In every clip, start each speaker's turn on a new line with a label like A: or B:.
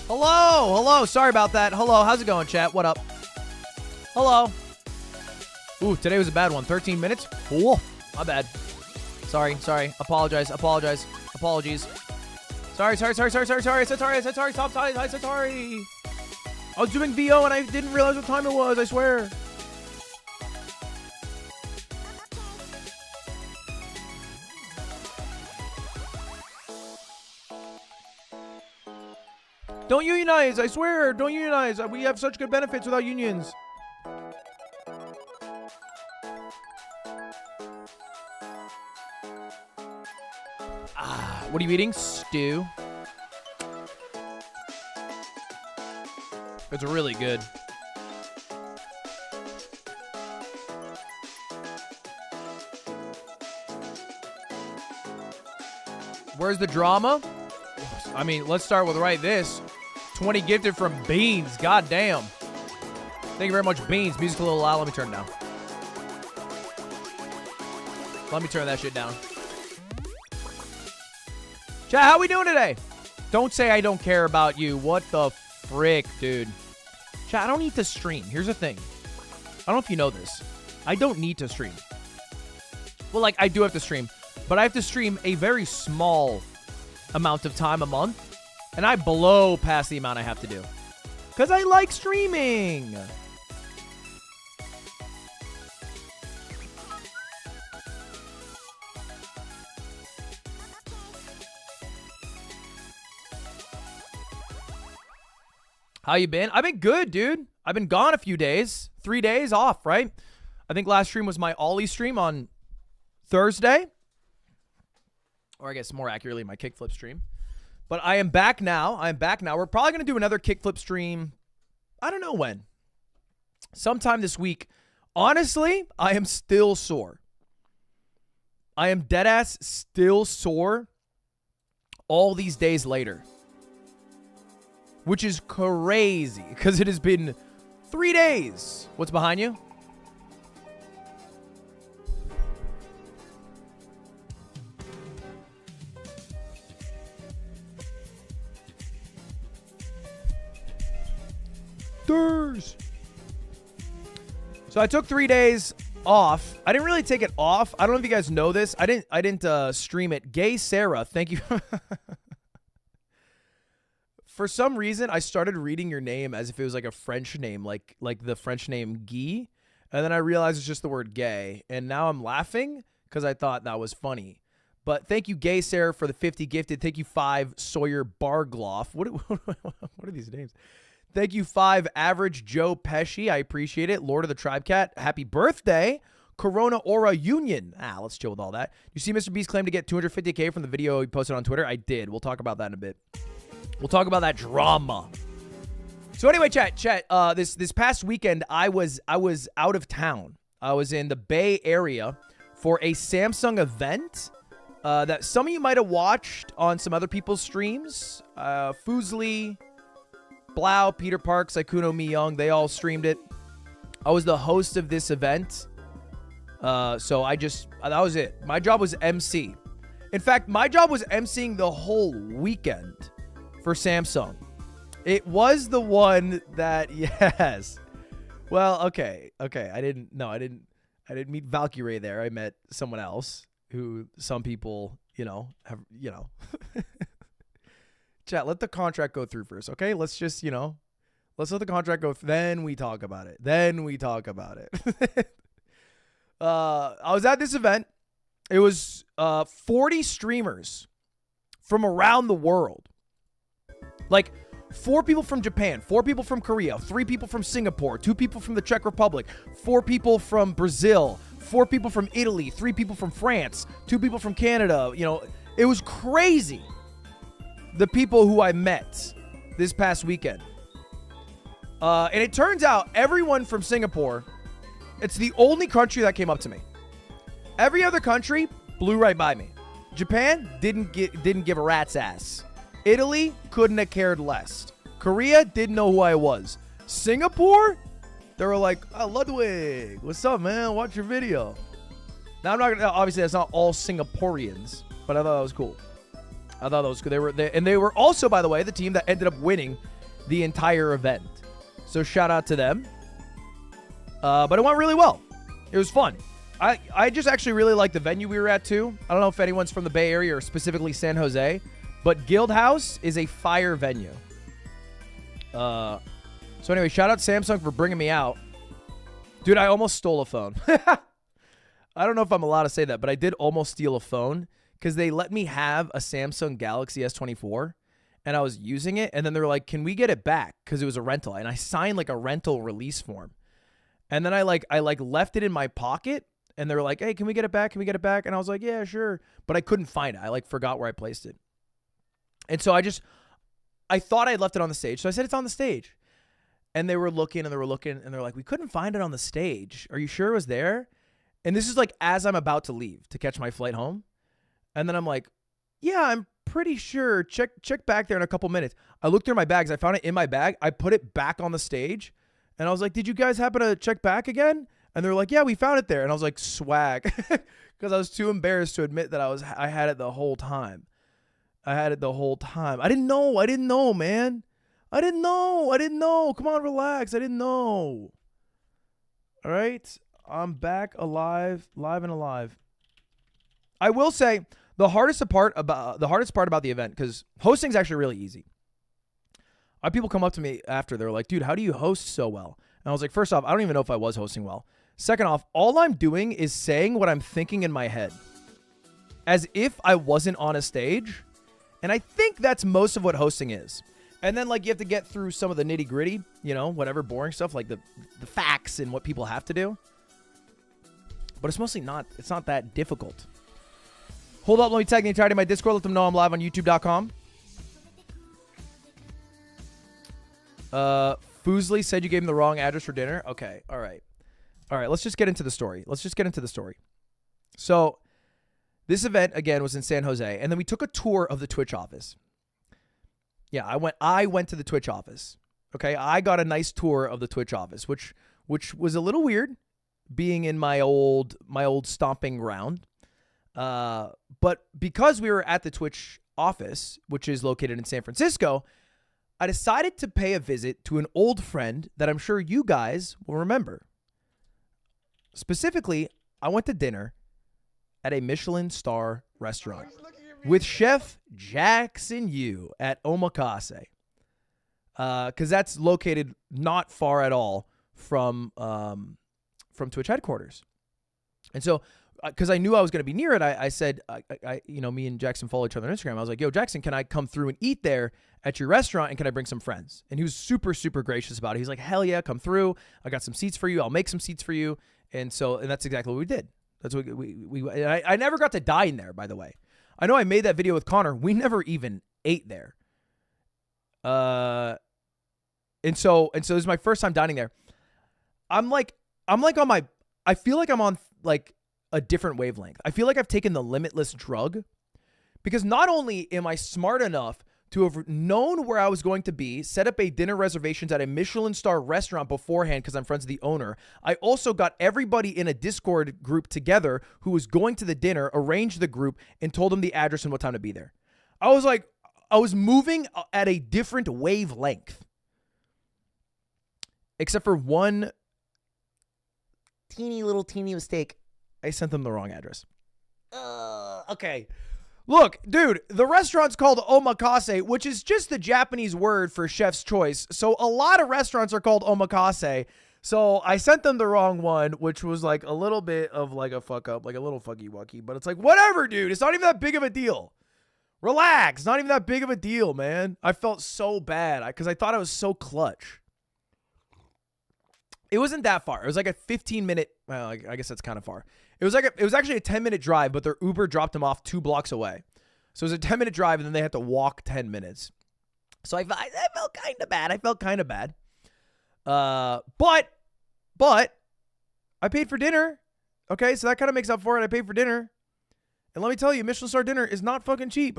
A: Hello. Sorry about that. Hello. How's it going, chat? What up? Hello. Ooh, today was a bad one. 13 minutes. Whoa, my bad. Sorry. Apologize. Apologies. Sorry. Stop. Sorry. I was doing VO and I didn't realize what time it was. I swear. Don't unionize, I swear. Don't unionize. We have such good benefits without unions. What are you eating? Stew. It's really good. Where's the drama? I mean, let's start with this. 20 gifted from Beans. God damn. Thank you very much, Beans. Music's a little loud. Let me turn it down. Let me turn that shit down. Chat, how we doing today? Don't say I don't care about you. What the frick, dude? Chat, I don't need to stream. Here's the thing. I don't know if you know this. I don't need to stream. Well, like, I do have to stream. But I have to stream a very small amount of time a month. And I blow past the amount I have to do. Because I like streaming. How you been? I've been good, dude. I've been gone a few days. 3 days off, right? I think last stream was my Ollie stream on Thursday. Or I guess more accurately, my kickflip stream. But I am back now. We're probably going to do another kickflip stream. I don't know when. Sometime this week. Honestly, I am still sore. I am deadass still sore all these days later. Which is crazy because it has been 3 days. What's behind you? So I took 3 days off. I didn't really take it off. I don't know if you guys know this. I didn't stream it. Gay Sarah, thank you. For some reason, I started reading your name as if it was like a French name, like the French name Guy. And then I realized it's just the word gay. And now I'm laughing because I thought that was funny. But thank you, Gay Sarah, for the 50 gifted. Thank you, 5 Sawyer Bargloff. What are these names? Thank you, 5 Average Joe Pesci. I appreciate it. Lord of the Tribe Cat. Happy birthday. Corona Aura Union. Let's chill with all that. You see Mr. Beast claim to get 250K from the video he posted on Twitter? I did. We'll talk about that in a bit. We'll talk about that drama. So anyway, chat. This past weekend, I was out of town. I was in the Bay Area for a Samsung event that some of you might have watched on some other people's streams. Foosley, Blau, Peter Parks, Ikuno Mi Young, they all streamed it. I was the host of this event. So that was it. My job was MC. In fact, my job was MCing the whole weekend for Samsung. It was the one that, yes. Well, okay. I didn't meet Valkyrie there. I met someone else who some people, have. Chat, let the contract go through first, okay? Let's just, let's let the contract go. Then we talk about it. I was at this event. It was 40 streamers from around the world. Like 4 people from Japan, 4 people from Korea, 3 people from Singapore, 2 people from the Czech Republic, 4 people from Brazil, 4 people from Italy, 3 people from France, 2 people from Canada. It was crazy. The people who I met this past weekend. And it turns out everyone from Singapore, it's the only country that came up to me. Every other country blew right by me. Japan didn't give a rat's ass. Italy couldn't have cared less. Korea didn't know who I was. Singapore, they were like, "Oh, Ludwig, what's up, man? Watch your video." Now I'm not gonna, obviously that's not all Singaporeans, but I thought that was cool. They were also, by the way, the team that ended up winning the entire event. So shout out to them. But it went really well. It was fun. I just actually really like the venue we were at too. I don't know if anyone's from the Bay Area or specifically San Jose, but Guild House is a fire venue. So anyway, shout out Samsung for bringing me out. Dude, I almost stole a phone. I don't know if I'm allowed to say that, but I did almost steal a phone because they let me have a Samsung Galaxy S24 and I was using it. And then they were like, can we get it back? Because it was a rental. And I signed like a rental release form. And then I left it in my pocket and they were like, hey, can we get it back? Can we get it back? And I was like, yeah, sure. But I couldn't find it. I forgot where I placed it. And so I thought I had left it on the stage. So I said, it's on the stage. And they were looking and they were looking and they're like, we couldn't find it on the stage. Are you sure it was there? And this is like as I'm about to leave to catch my flight home. And then I'm like, yeah, I'm pretty sure. Check back there in a couple minutes. I looked through my bags. I found it in my bag. I put it back on the stage. And I was like, did you guys happen to check back again? And they were like, yeah, we found it there. And I was like, swag. Because I was too embarrassed to admit that I had it the whole time. I didn't know, man. I didn't know. Come on, relax. I didn't know. All right. I'm back live and alive. I will say the hardest part about the event, because hosting is actually really easy. People come up to me after, they're like, dude, how do you host so well? And I was like, first off, I don't even know if I was hosting well. Second off, all I'm doing is saying what I'm thinking in my head as if I wasn't on a stage. And I think that's most of what hosting is. And then you have to get through some of the nitty gritty, whatever boring stuff, like the facts and what people have to do. But it's mostly it's not that difficult. Hold up, let me tag the entirety of my Discord. Let them know I'm live on youtube.com. Foosley said you gave him the wrong address for dinner. Okay, all right. Let's just get into the story. So this event, again, was in San Jose. And then we took a tour of the Twitch office. Yeah, I went to the Twitch office. Okay, I got a nice tour of the Twitch office, which was a little weird, being in my old stomping ground. But because we were at the Twitch office, which is located in San Francisco, I decided to pay a visit to an old friend that I'm sure you guys will remember. Specifically, I went to dinner at a Michelin star restaurant with Chef Jackson Yu at Omakase. Because that's located not far at all from Twitch headquarters. And so, because I knew I was going to be near it, I said, me and Jackson follow each other on Instagram. I was like, yo, Jackson, can I come through and eat there at your restaurant? And can I bring some friends? And he was super, super gracious about it. He's like, hell yeah, come through. I got some seats for you. I'll make some seats for you. And that's exactly what we did. That's what I never got to dine there, by the way. I know I made that video with Connor. We never even ate there. And so this is my first time dining there. I feel like I'm on a different wavelength. I feel like I've taken the limitless drug, because not only am I smart enough to have known where I was going to be, set up a dinner reservations at a Michelin star restaurant beforehand because I'm friends with the owner, I also got everybody in a Discord group together who was going to the dinner, arranged the group, and told them the address and what time to be there. I was moving at a different wavelength. Except for one teeny mistake. I sent them the wrong address. Okay. Look, dude, the restaurant's called Omakase, which is just the Japanese word for chef's choice. So a lot of restaurants are called Omakase. So I sent them the wrong one, which was a little bit of a fuck up, a little fucky wucky. But it's whatever, dude. It's not even that big of a deal. Relax. Not even that big of a deal, man. I felt so bad because I thought I was so clutch. It wasn't that far. It was a 15-minute. Well, I guess that's kind of far. It was actually a 10-minute drive, but their Uber dropped them off 2 blocks away. So it was a 10-minute drive, and then they had to walk 10 minutes. So I felt kind of bad. But I paid for dinner. Okay, so that kind of makes up for it. I paid for dinner, and let me tell you, Michelin star dinner is not fucking cheap.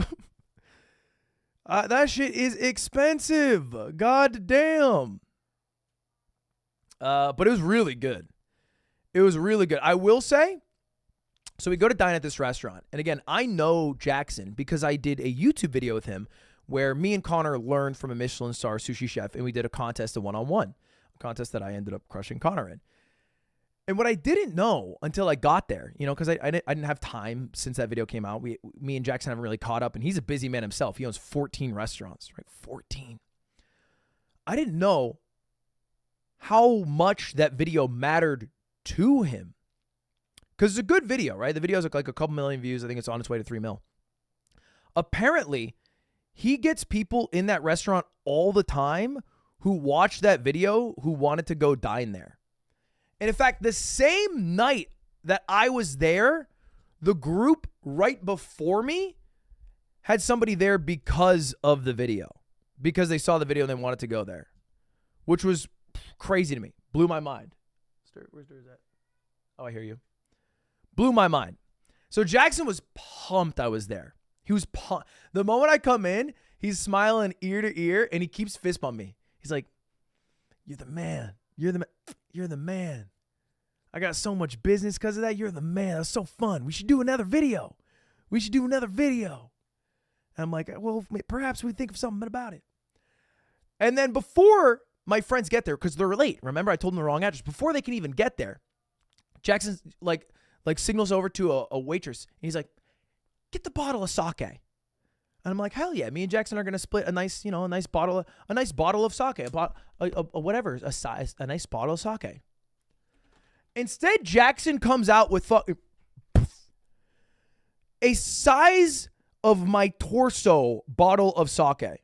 A: That shit is expensive. God damn. But it was really good. I will say, so we go to dine at this restaurant. And again, I know Jackson because I did a YouTube video with him where me and Connor learned from a Michelin star sushi chef, and we did a contest, a one-on-one, a contest that I ended up crushing Connor in. And what I didn't know until I got there, because I didn't have time since that video came out. Me and Jackson haven't really caught up, and he's a busy man himself. He owns 14 restaurants, right? 14. I didn't know how much that video mattered to him. Because it's a good video, right? The video's like a couple million views. I think it's on its way to 3 mil. Apparently, he gets people in that restaurant all the time who watched that video who wanted to go dine there. And in fact, the same night that I was there, the group right before me had somebody there because of the video, because they saw the video and they wanted to go there, which was crazy to me. Blew my mind. Where's that? Oh, I hear you. Blew my mind. So Jackson was pumped I was there. He was pumped. The moment I come in, he's smiling ear to ear and he keeps fist bumping me. He's like, "You're the man. You're the man. You're the man. I got so much business because of that. You're the man. That's so fun. We should do another video. We should do another video." And I'm like, well, perhaps we think of something about it. And then before my friends get there, because they're late, remember I told them the wrong address. Before they can even get there, Jackson like signals over to a waitress. And he's like, "Get the bottle of sake." And I'm like, hell yeah. Me and Jackson are going to split a nice bottle of sake, a nice bottle of sake. Instead, Jackson comes out with a size of my torso bottle of sake.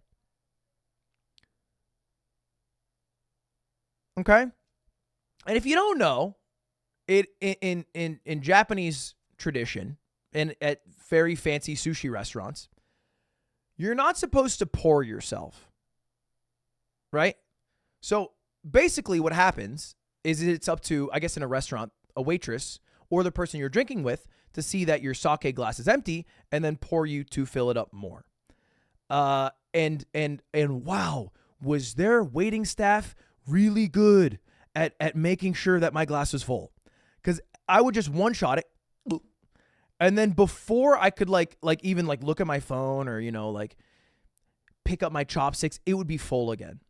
A: Okay? And if you don't know, it in Japanese tradition and at very fancy sushi restaurants, you're not supposed to pour yourself. Right? So basically what happens is it's up to, I guess in a restaurant, a waitress or the person you're drinking with to see that your sake glass is empty and then pour you to fill it up more. And wow, was their waiting staff really good at making sure that my glass was full? Because I would just one shot it, and then before I could even look at my phone or pick up my chopsticks, it would be full again.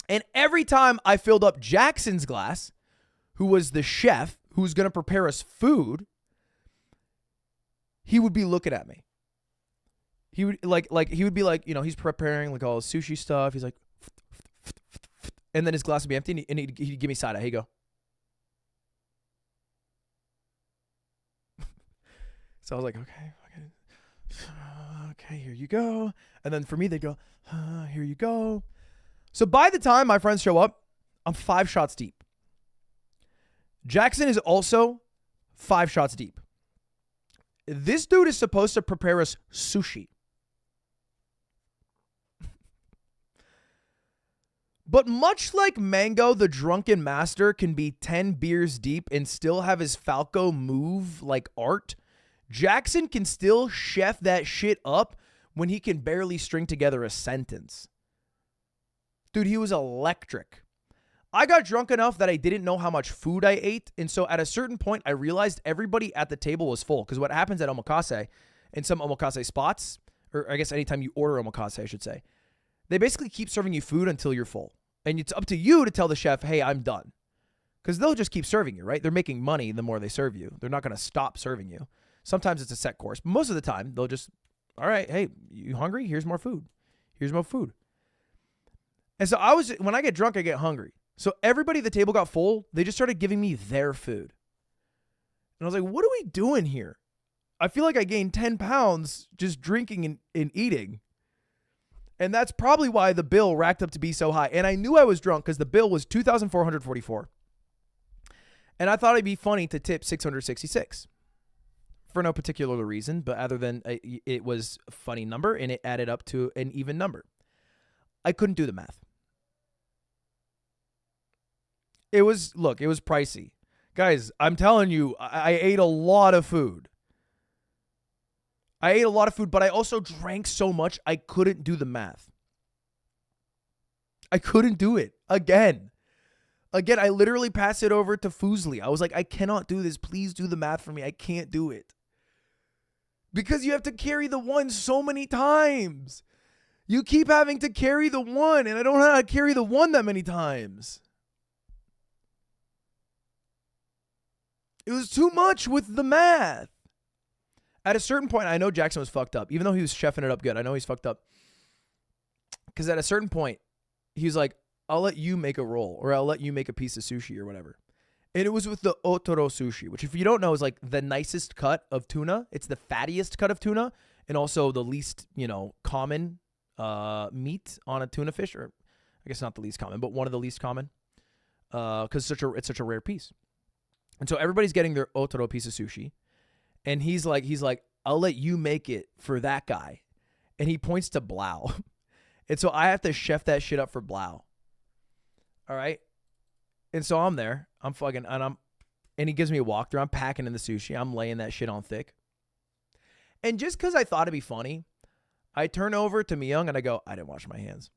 A: And every time I filled up Jackson's glass, who was the chef who's going to prepare us food, he would be looking at me. He would he would be like, he's preparing all his sushi stuff. He's like, and then his glass would be empty and he'd give me side eye. Here you go. So I was like, okay, here you go. And then for me, they'd go, here you go. So by the time my friends show up, I'm 5 shots deep. Jackson is also 5 shots deep. This dude is supposed to prepare us sushi. But much like Mango, the drunken master can be 10 beers deep and still have his Falco move like art, Jackson can still chef that shit up when he can barely string together a sentence. Dude, he was electric. I got drunk enough that I didn't know how much food I ate. And so at a certain point, I realized everybody at the table was full. Because what happens at omakase, in some omakase spots, or I guess anytime you order omakase, I should say, they basically keep serving you food until you're full. And it's up to you to tell the chef, hey, I'm done. Because they'll just keep serving you, right? They're making money the more they serve you. They're not going to stop serving you. Sometimes it's a set course. But most of the time, they'll just, all right, hey, you hungry? Here's more food. Here's more food. And so when I get drunk, I get hungry. So everybody at the table got full. They just started giving me their food. And I was like, what are we doing here? I feel like I gained 10 pounds just drinking and eating. And that's probably why the bill racked up to be so high. And I knew I was drunk because the bill was $2,444. And I thought it'd be funny to tip $666 for no particular reason, but other than it was a funny number and it added up to an even number. I couldn't do the math. It was pricey. Guys, I'm telling you, I ate a lot of food. But I also drank so much, I couldn't do the math. I couldn't do it. Again, I literally passed it over to Foosley. I was like, I cannot do this. Please do the math for me. I can't do it. Because you have to carry the one so many times. You keep having to carry the one, and I don't know how to carry the one that many times. It was too much with the math. At a certain point, I know Jackson was fucked up. Even though he was chefing it up good, I know he's fucked up. Because at a certain point, he was like, I'll let you make a roll, or I'll let you make a piece of sushi or whatever. And it was with the otoro sushi, which if you don't know is like the nicest cut of tuna. It's the fattiest cut of tuna and also the least, common meat on a tuna fish, or I guess not the least common, but one of the least common because it's such a rare piece. And so everybody's getting their otoro piece of sushi. And he's like, I'll let you make it for that guy. And he points to Blau. And so I have to chef that shit up for Blau. All right. And so I'm there. And he gives me a walkthrough. I'm packing in the sushi. I'm laying that shit on thick. And just because I thought it'd be funny, I turn over to Myung and I go, I didn't wash my hands.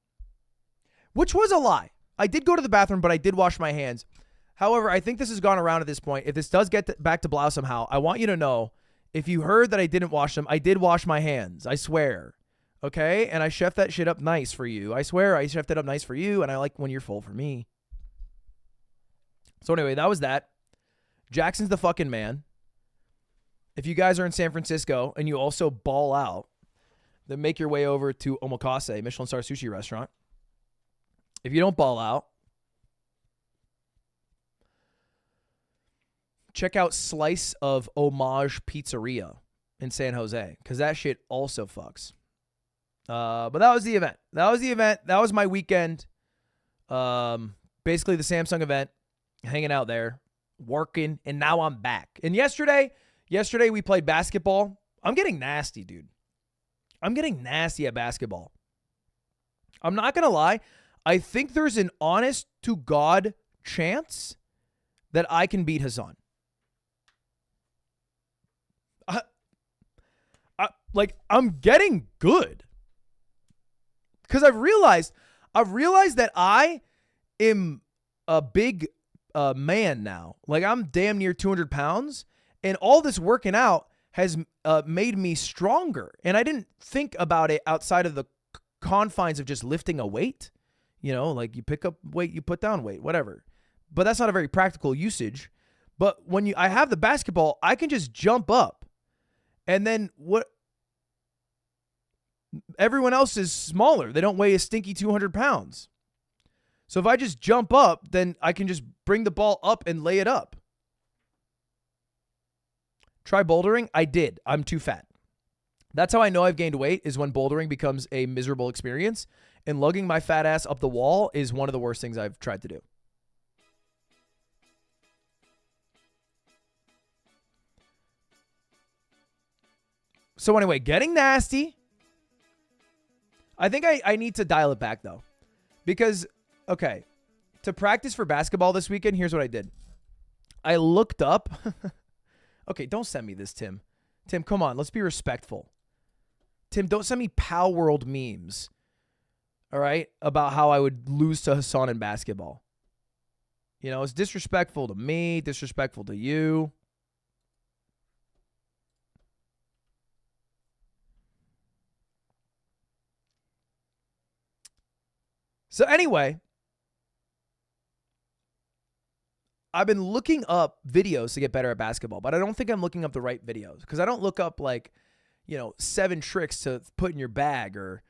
A: Which was a lie. I did go to the bathroom, but I did wash my hands. However, I think this has gone around at this point. If this does get back to Blau somehow, I want you to know, if you heard that I didn't wash them, I did wash my hands. I swear. Okay? And I chefed that shit up nice for you. I swear I chefed it up nice for you, and I like when you're full for me. So anyway, that was that. Jackson's the fucking man. If you guys are in San Francisco and you also ball out, then make your way over to Omakase, Michelin Star Sushi Restaurant. If you don't ball out, check out Slice of Homage Pizzeria in San Jose, because that shit also fucks. But that was the event. That was my weekend. Basically the Samsung event, hanging out there, working, and now I'm back. And yesterday we played basketball. I'm getting nasty, dude. I'm getting nasty at basketball. I'm not going to lie. I think there's an honest to God chance that I can beat Hassan. I'm getting good. Because I've realized that I am a big man now. Like, I'm damn near 200 pounds. And all this working out has made me stronger. And I didn't think about it outside of the confines of just lifting a weight. Like you pick up weight, you put down weight, whatever. But that's not a very practical usage. But when I have the basketball, I can just jump up. And then everyone else is smaller. They don't weigh a stinky 200 pounds. So if I just jump up, then I can just bring the ball up and lay it up. Try bouldering? I did. I'm too fat. That's how I know I've gained weight, is when bouldering becomes a miserable experience. And lugging my fat ass up the wall is one of the worst things I've tried to do. So anyway, getting nasty. I think I need to dial it back, though. Because, okay, to practice for basketball this weekend, here's what I did. I looked up. Okay, don't send me this, Tim. Tim, come on. Let's be respectful. Tim, don't send me Pow World memes. All right? About how I would lose to Hassan in basketball. It's disrespectful to me, disrespectful to you. So anyway, I've been looking up videos to get better at basketball, but I don't think I'm looking up the right videos, because I don't look up 7 tricks to put in your bag, or,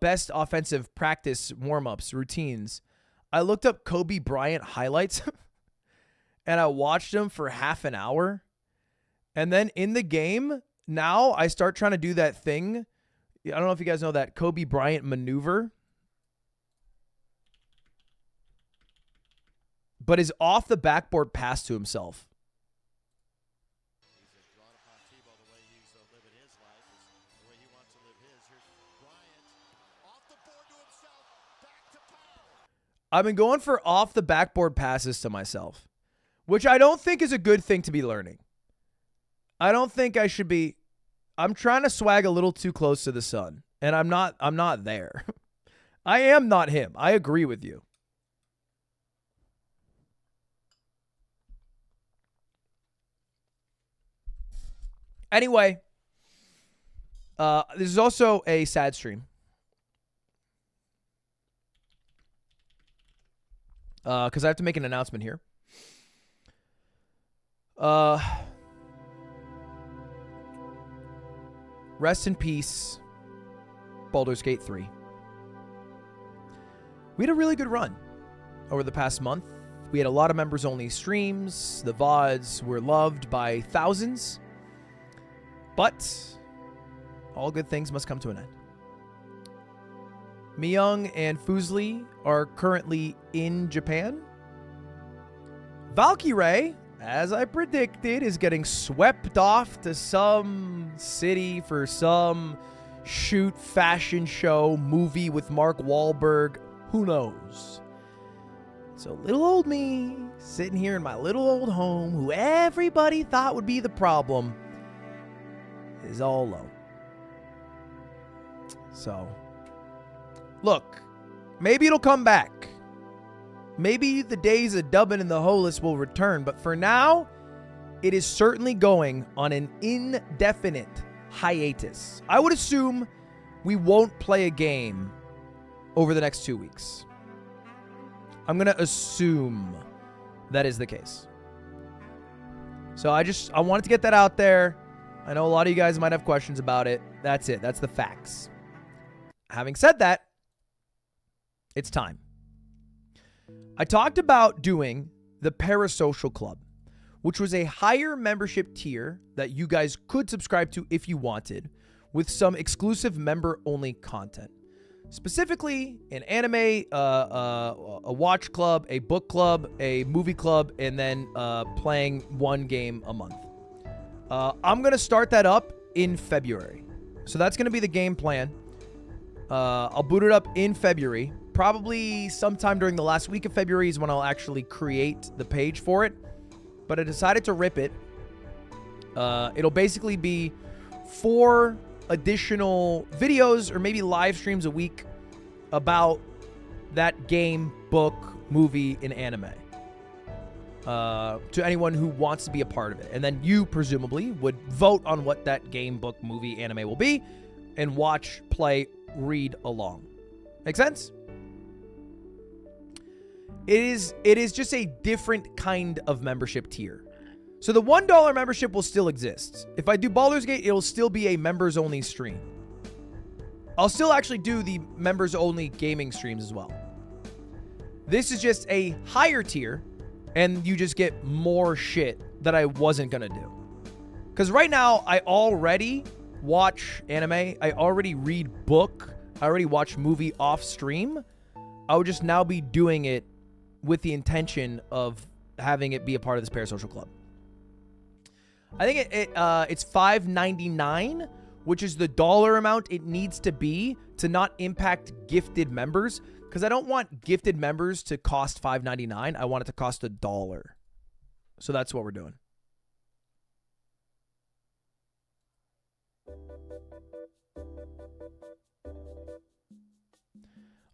A: best offensive practice warm-ups, routines. I looked up Kobe Bryant highlights and I watched them for half an hour. And then in the game, now I start trying to do that thing. I don't know if you guys know that Kobe Bryant maneuver. But his off the backboard pass to himself. I've been going for off the backboard passes to myself, which I don't think is a good thing to be learning. I don't think I should be. I'm trying to swag a little too close to the sun, and I'm not there. I am not him. I agree with you. Anyway, this is also a sad stream. because I have to make an announcement here. Rest in peace, Baldur's Gate 3. We had a really good run over the past month. We had a lot of members-only streams. The VODs were loved by thousands. But all good things must come to an end. Myung and Fusli are currently in Japan. Valkyrie, as I predicted, is getting swept off to some city for some shoot, fashion show, movie with Mark Wahlberg. Who knows? So little old me, sitting here in my little old home, who everybody thought would be the problem, is all alone. So, look, maybe it'll come back. Maybe the days of dubbing in the holeless will return, but for now, it is certainly going on an indefinite hiatus. I would assume we won't play a game over the next 2 weeks. I'm going to assume that is the case. So I wanted to get that out there. I know a lot of you guys might have questions about it. That's it. That's the facts. Having said that, it's time. I talked about doing the Parasocial Club, which was a higher membership tier that you guys could subscribe to if you wanted, with some exclusive member-only content. Specifically, an anime, a watch club, a book club, a movie club, and then playing one game a month. I'm going to start that up in February. So that's going to be the game plan. I'll boot it up in February. Probably sometime during the last week of February is when I'll actually create the page for it. But I decided to rip it. It'll basically be 4 additional videos or maybe live streams a week about that game, book, movie, and anime. To anyone who wants to be a part of it. And then you presumably would vote on what that game, book, movie, anime will be and watch, play, read along. Make sense? It is just a different kind of membership tier. So the $1 membership will still exist. If I do Baldur's Gate, it'll still be a members-only stream. I'll still actually do the members-only gaming streams as well. This is just a higher tier, and you just get more shit that I wasn't going to do. Because right now, I already watch anime. I already read book. I already watch movie off stream. I would just now be doing it with the intention of having it be a part of this Parasocial Club. I think it's $5.99, which is the dollar amount it needs to be to not impact gifted members. Because I don't want gifted members to cost $5.99. I want it to cost $1. So that's what we're doing.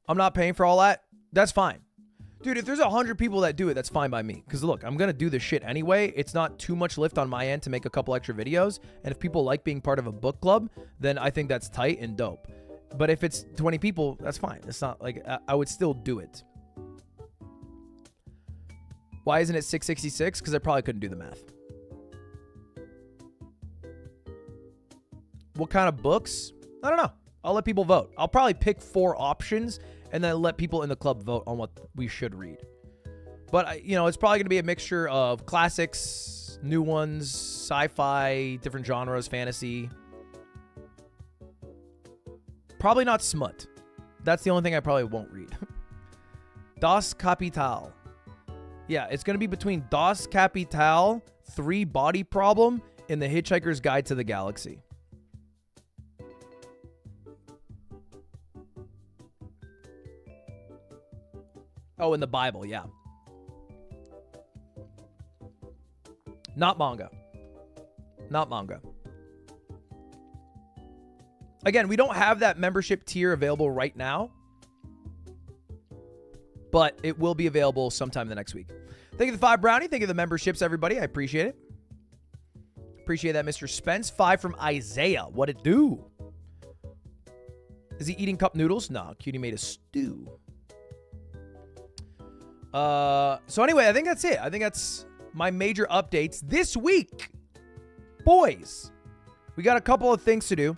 A: I'm not paying for all that. That's fine. Dude, if there's 100 people that do it, that's fine by me. Because look, I'm going to do this shit anyway. It's not too much lift on my end to make a couple extra videos. And if people like being part of a book club, then I think that's tight and dope. But if it's 20 people, that's fine. It's not like I would still do it. Why isn't it $6.66? Because I probably couldn't do the math. What kind of books? I don't know. I'll let people vote. I'll probably pick 4 options and then let people in the club vote on what we should read. But, you know, it's probably going to be a mixture of classics, new ones, sci-fi, different genres, fantasy. Probably not smut. That's the only thing I probably won't read. Das Kapital. Yeah, it's going to be between Das Kapital, 3 Body Problem, and The Hitchhiker's Guide to the Galaxy. Oh, in the Bible, yeah. Not manga. Not manga. Again, we don't have that membership tier available right now, but it will be available sometime the next week. Thank you for the 5 brownie. Thank you for the memberships, everybody. I appreciate it. Appreciate that, Mr. Spence. 5 from Isaiah. What it do? Is he eating cup noodles? No, Cutie made a stew. So anyway, I think that's it. I think that's my major updates this week. Boys, we got a couple of things to do.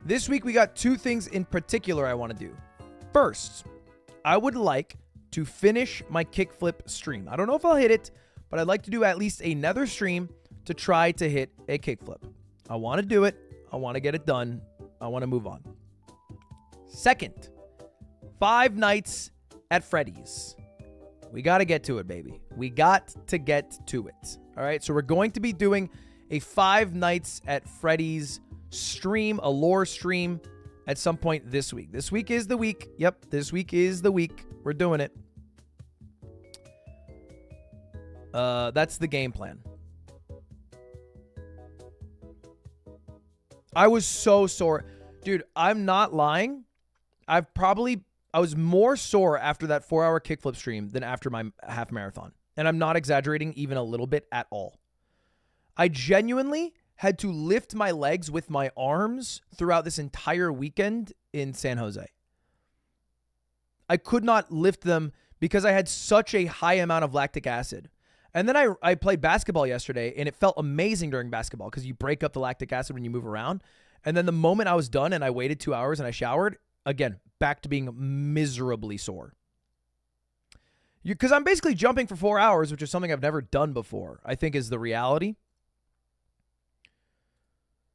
A: This week, we got 2 things in particular I want to do. First, I would like to finish my kickflip stream. I don't know if I'll hit it, but I'd like to do at least another stream to try to hit a kickflip. I want to do it. I want to get it done. I want to move on. Second, 5 nights at Freddy's. We got to get to it, baby. We got to get to it. All right, so we're going to be doing a 5 nights at Freddy's stream, a lore stream at some point this week. This week is the week. Yep, this week is the week. We're doing it. That's the game plan. I was so sore. Dude, I'm not lying. I was more sore after that 4-hour kickflip stream than after my half marathon. And I'm not exaggerating even a little bit at all. I genuinely had to lift my legs with my arms throughout this entire weekend in San Jose. I could not lift them because I had such a high amount of lactic acid. And then I played basketball yesterday, and it felt amazing during basketball because you break up the lactic acid when you move around. And then the moment I was done and I waited 2 hours and I showered, again, back to being miserably sore. Because I'm basically jumping for 4 hours, which is something I've never done before, I think is the reality.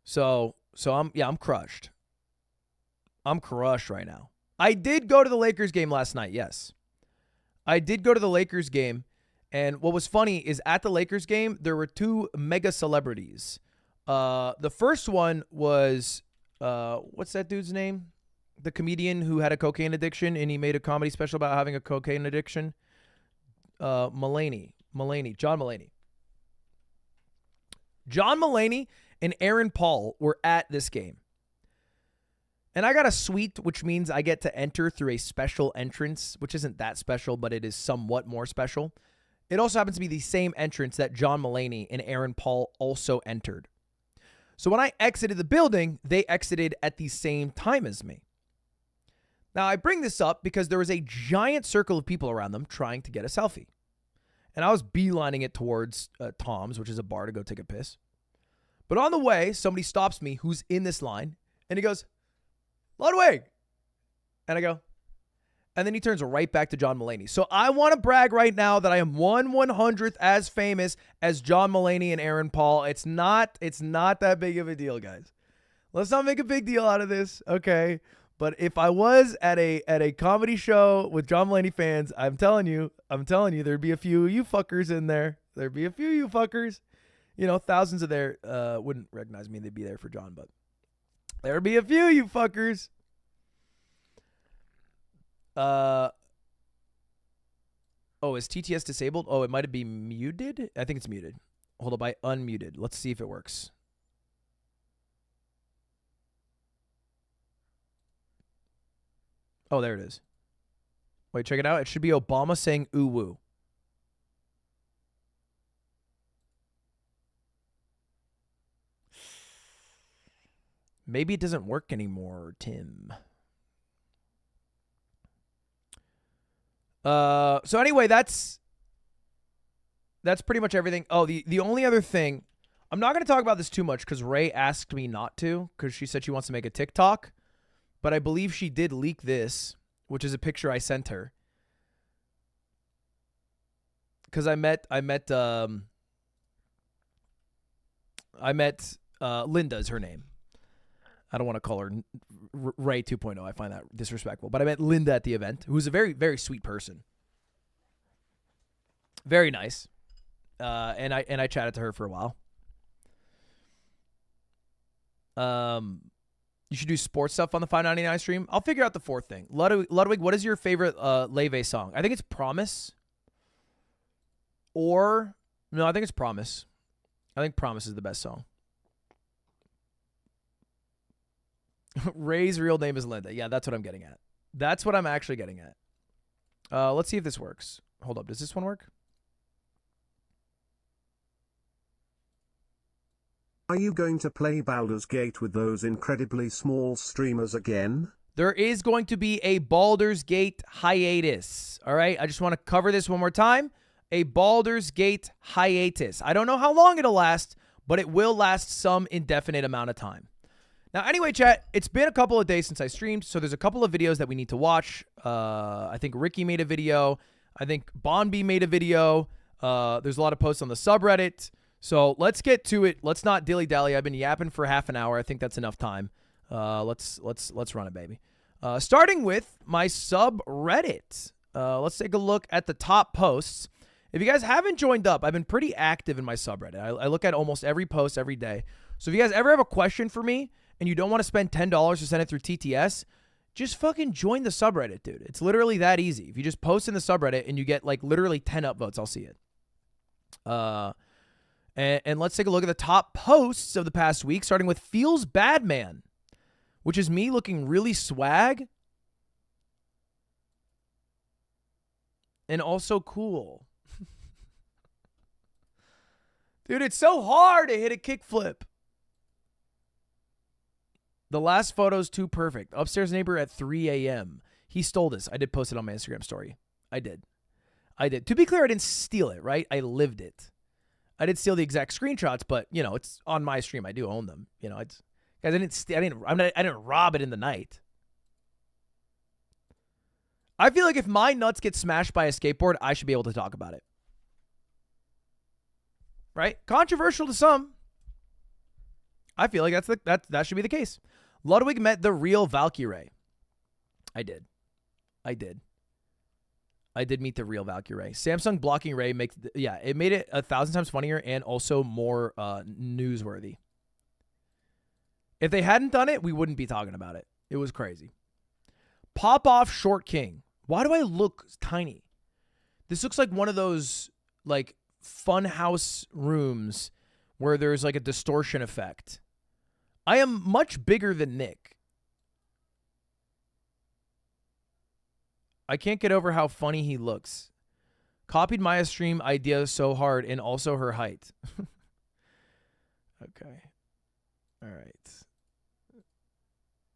A: So I'm crushed. I'm crushed right now. I did go to the Lakers game last night, yes. I did go to the Lakers game, and what was funny is at the Lakers game, there were 2 mega celebrities. The first one was, what's that dude's name? The comedian who had a cocaine addiction, and he made a comedy special about having a cocaine addiction. John Mulaney. John Mulaney and Aaron Paul were at this game. And I got a suite, which means I get to enter through a special entrance, which isn't that special, but it is somewhat more special. It also happens to be the same entrance that John Mulaney and Aaron Paul also entered. So when I exited the building, they exited at the same time as me. Now, I bring this up because there was a giant circle of people around them trying to get a selfie. And I was beelining it towards Tom's, which is a bar, to go take a piss. But on the way, somebody stops me who's in this line, and he goes, Ludwig. And I go, and then he turns right back to John Mulaney. So I want to brag right now that I am 1/100th as famous as John Mulaney and Aaron Paul. It's not that big of a deal, guys. Let's not make a big deal out of this, okay? But if I was at a comedy show with John Mulaney fans, I'm telling you, there'd be a few of you fuckers in there. There'd be a few of you fuckers. You know, thousands of there wouldn't recognize me. They'd be there for John, but there'd be a few of you fuckers. Oh, is TTS disabled? Oh, it might be muted. I think it's muted. Hold up, I unmuted. Let's see if it works. Oh, there it is. Wait, check it out. It should be Obama saying ooh woo. Maybe it doesn't work anymore, Tim. So anyway, that's pretty much everything. Oh, the only other thing, I'm not going to talk about this too much because Ray asked me not to because she said she wants to make a TikTok, but I believe she did leak this, which is a picture I sent her. Because I met Linda is her name. I don't want to call her Ray 2.0. I find that disrespectful. But I met Linda at the event, who's a very, very sweet person. Very nice. And I chatted to her for a while. You should do sports stuff on the 599 stream. I'll figure out the 4th thing. Ludwig, what is your favorite Leve song? I think it's Promise. Or, no, I think it's Promise. I think Promise is the best song. Ray's real name is Linda. Yeah, that's what I'm getting at. That's what I'm actually getting at. Let's see if this works. Hold up. Does this one work?
B: Are you going to play Baldur's Gate with those incredibly small streamers again?
A: there is going to be a Baldur's Gate hiatus. All right, I just want to cover this one more time. A Baldur's Gate hiatus. I don't know how long it'll last, but it will last some indefinite amount of time. Now, anyway, chat, it's been a couple of days since I streamed, so there's a couple of videos that we need to watch. I think Ricky made a video. I think Bonby made a video. There's a lot of posts on the subreddit. So let's get to it. Let's not dilly-dally. I've been yapping for half an hour. I think that's enough time. Let's run it, baby. Starting with my subreddit. Let's take a look at the top posts. If you guys haven't joined up, I've been pretty active in my subreddit. I look at almost every post every day. So if you guys ever have a question for me and you don't want to spend $10 to send it through TTS, just fucking join the subreddit, dude. It's literally that easy. If you just post in the subreddit and you get like literally 10 upvotes, I'll see it. And let's take a look at the top posts of the past week, starting with Feels Bad Man, which is me looking really swag and also cool. Dude, it's so hard to hit a kickflip. The last photo's too perfect. Upstairs neighbor at 3 a.m. He stole this. I did post it on my Instagram story. I did. To be clear, I didn't steal it, right? I lived it. I did steal the exact screenshots, but you know, it's on my stream. I do own them. You know, guys, I didn't rob it in the night. I feel like if my nuts get smashed by a skateboard, I should be able to talk about it. Right? Controversial to some. I feel like that should be the case. Ludwig met the real Valkyrie. I did meet the real Valkyrie. Samsung blocking Ray it made it 1,000 times funnier and also more newsworthy. If they hadn't done it, we wouldn't be talking about it. It was crazy. Pop off Short King. Why do I look tiny? This looks like one of those like fun house rooms where there's like a distortion effect. I am much bigger than Nick. I can't get over how funny he looks. Copied Maya's stream idea so hard and also her height. Okay. All right.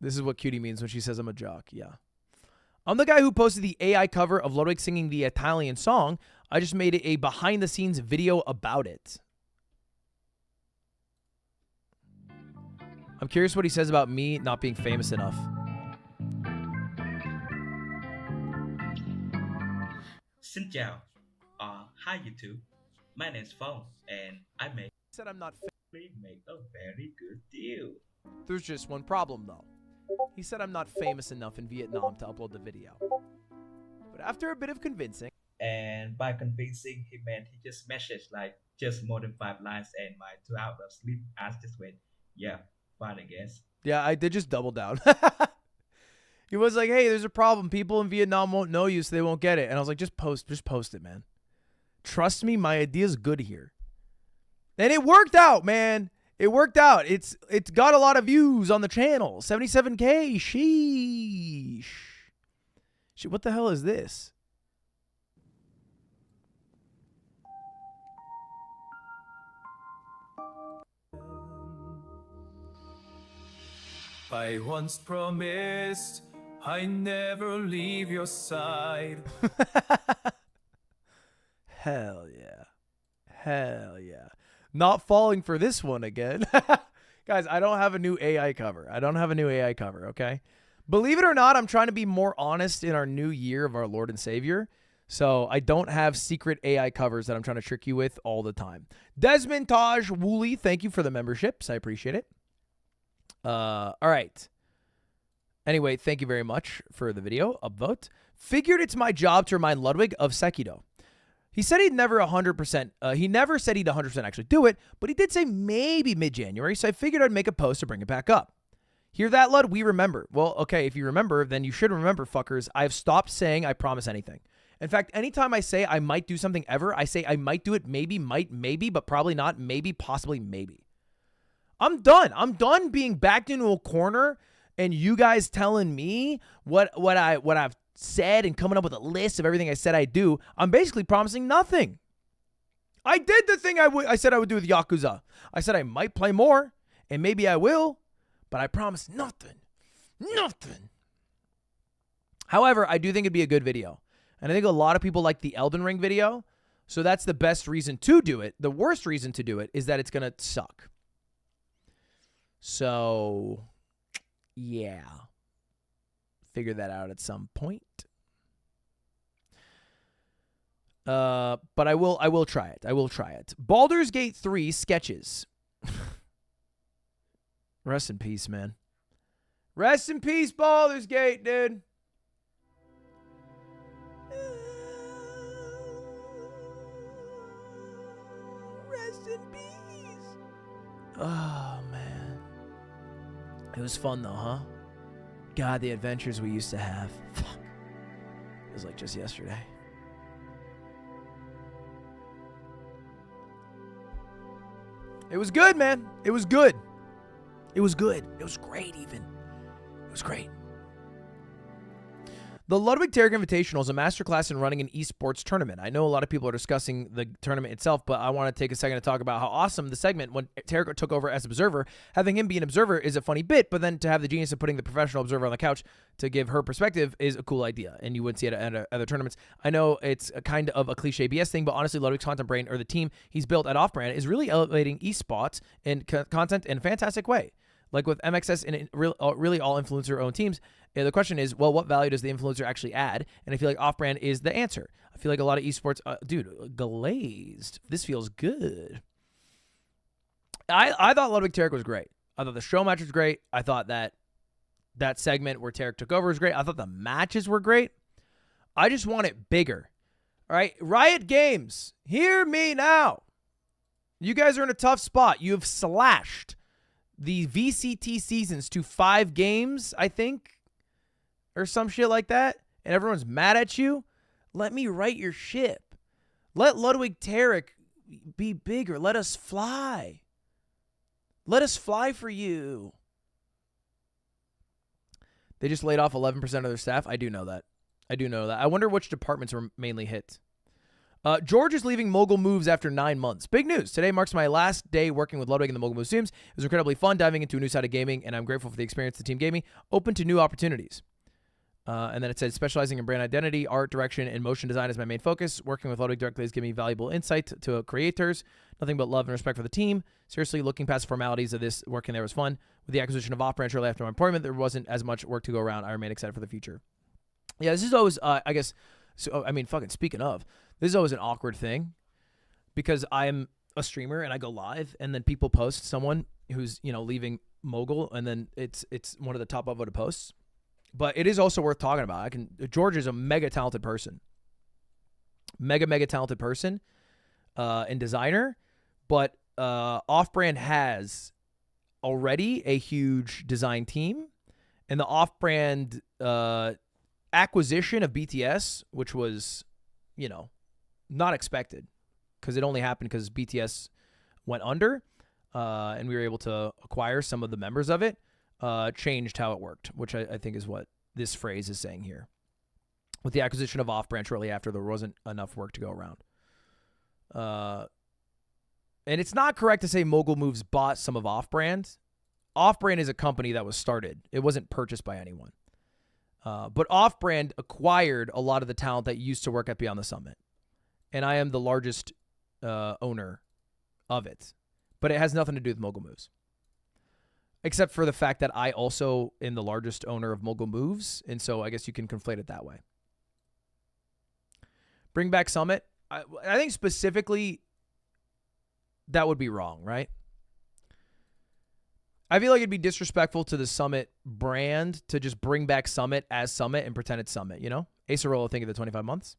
A: This is what Cutie means when she says I'm a jock. Yeah. I'm the guy who posted the AI cover of Ludwig singing the Italian song. I just made a behind-the-scenes video about it. I'm curious what he says about me not being famous enough.
B: Xin chào. Hi YouTube. My name's Phong and I
A: Said I'm not
B: make a very good deal.
A: There's just one problem though. He said I'm not famous enough in Vietnam to upload the video. But after a bit of convincing,
B: and by convincing he meant he just messaged like just more than 5 lines and my 2 hours of sleep as just went, yeah, fine I guess.
A: Yeah, I did just double down. He was like, hey, there's a problem. People in Vietnam won't know you, so they won't get it. And I was like, just post it, man. Trust me, my idea's good here. And it worked out, man. It worked out. It's got a lot of views on the channel. 77K. Sheesh. Shit, what the hell is this?
C: I once promised I never leave your side.
A: Hell yeah. Hell yeah. Not falling for this one again. Guys, I don't have a new AI cover. Okay? Believe it or not, I'm trying to be more honest in our new year of our Lord and Savior. So I don't have secret AI covers that I'm trying to trick you with all the time. Desmond Taj Woolley, thank you for the memberships. I appreciate it. All right. Anyway, thank you very much for the video. Upvote. Figured it's my job to remind Ludwig of Sekido. He said he'd never 100%. He never said he'd 100% actually do it, but he did say maybe mid-January, so I figured I'd make a post to bring it back up. Hear that, Lud? We remember. Well, okay, if you remember, then you should remember, fuckers. I've stopped saying I promise anything. In fact, anytime I say I might do something ever, I say I might do it, maybe, might, maybe, but probably not, maybe, possibly, maybe. I'm done. I'm done being backed into a corner and you guys telling me what I've said and coming up with a list of everything I said I'd do. I'm basically promising nothing. I did the thing I said I would do with Yakuza. I said I might play more, and maybe I will, but I promised nothing. Nothing. However, I do think it'd be a good video. And I think a lot of people like the Elden Ring video. So that's the best reason to do it. The worst reason to do it is that it's going to suck. So, yeah. Figure that out at some point. But I will try it. I will try it. Baldur's Gate 3 sketches. Rest in peace, man. Rest in peace, Baldur's Gate, dude. Rest in peace. Oh, man. It was fun, though, huh? God, the adventures we used to have. Fuck. It was like just yesterday. It was good, man. It was good. It was good. It was great, even. It was great. The Ludwig Tarek Invitational is a masterclass in running an esports tournament. I know a lot of people are discussing the tournament itself, but I want to take a second to talk about how awesome the segment when Tarek took over as observer. Having him be an observer is a funny bit, but then to have the genius of putting the professional observer on the couch to give her perspective is a cool idea, and you wouldn't see it at other tournaments. I know it's a kind of a cliche BS thing, but honestly, Ludwig's content brain, or the team he's built at Off-Brand, is really elevating esports and content in a fantastic way. Like with MXS and really all influencer-owned teams, the question is, well, what value does the influencer actually add? And I feel like Off-Brand is the answer. I feel like a lot of esports, dude, glazed. This feels good. I thought Ludwig Tarek was great. I thought the show match was great. I thought that segment where Tarek took over was great. I thought the matches were great. I just want it bigger. All right, Riot Games, hear me now. You guys are in a tough spot. You've slashed the VCT seasons to 5 games, I think, or some shit like that, and everyone's mad at you. Let me right your ship. Let Ludwig Tarek be bigger. Let us fly. Let us fly for you. They just laid off 11% of their staff. I do know that. I wonder which departments were mainly hit. George is leaving Mogul Moves after 9 months. Big news. Today marks my last day working with Ludwig in the Mogul Moves teams. It was incredibly fun diving into a new side of gaming, and I'm grateful for the experience the team gave me. Open to new opportunities. And then it said, specializing in brand identity, art direction, and motion design is my main focus. Working with Ludwig directly has given me valuable insight to creators. Nothing but love and respect for the team. Seriously, looking past formalities of this, working there was fun. With the acquisition of Off-Brand shortly after my employment, there wasn't as much work to go around. I remain excited for the future. Yeah, this is always, I guess, so, I mean, fucking speaking of, this is always an awkward thing because I'm a streamer and I go live and then people post someone who's, leaving Mogul, and then it's one of the top upvoted posts. But it is also worth talking about. George is a mega talented person. Mega talented person and designer, but Off-Brand has already a huge design team, and the Off-Brand acquisition of BTS, which was, not expected because it only happened because BTS went under and we were able to acquire some of the members of it, changed how it worked, which I think is what this phrase is saying here. With the acquisition of Off-Brand shortly after, there wasn't enough work to go around. And it's not correct to say Mogul Moves bought some of Off-Brand. Off-Brand is a company that was started. It wasn't purchased by anyone. But Off-Brand acquired a lot of the talent that used to work at Beyond the Summit. And I am the largest owner of it. But it has nothing to do with Mogul Moves. Except for the fact that I also am the largest owner of Mogul Moves. And so I guess you can conflate it that way. Bring back Summit. I think specifically that would be wrong, right? I feel like it'd be disrespectful to the Summit brand to just bring back Summit as Summit and pretend it's Summit, Acerola think of the 25 months.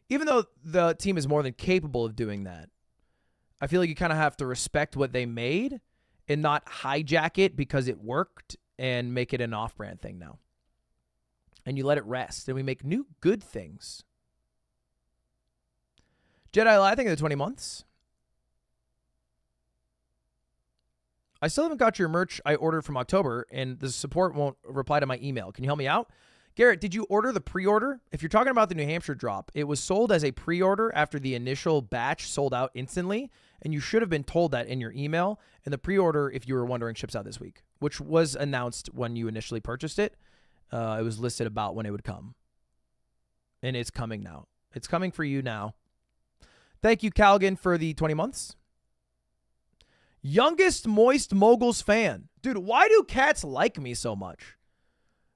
A: Even though the team is more than capable of doing that, I feel like you kind of have to respect what they made and not hijack it because it worked and make it an Off-Brand thing now. And you let it rest and we make new good things. Jedi, I think of the 20 months. I still haven't got your merch I ordered from October, and the support won't reply to my email. Can you help me out? Garrett, did you order the pre-order? If you're talking about the New Hampshire drop, it was sold as a pre-order after the initial batch sold out instantly, and you should have been told that in your email. And the pre-order, if you were wondering, ships out this week, which was announced when you initially purchased it. It was listed about when it would come. And it's coming now. It's coming for you now. Thank you, Calgan, for the 20 months. Youngest Moist Moguls fan. Dude, why do cats like me so much?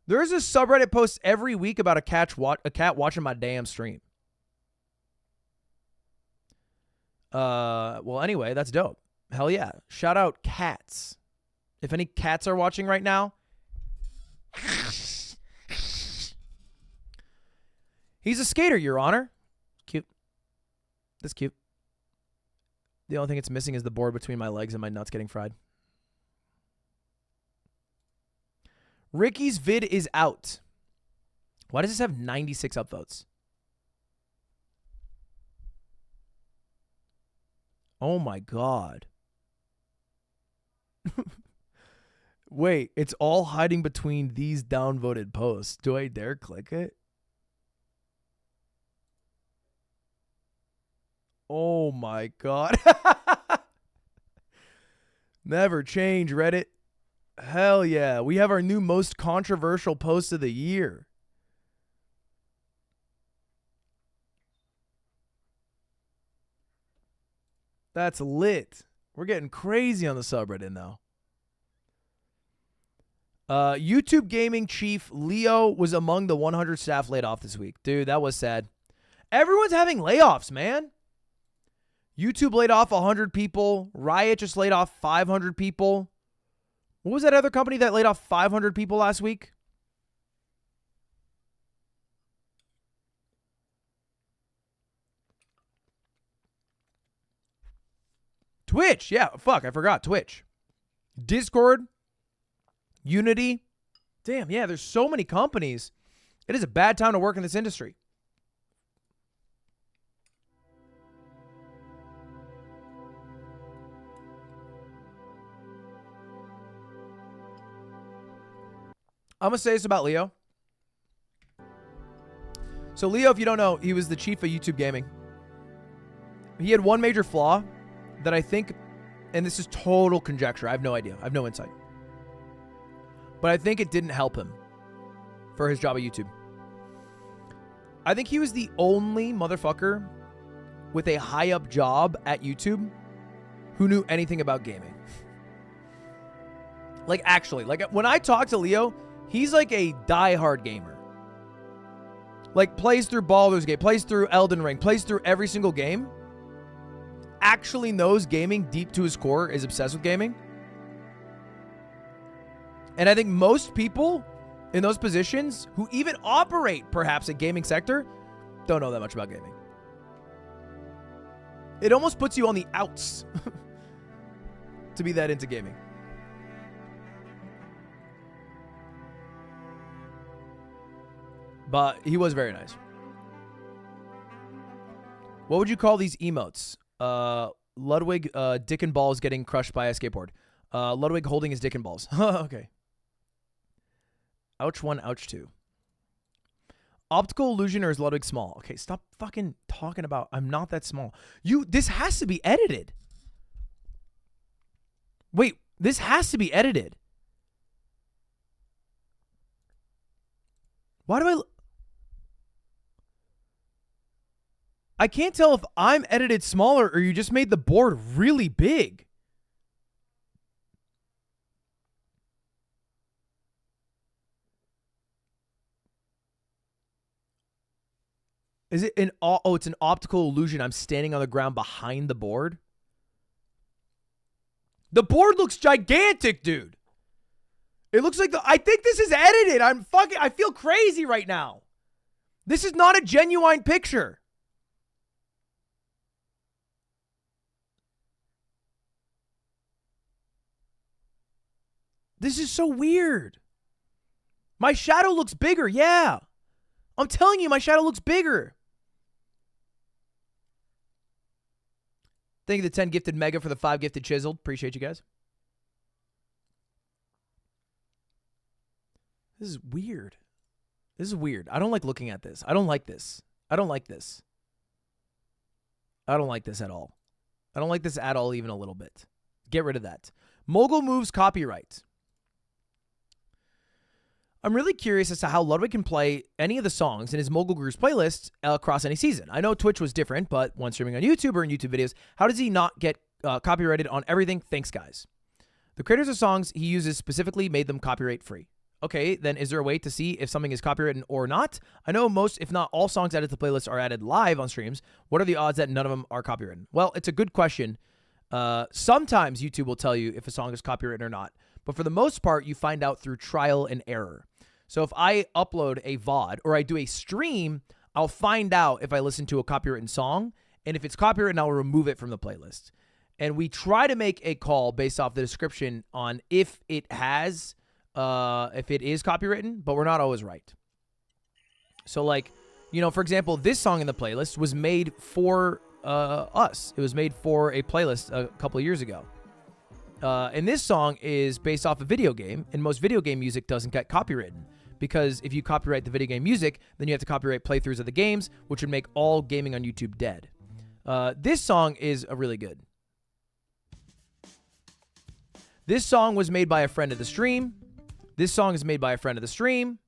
A: There's a subreddit post every week about a cat watching my damn stream. Well, anyway, that's dope. Hell yeah. Shout out cats. If any cats are watching right now. He's a skater, Your Honor. Cute. That's cute. The only thing it's missing is the board between my legs and my nuts getting fried. Ricky's vid is out. Why does this have 96 upvotes? Oh my God. Wait, it's all hiding between these downvoted posts. Do I dare click it? Oh my God. Never change, Reddit. Hell yeah. We have our new most controversial post of the year. That's lit. We're getting crazy on the subreddit now. YouTube gaming chief Leo was among the 100 staff laid off this week. Dude, that was sad. Everyone's having layoffs, man. YouTube laid off 100 people. Riot just laid off 500 people. What was that other company that laid off 500 people last week? Twitch. Yeah, fuck, I forgot. Twitch. Discord. Unity. Damn, yeah, there's so many companies. It is a bad time to work in this industry. I'm going to say this about Leo. So Leo, if you don't know, he was the chief of YouTube gaming. He had one major flaw that I think, and this is total conjecture, I have no idea, I have no insight, but I think it didn't help him for his job at YouTube. I think he was the only motherfucker with a high up job at YouTube who knew anything about gaming. Like, actually, like when I talk to Leo, he's like a diehard gamer. Like, plays through Baldur's Gate, plays through Elden Ring, plays through every single game. Actually knows gaming deep to his core, is obsessed with gaming. And I think most people in those positions who even operate perhaps a gaming sector don't know that much about gaming. It almost puts you on the outs to be that into gaming. But he was very nice. What would you call these emotes? Ludwig, dick and balls getting crushed by a skateboard. Ludwig holding his dick and balls. Okay. Ouch 1, ouch 2. Optical illusion, or is Ludwig small? Okay, stop fucking talking about I'm not that small. This has to be edited. Wait, this has to be edited. Why do I can't tell if I'm edited smaller or you just made the board really big. Is it an it's an optical illusion. I'm standing on the ground behind the board. The board looks gigantic, dude. It looks like I think this is edited. I feel crazy right now. This is not a genuine picture. This is so weird. My shadow looks bigger. Yeah. I'm telling you, my shadow looks bigger. Thank you, the 10 gifted mega for the 5 gifted chiseled. Appreciate you guys. This is weird. This is weird. I don't like looking at this. I don't like this. I don't like this. I don't like this at all. I don't like this at all, even a little bit. Get rid of that. Mogul moves copyright. I'm really curious as to how Ludwig can play any of the songs in his Mogul Grooves playlist across any season. I know Twitch was different, but when streaming on YouTube or in YouTube videos, how does he not get copyrighted on everything? Thanks, guys. The creators of songs he uses specifically made them copyright free. Okay, then is there a way to see if something is copywritten or not? I know most, if not all, songs added to the playlist are added live on streams. What are the odds that none of them are copywritten? Well, it's a good question. Sometimes YouTube will tell you if a song is copywritten or not, but for the most part, you find out through trial and error. So if I upload a VOD or I do a stream, I'll find out if I listen to a copywritten song, and if it's copywritten, I'll remove it from the playlist. And we try to make a call based off the description on if it is copywritten, but we're not always right. So like, you know, for example, this song in the playlist was made for us. It was made for a playlist a couple of years ago. And this song is based off a video game, and most video game music doesn't get copywritten, because if you copyright the video game music, then you have to copyright playthroughs of the games, which would make all gaming on YouTube dead. This song is really good. This song was made by a friend of the stream. This song is made by a friend of the stream.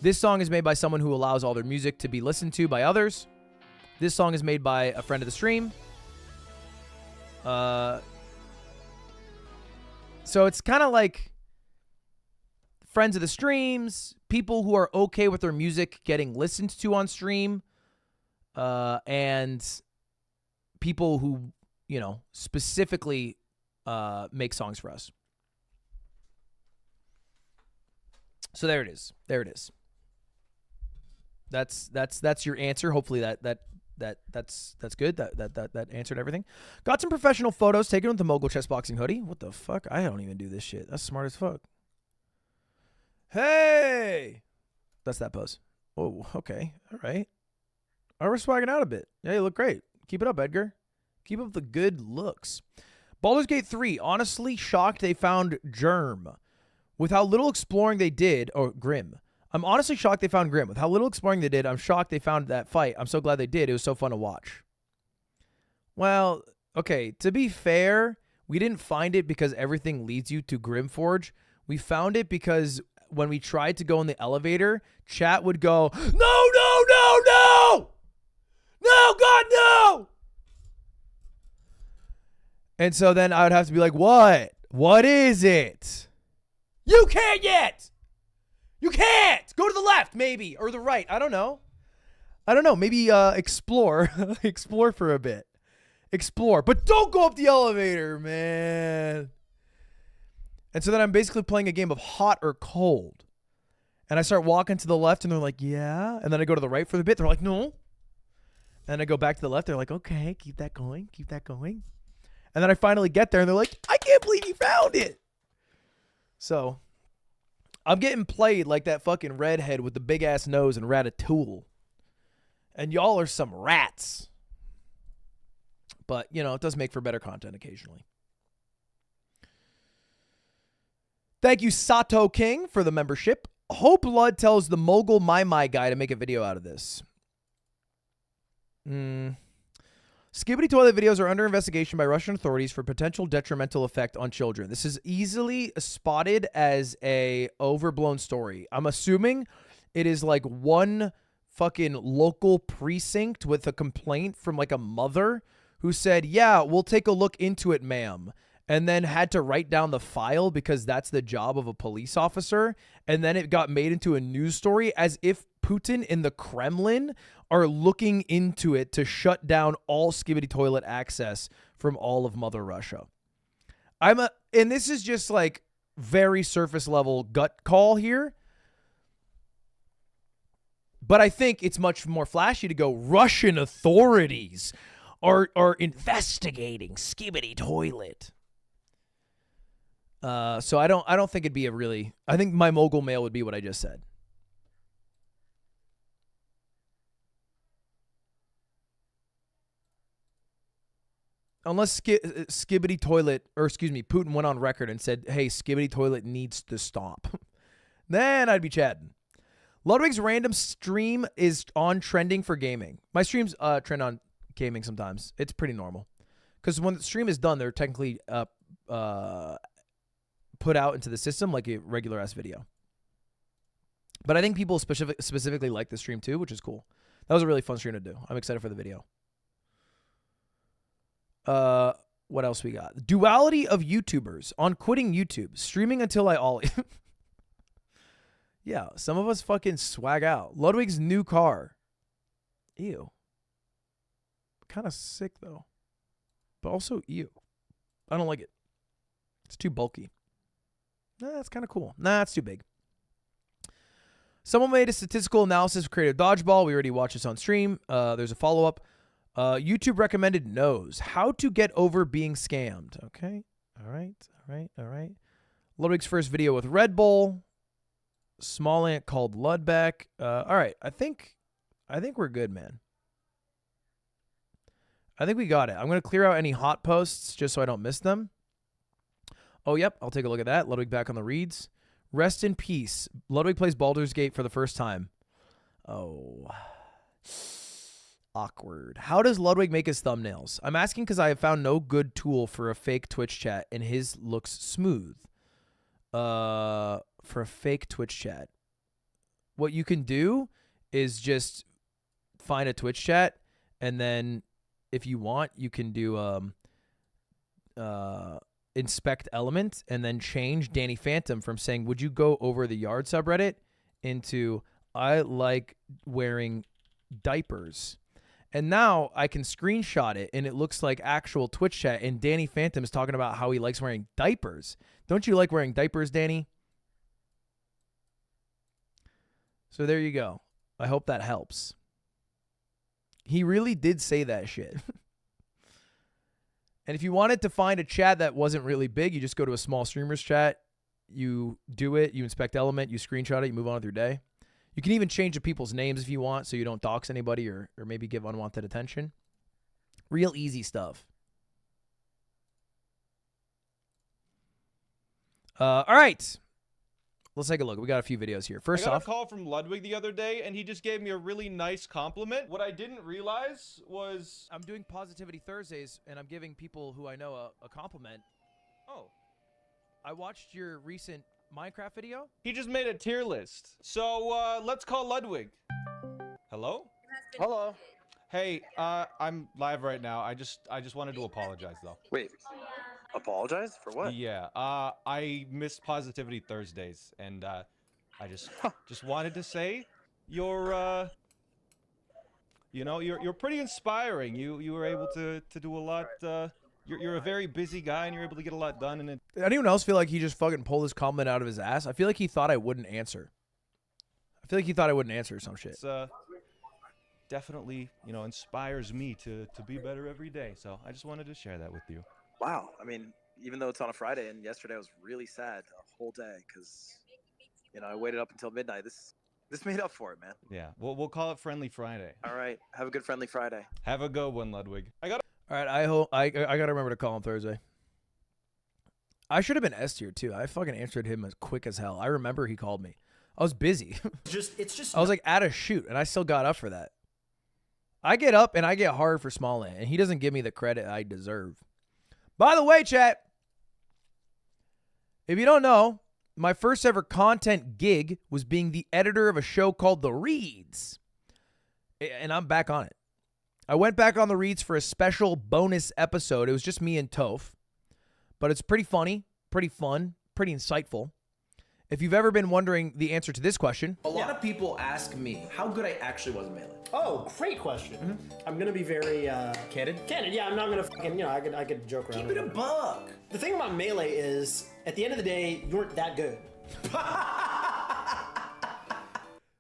A: This song is made by someone who allows all their music to be listened to by others. This song is made by a friend of the stream. So it's kind of like friends of the streams, people who are okay with their music getting listened to on stream, and people who, you know, specifically make songs for us. So there it is. There it is. That's your answer. Hopefully that's good. That answered everything. Got some professional photos taken with the Mogul chess boxing hoodie. What the fuck? I don't even do this shit. That's smart as fuck. Hey, that's that pose. Oh, okay. All right. Oh, we're swagging out a bit. Yeah, you look great. Keep it up, Edgar. Keep up the good looks. Baldur's Gate 3. Honestly shocked they found Germ. With how little exploring they did, or Grim. I'm honestly shocked they found Grim. With how little exploring they did, I'm shocked they found that fight. I'm so glad they did. It was so fun to watch. Well, okay, to be fair, we didn't find it because everything leads you to Grimforge. We found it because when we tried to go in the elevator, chat would go, no, no, no, no! No, God, no! And so then I would have to be like, what? What is it? You can't yet! You can't! Go to the left, maybe, or the right. I don't know. Maybe explore. Explore for a bit. Explore. But don't go up the elevator, man. And so then I'm basically playing a game of hot or cold. And I start walking to the left, and they're like, yeah. And then I go to the right for a bit. They're like, no. And I go back to the left. They're like, okay, keep that going. Keep that going. And then I finally get there, and they're like, I can't believe you found it. So I'm getting played like that fucking redhead with the big ass nose and Ratatouille. And y'all are some rats. But, you know, it does make for better content occasionally. Thank you, Sato King, for the membership. Hope Lud tells the Mogul My guy to make a video out of this. Skibbity toilet videos are under investigation by Russian authorities for potential detrimental effect on children. This is easily spotted as a overblown story. I'm assuming it is like one fucking local precinct with a complaint from like a mother who said, yeah, we'll take a look into it, ma'am. And then had to write down the file because that's the job of a police officer. And then it got made into a news story as if Putin and the Kremlin are looking into it to shut down all Skibbity toilet access from all of Mother Russia. And this is just like very surface level gut call here. But I think it's much more flashy to go, Russian authorities are investigating Skibbity toilet. So I don't think it'd be a really, I think my mogul mail would be what I just said. Unless Skibbity toilet, or excuse me, Putin went on record and said, hey, Skibbity toilet needs to stop. Then I'd be chatting. Ludwig's random stream is on trending for gaming. My streams trend on gaming sometimes. It's pretty normal. Because when the stream is done, they're technically put out into the system like a regular ass video. But I think people specifically like the stream too, which is cool. That was a really fun stream to do. I'm excited for the video. What else we got? Duality of YouTubers on quitting YouTube, streaming until I ollie. Yeah, some of us fucking swag out. Ludwig's new car. Ew. Kind of sick though. But also ew. I don't like it. It's too bulky. Nah, it's kind of cool. Nah, it's too big. Someone made a statistical analysis of Creative Dodgeball. We already watched this on stream. There's a follow-up. YouTube recommended knows how to get over being scammed. Okay. All right. Ludwig's first video with Red Bull. Small ant called Ludbeck. All right. I think we're good, man. I think we got it. I'm going to clear out any hot posts just so I don't miss them. Oh, yep. I'll take a look at that. Ludwig back on the reads. Rest in peace. Ludwig plays Baldur's Gate for the first time. Oh. Awkward. How does Ludwig make his thumbnails? I'm asking because I have found no good tool for a fake Twitch chat, and his looks smooth. For a fake Twitch chat. What you can do is just find a Twitch chat, and then if you want, you can do inspect element and then change Danny Phantom from saying, would you go over the yard subreddit into I like wearing diapers. And now I can screenshot it and it looks like actual Twitch chat and Danny Phantom is talking about how he likes wearing diapers. Don't you like wearing diapers, Danny? So there you go. I hope that helps. He really did say that shit. And if you wanted to find a chat that wasn't really big, you just go to a small streamers chat. You do it. You inspect element. You screenshot it. You move on with your day. You can even change the people's names if you want so you don't dox anybody or maybe give unwanted attention. Real easy stuff. All right. Let's take a look. We got a few videos here. First
D: I got
A: off,
D: a call from Ludwig the other day, and he just gave me a really nice compliment. What I didn't realize was...
A: I'm doing Positivity Thursdays, and I'm giving people who I know a compliment.
D: Oh.
A: I watched your recent Minecraft video.
D: He just made a tier list. So, let's call Ludwig. Hello?
E: Hello.
D: Hey, I'm live right now. I just wanted to apologize, though.
E: Wait. Apologize for what?
D: Yeah, I missed Positivity Thursdays, and I just wanted to say you're you know, you're pretty inspiring. You were able to do a lot. You're a very busy guy, and you're able to get a lot done. And it...
A: Did anyone else feel like he just fucking pulled his compliment out of his ass? I feel like he thought I wouldn't answer. I feel like he thought I wouldn't answer some shit.
D: It's definitely, you know, inspires me to be better every day. So I just wanted to share that with you.
E: Wow. I mean, even though it's on a Friday and yesterday I was really sad a whole day because, you know, I waited up until midnight. This made up for it, man.
D: Yeah, we'll call it Friendly Friday.
E: All right. Have a good Friendly Friday.
D: Have a good one, Ludwig.
A: All right, I gotta remember to call him Thursday. I should have been S tier too. I fucking answered him as quick as hell. I remember he called me. I was busy.
F: It's just.
A: I was like at a shoot, and I still got up for that. I get up and I get hard for small ant, and he doesn't give me the credit I deserve. By the way, chat, if you don't know, my first ever content gig was being the editor of a show called The Reads. And I'm back on it. I went back on The Reads for a special bonus episode. It was just me and Toph. But it's pretty funny, pretty fun, pretty insightful. If you've ever been wondering the answer to this question.
F: A lot of people ask me how good I actually was at Melee.
G: Oh, great question. I'm gonna be very
F: Candid?
G: candid. Yeah, I'm not gonna fucking, you know, I could joke around.
F: Keep it a buck.
G: The thing about Melee is, at the end of the day, you weren't that good.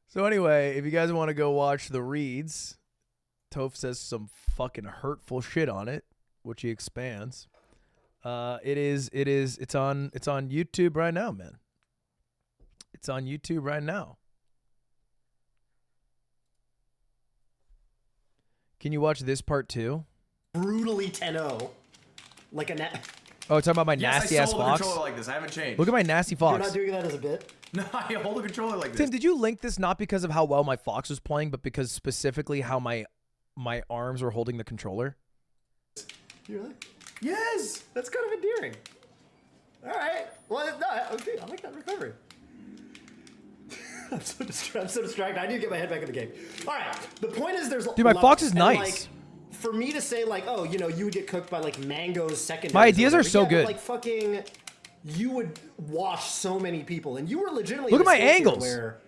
A: So anyway, if you guys want to go watch The Reads, Toph says some fucking hurtful shit on it, which he expands. It's on YouTube right now, man. It's on YouTube right now. Can you watch this part too?
G: Brutally 10-0. Like a
A: Oh, talking about my
F: Yes,
A: nasty
F: I
A: ass
F: sold a
A: fox.
F: controller like this. I haven't changed.
A: Look at my nasty
G: You're
A: fox.
G: not doing that as a bit?
F: No, I hold a controller like this.
A: Tim, did you link this not because of how well my fox was playing, but because specifically how my arms were holding the controller?
G: You really?
F: Yes.
G: That's kind of endearing. All right. Well, no, okay. I like that recovery. I'm so distracted. I need to get my head back in the game. All right. The point is, there's
A: Dude, my fox is
G: and,
A: nice.
G: Like, for me to say like, oh, you know, you would get cooked by like mangoes secondary.
A: My ideas are so good.
G: Like fucking, you would wash so many people, and you were legitimately.
A: Look
G: in
A: at
G: a
A: my
G: state here
A: angles.
G: Where,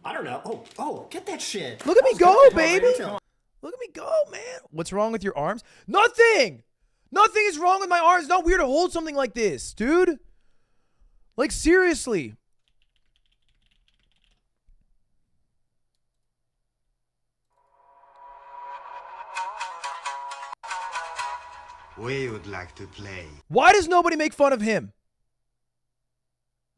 G: I don't know. Oh, get that shit.
A: Look at me
G: That was
A: go,
G: good.
A: baby.
G: Come on.
A: Look at me go, man. What's wrong with your arms? Nothing. Nothing is wrong with my arms. It's not weird to hold something like this, dude. Like, seriously.
H: We would like to play.
A: Why does nobody make fun of him?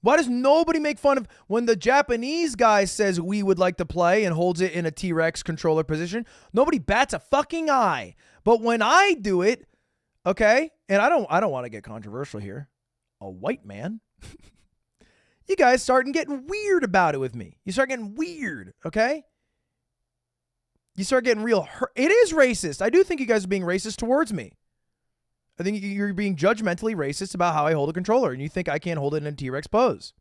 A: Why does nobody make fun of when the Japanese guy says we would like to play and holds it in a T-Rex controller position? Nobody bats a fucking eye. But when I do it, okay, and I don't want to get controversial here. A white man. You guys starting getting weird about it with me. You start getting weird, okay? You start getting real hurt. It is racist. I do think you guys are being racist towards me. I think you're being judgmentally racist about how I hold a controller, and you think I can't hold it in a T-Rex pose.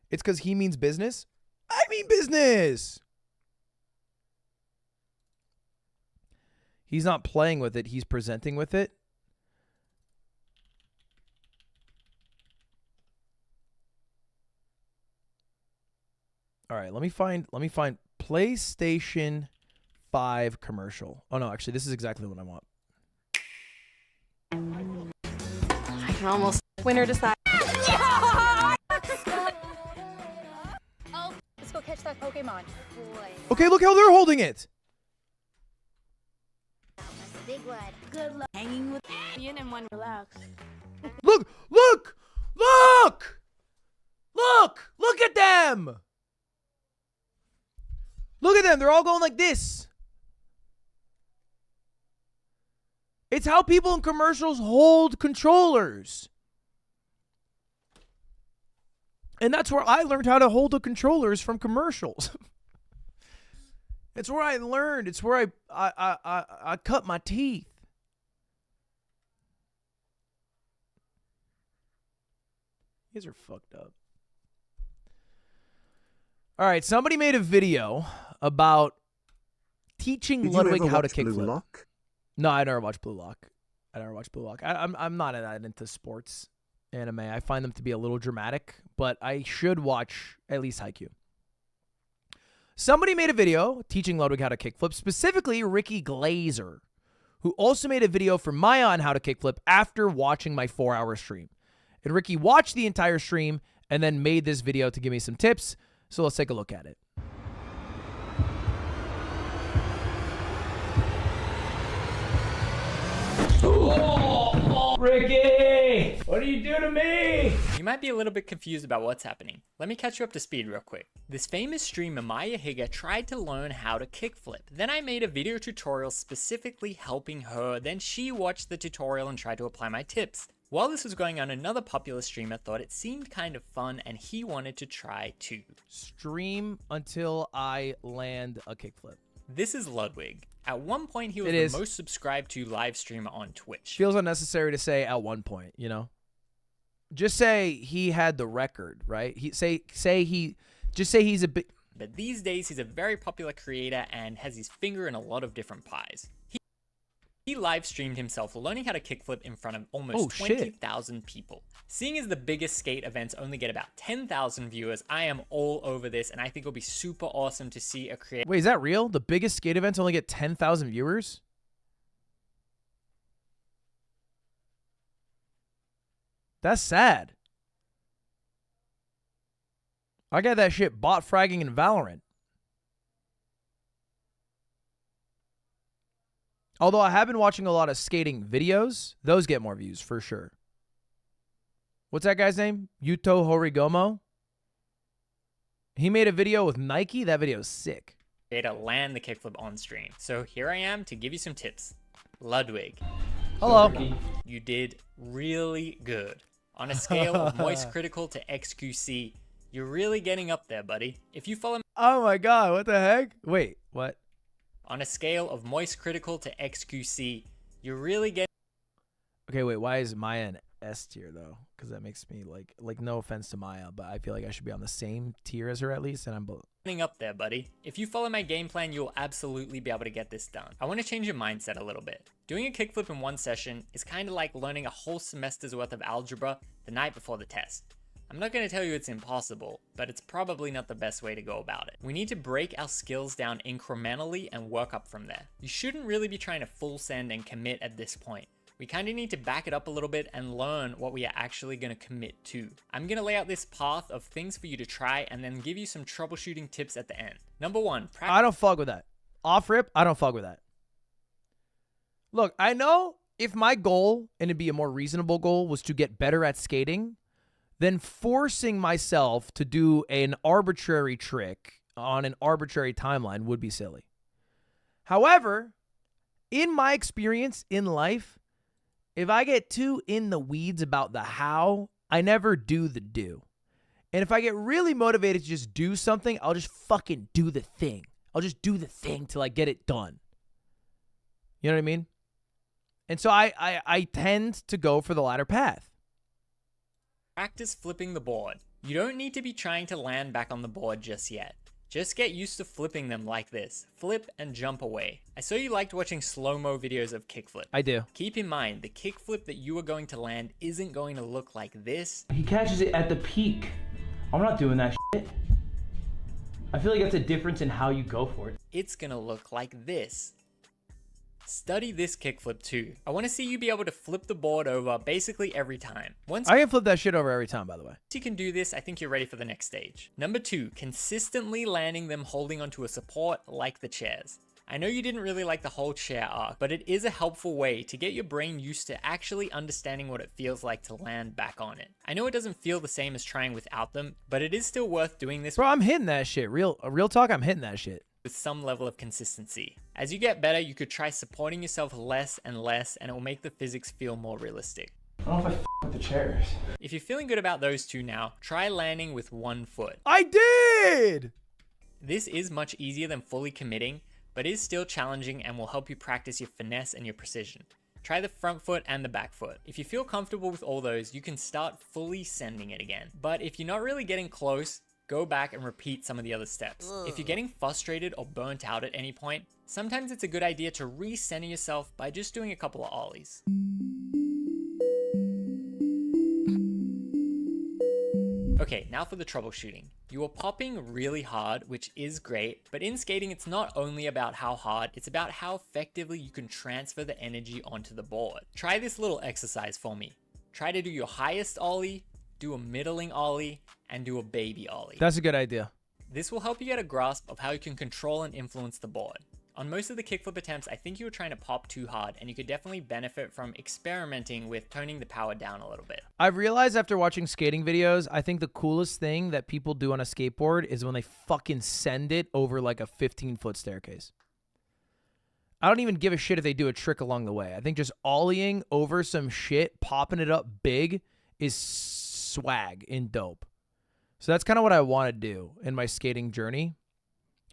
A: It's because he means business? I mean business! He's not playing with it, he's presenting with it. All right, let me find PlayStation 5 commercial. Oh no, actually this is exactly what I want.
I: I can almost winner decide.
J: Oh, let's go catch that Pokemon. Boy.
A: Okay, look how they're holding it.
J: That's a big one. Good luck.
I: Hanging with Ian and one relax.
A: Look, look, look, look at them. Look at them. They're all going like this. It's how people in commercials hold controllers. And that's where I learned how to hold the controllers from commercials. It's where I learned. It's where I cut my teeth. You guys are fucked up. All right, somebody made a video about teaching Ludwig how to kickflip. No, I never watched Blue Lock. I'm not that into sports anime. I find them to be a little dramatic, but I should watch at least Haikyuu. Somebody made a video teaching Ludwig how to kickflip, specifically Ricky Glazer, who also made a video for Maya on how to kickflip after watching my 4-hour stream. And Ricky watched the entire stream and then made this video to give me some tips. So let's take a look at it. Oh, Ricky! What do you do to me?
K: You might be a little bit confused about what's happening. Let me catch you up to speed real quick. This famous streamer Maya Higa tried to learn how to kickflip. Then I made a video tutorial specifically helping her. Then she watched the tutorial and tried to apply my tips. While this was going on, another popular streamer thought it seemed kind of fun and he wanted to try too.
A: Stream until I land a kickflip.
K: This is Ludwig. At one point, he was the most subscribed to live streamer on Twitch.
A: Feels unnecessary to say at one point, you know? Just say he had the record, right? Just say he's a big...
K: But these days, he's a very popular creator and has his finger in a lot of different pies. He live streamed himself learning how to kickflip in front of almost 20,000 people. Seeing as the biggest skate events only get about 10,000 viewers, I am all over this, and I think it'll be super awesome to see a creator.
A: Wait, is that real? The biggest skate events only get 10,000 viewers? That's sad. I got that shit bot fragging in Valorant. Although I have been watching a lot of skating videos, those get more views for sure. What's that guy's name? Yuto Horigomo? He made a video with Nike. That video is sick.
K: To land the kickflip on stream. So here I am to give you some tips. Ludwig.
A: Hello.
K: You did really good. On a scale of moist critical to XQC, you're really getting up there, buddy. If you follow...
A: Oh my god, what the heck? Wait, what?
K: On a scale of moist critical to XQC, you're really getting...
A: Okay, wait, why is Maya an S tier though, because that makes me like no offense to Maya, but I feel like I should be on the same tier as her at least, and I'm
K: up there, buddy. If you follow my game plan, you'll absolutely be able to get this done. I want to change your mindset a little bit. Doing a kickflip in one session is kind of like learning a whole semester's worth of algebra the night before the test. I'm not going to tell you it's impossible, but it's probably not the best way to go about it. We need to break our skills down incrementally and work up from there. You shouldn't really be trying to full send and commit at this point. We kind of need to back it up a little bit and learn what we are actually going to commit to. I'm going to lay out this path of things for you to try and then give you some troubleshooting tips at the end. Number one,
A: I don't fuck with that. Off rip, I don't fuck with that. Look, I know if my goal, and it'd be a more reasonable goal, was to get better at skating, then forcing myself to do an arbitrary trick on an arbitrary timeline would be silly. However, in my experience in life, if I get too in the weeds about the how, I never do the do. And if I get really motivated to just do something, I'll just fucking do the thing. I'll just do the thing till I get it done. You know what I mean? And so I tend to go for the latter path.
K: Practice flipping the board. You don't need to be trying to land back on the board just yet. Just get used to flipping them like this. Flip and jump away. I saw you liked watching slow-mo videos of kickflip.
A: I do.
K: Keep in mind, the kickflip that you are going to land isn't going to look like this.
L: He catches it at the peak. I'm not doing that shit. I feel like that's a difference in how you go for it.
K: It's gonna look like this. Study this kickflip too. I want to see you be able to flip the board over basically every time. Once
A: I can flip that shit over every time, by the way.
K: you can do this, I think you're ready for the next stage. Number 2, consistently landing them holding onto a support like the chairs. I know you didn't really like the whole chair arc, but it is a helpful way to get your brain used to actually understanding what it feels like to land back on it. I know it doesn't feel the same as trying without them, but it is still worth doing this.
A: Bro, I'm hitting that shit. Real talk, I'm hitting that shit.
K: With some level of consistency. As you get better, you could try supporting yourself less and less, and it will make the physics feel more realistic.
L: I don't know if I with the chairs.
K: If you're feeling good about those two now, try landing with one foot.
A: I did!
K: This is much easier than fully committing, but is still challenging and will help you practice your finesse and your precision. Try the front foot and the back foot. If you feel comfortable with all those, you can start fully sending it again. But if you're not really getting close, go back and repeat some of the other steps. If you're getting frustrated or burnt out at any point, sometimes it's a good idea to recenter yourself by just doing a couple of ollies. Okay, now for the troubleshooting. You are popping really hard, which is great, but in skating it's not only about how hard, it's about how effectively you can transfer the energy onto the board. Try this little exercise for me. Try to do your highest ollie, do a middling ollie, and do a baby ollie.
A: That's a good idea.
K: This will help you get a grasp of how you can control and influence the board. On most of the kickflip attempts, I think you were trying to pop too hard, and you could definitely benefit from experimenting with toning the power down a little bit.
A: I've realized after watching skating videos, I think the coolest thing that people do on a skateboard is when they fucking send it over like a 15-foot staircase. I don't even give a shit if they do a trick along the way. I think just ollieing over some shit, popping it up big is swag and dope. So that's kind of what I want to do in my skating journey.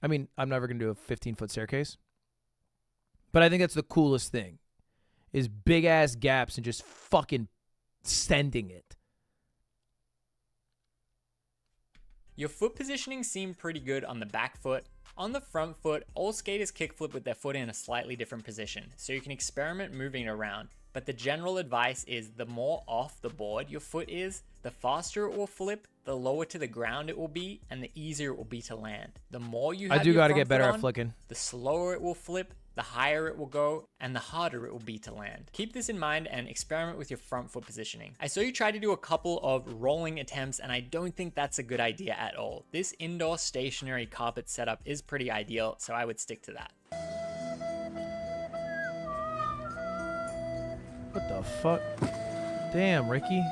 A: I mean, I'm never going to do a 15-foot staircase. But I think that's the coolest thing, is big-ass gaps and just fucking sending it.
K: Your foot positioning seemed pretty good on the back foot. On the front foot, all skaters kickflip with their foot in a slightly different position, so you can experiment moving it around. But the general advice is the more off the board your foot is, the faster it will flip, the lower to the ground it will be, and the easier it will be to land. The more you have
A: I do
K: got to
A: get better at flicking.
K: The slower it will flip, the higher it will go, and the harder it will be to land. Keep this in mind and experiment with your front foot positioning. I saw you try to do a couple of rolling attempts, and I don't think that's a good idea at all. This indoor stationary carpet setup is pretty ideal, so I would stick to that.
A: What the fuck? Damn, Ricky.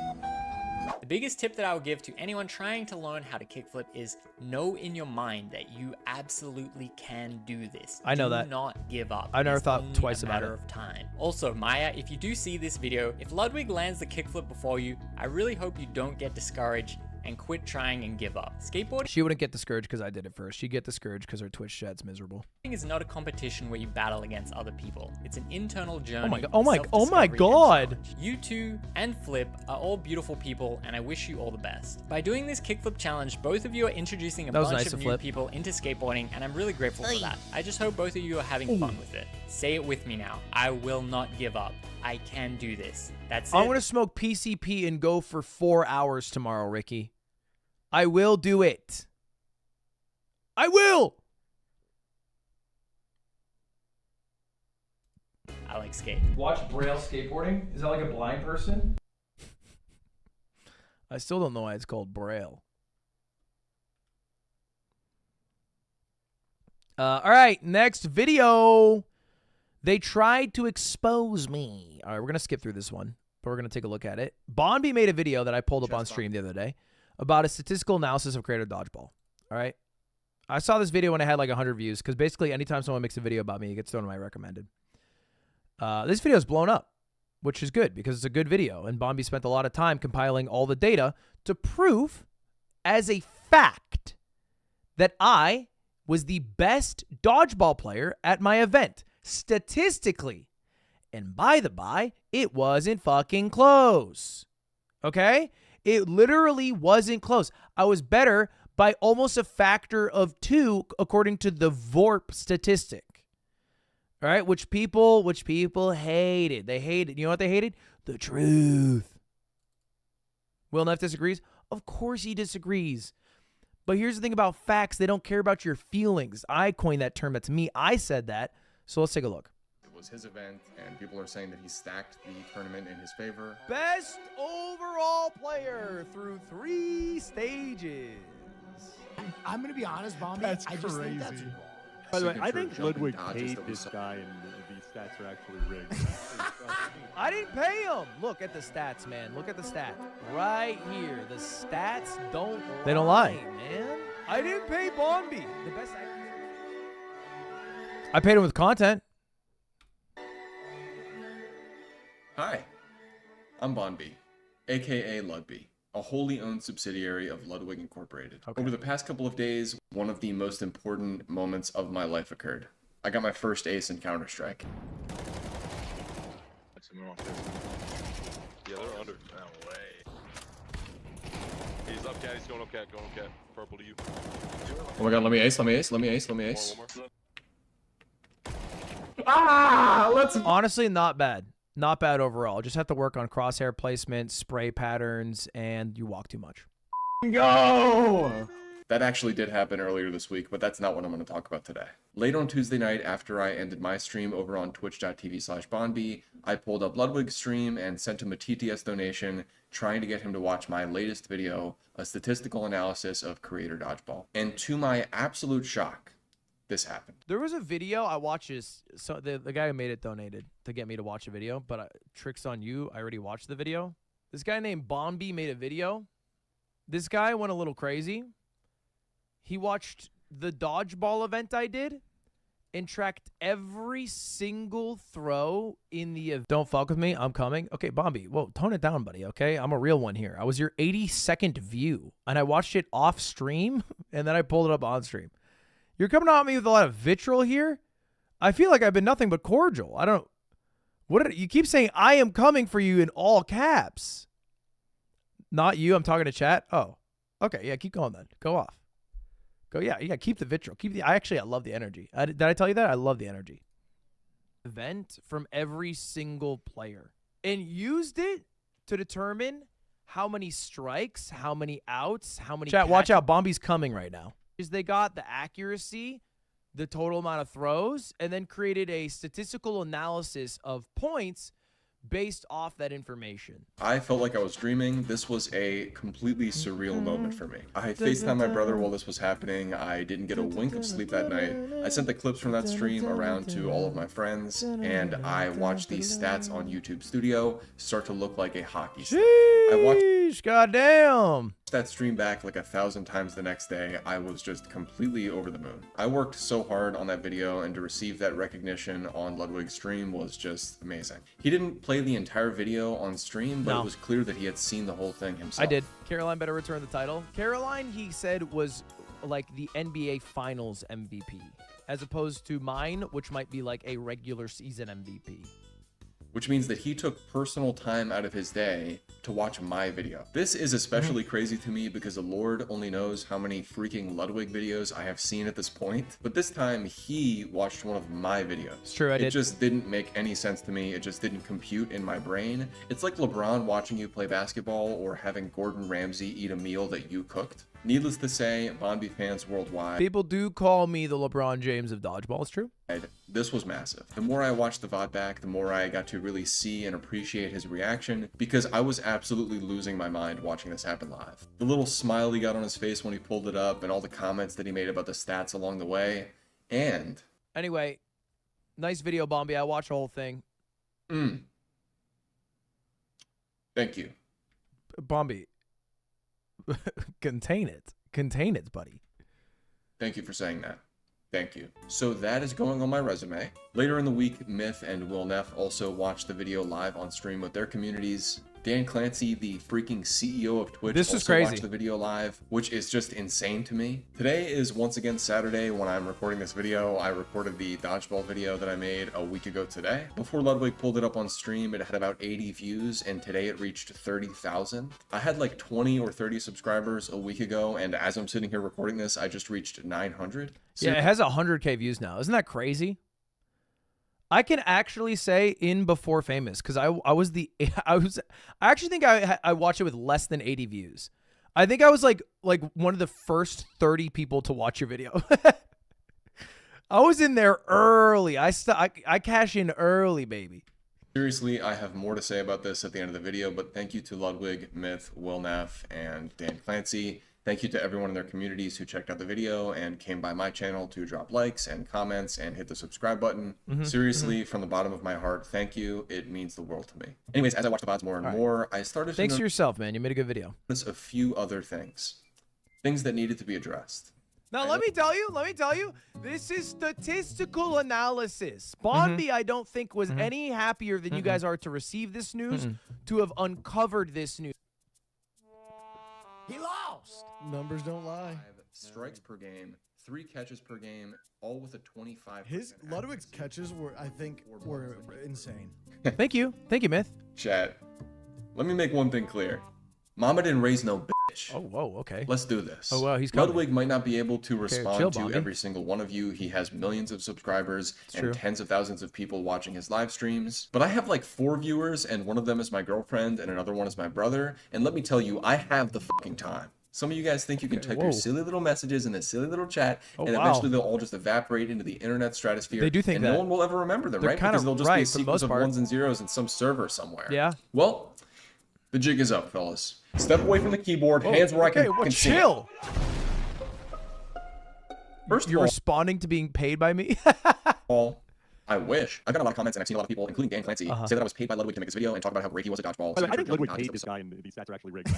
K: The biggest tip that I would give to anyone trying to learn how to kickflip is know in your mind that you absolutely can do this.
A: I know
K: do
A: that.
K: not give up.
A: I never
K: It's
A: thought
K: only
A: twice
K: a
A: about
K: matter
A: it.
K: of time. Also, Maya, if you do see this video, if Ludwig lands the kickflip before you, I really hope you don't get discouraged and quit trying and give up. Skateboarding
A: She wouldn't get discouraged because I did it first. She'd get discouraged because her Twitch chat's miserable.
K: is not a competition where you battle against other people. It's an internal journey.
A: Oh my
K: of
A: god.
K: self-discovery and
A: God.
K: challenge. You two and Flip are all beautiful people, and I wish you all the best. By doing this kickflip challenge, both of you are introducing a
A: That was
K: bunch
A: nice
K: of
A: of
K: new
A: Flip.
K: people into skateboarding, and I'm really grateful for that. I just hope both of you are having fun with it. Say it with me now. I will not give up. I can do this. That's it.
A: I'm gonna smoke PCP and go for 4 hours tomorrow, Ricky. I will do it. I will.
K: I like skate.
A: Watch Braille skateboarding. Is that like a blind person? I still don't know why it's called Braille. All right, next video. They tried to expose me. All right, we're going to skip through this one, but we're going to take a look at it. Bonby made a video that I pulled up on stream the other day about a statistical analysis of Creator Dodgeball. All right. I saw this video when it had like 100 views because basically anytime someone makes a video about me, it gets thrown in my recommended. This video is blown up, which is good because it's a good video. And Bonby spent a lot of time compiling all the data to prove as a fact that I was the best dodgeball player at my event. Statistically. And by the by, it wasn't fucking close. Okay? It literally wasn't close. I was better by almost a factor of 2 according to the VORP statistic. All right? Which people hated. They hated. You know what they hated? The truth. Will Neff disagrees? Of course he disagrees. But here's the thing about facts. They don't care about your feelings. I coined that term. That's me. I said that. So let's take a look.
M: It was his event, and people are saying that he stacked the tournament in his favor.
A: Best overall player through 3 stages.
N: I'm going to be honest, Bombi.
O: That's
N: I just think that's
O: crazy.
N: wrong.
O: By the way, I
M: Signature
O: think
M: jumping
O: Ludwig
M: dodges
O: paid
M: that we
O: this
M: saw.
O: guy, and these stats are actually rigged.
A: I didn't pay him. Look at the stats, man. Look at the stat. Right here. The stats don't lie. They don't lie, man. I didn't pay Bombi. The best I paid him with content.
M: Hi, I'm Bonby, aka Ludby, a wholly owned subsidiary of Ludwig Incorporated.
A: Okay.
M: Over the past couple of days, one of the most important moments of my life occurred. I got my first ace in Counter-Strike.
P: Yeah, they're under. No way. He's up, cat. He's going up, cat. Going up, cat. Purple to you.
M: Oh my god, let me ace, let me ace, let me ace, let me ace.
P: One more.
M: Ah, let's...
A: Honestly, not bad. Not bad overall. Just have to work on crosshair placement, spray patterns, and you walk too much.
M: Go! That actually did happen earlier this week, but that's not what I'm going to talk about today. Late on Tuesday night, after I ended my stream over on twitch.tv/Bonby, I pulled up Ludwig's stream and sent him a TTS donation, trying to get him to watch my latest video, a statistical analysis of Creator Dodgeball. And to my absolute shock, this happened.
A: There was a video I watched. So the guy who made it donated to get me to watch a video, but tricks on you. I already watched the video. This guy named Bonby made a video. This guy went a little crazy. He watched the dodgeball event I did and tracked every single throw in the event. Don't fuck with me. I'm coming. Okay, Bonby. Whoa, tone it down, buddy. Okay, I'm a real one here. I was your 82nd view, and I watched it off stream, and then I pulled it up on stream. You're coming at me with a lot of vitriol here. I feel like I've been nothing but cordial. I don't. You keep saying I am coming for you in all caps. Not you. I'm talking to chat. Oh, okay. Yeah, keep going then. Go off. Go. Yeah. Keep the vitriol. I love the energy. Did I tell you that? I love the energy. Event from every single player and used it to determine how many strikes, how many outs, how many. Chat. Watch out. Bomby's coming right now. Is they got the accuracy, the total amount of throws, and then created a statistical analysis of points based off that information.
M: I felt like I was dreaming. This was a completely surreal moment for me. I FaceTimed my brother while this was happening. I didn't get a wink of sleep that night. I sent the clips from that stream around to all of my friends, and I watched these stats on YouTube Studio start to look like a hockey stick. I watched
A: Sheesh, goddamn.
M: That stream back like 1,000 times the next day, I was just completely over the moon. I worked so hard on that video, and to receive that recognition on Ludwig's stream was just amazing. He didn't play the entire video on stream, but
A: No.
M: it was clear that he had seen the whole thing himself.
A: I did. Caroline better return the title. Caroline, he said, was like the NBA Finals MVP, as opposed to mine, which might be like a regular season MVP.
M: Which means that he took personal time out of his day to watch my video. This is especially crazy to me because the Lord only knows how many freaking Ludwig videos I have seen at this point. But this time, he watched one of my videos.
A: It's true, I did.
M: It just didn't make any sense to me. It just didn't compute in my brain. It's like LeBron watching you play basketball or having Gordon Ramsay eat a meal that you cooked. Needless to say, Bonby fans worldwide,
A: People do call me the LeBron James of dodgeball. It's true.
M: this was massive. The more I watched the VOD back, the more I got to really see and appreciate his reaction, because I was absolutely losing my mind watching this happen live. The little smile he got on his face when he pulled it up, and all the comments that he made about the stats along the way, and...
A: Anyway, nice video, Bombi. I watched the whole thing.
M: Thank you.
A: Bombi. Contain it. Contain it, buddy.
M: Thank you for saying that. Thank you. So that is going on my resume. Later in the week, Myth and Will Neff also watched the video live on stream with their communities. Dan Clancy, the freaking CEO of Twitch,
A: This is
M: also
A: crazy.
M: watched the video live, which is just insane to me. Today is once again Saturday when I'm recording this video. I recorded the dodgeball video that I made a week ago today. Before Ludwig pulled it up on stream, it had about 80 views, and today it reached 30,000. I had like 20 or 30 subscribers a week ago, and as I'm sitting here recording this, I just reached 900.
A: Yeah, it has 100K views now. Isn't that crazy? I can actually say in before famous, because I actually think I watched it with less than 80 views. I think I was like one of the first 30 people to watch your video. I was in there early. I cash in early, baby.
M: Seriously, I have more to say about this at the end of the video, but thank you to Ludwig, Myth, Will Neff, and Dan Clancy. Thank you to everyone in their communities who checked out the video and came by my channel to drop likes and comments and hit the subscribe button. Seriously, from the bottom of my heart, thank you. It means the world to me. Anyways, as I watch the VODs more and more, I started
A: Thanks
M: to
A: to yourself, man. You made a good video.
M: notice a few other things. Things that needed to be addressed.
A: Now, let me tell you, this is statistical analysis. Bonby, I don't think, was any happier than you guys are to receive this news, to have uncovered this news.
N: He lost.
F: Numbers don't lie.
M: 5 strikes per game, 3 catches per game, all with a 25%.
F: His Ludwig's catches were, I think, were insane.
A: Thank you, Myth.
M: Chat, let me make one thing clear. Mama didn't raise no bitch.
A: Oh, whoa, okay.
M: Let's do this.
A: Oh, wow, he's coming.
M: Ludwig might not be able to respond
A: chill,
M: to
A: Bonnie.
M: every single one of you. He has millions of subscribers and
A: true.
M: tens of thousands of people watching his live streams. But I have like 4 viewers, and one of them is my girlfriend, and another one is my brother. And let me tell you, I have the fucking time. Some of you guys think you can type
A: whoa.
M: your silly little messages in this silly little chat,
A: Oh,
M: and
A: wow.
M: eventually they'll all just evaporate into the internet stratosphere.
A: They do think
M: and
A: that.
M: no one will ever remember them,
A: They're
M: right?
A: kinda
M: Because they'll just
A: right
M: be a
A: for the
M: sequence
A: most
M: of
A: part.
M: ones and zeros in some server somewhere.
A: Yeah.
M: Well, the jig is up, fellas. Step away from the keyboard, hands where I can fucking see it.
A: chill.
M: First of
A: You're
M: all,
A: responding to being paid by me?
M: I wish. I've got a lot of comments, and I've seen a lot of people, including Dan Clancy, say that I was paid by Ludwig to make this video and talk about how great he was at dodgeball.
O: By the way, I think Ludwig paid this guy, and these stats are actually rigged.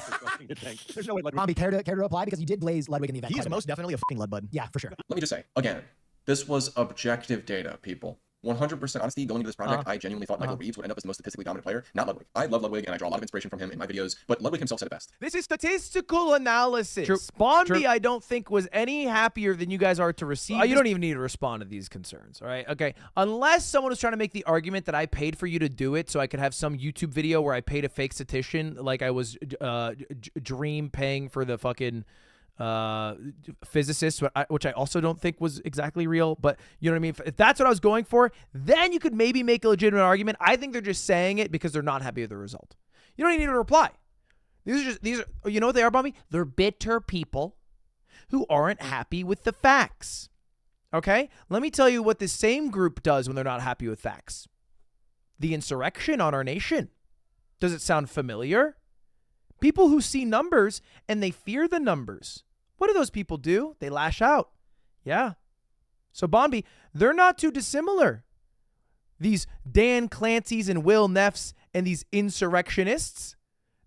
O: There's no way Ludwig.
N: Bombi, care to reply because you did blaze Ludwig in the event.
G: He's
N: quite a bit.
G: most definitely a fucking Ludbud.
N: Yeah, for sure.
M: Let me just say, again, this was objective data, people. 100% honesty, going into this project, I genuinely thought Michael Reeves would end up as the most statistically dominant player, not Ludwig. I love Ludwig, and I draw a lot of inspiration from him in my videos, but Ludwig himself said it best.
A: This is statistical analysis. True. Bonby, True. I don't think, was any happier than you guys are to receive. You don't even need to respond to these concerns, all right? Okay. Unless someone was trying to make the argument that I paid for you to do it so I could have some YouTube video where I paid a fake statistician, like I was Dream paying for the fucking physicist, which I also don't think was exactly real, but you know what I mean? If that's what I was going for, then you could maybe make a legitimate argument. I think they're just saying it because they're not happy with the result. You don't even need to reply. These are, you know what they are, Bobby? They're bitter people who aren't happy with the facts. Okay? Let me tell you what this same group does when they're not happy with facts. The insurrection on our nation. Does it sound familiar? People who see numbers and they fear the numbers. What do those people do? They lash out. Yeah. So, Bombi, they're not too dissimilar. These Dan Clancy's and Will Neffs and these insurrectionists,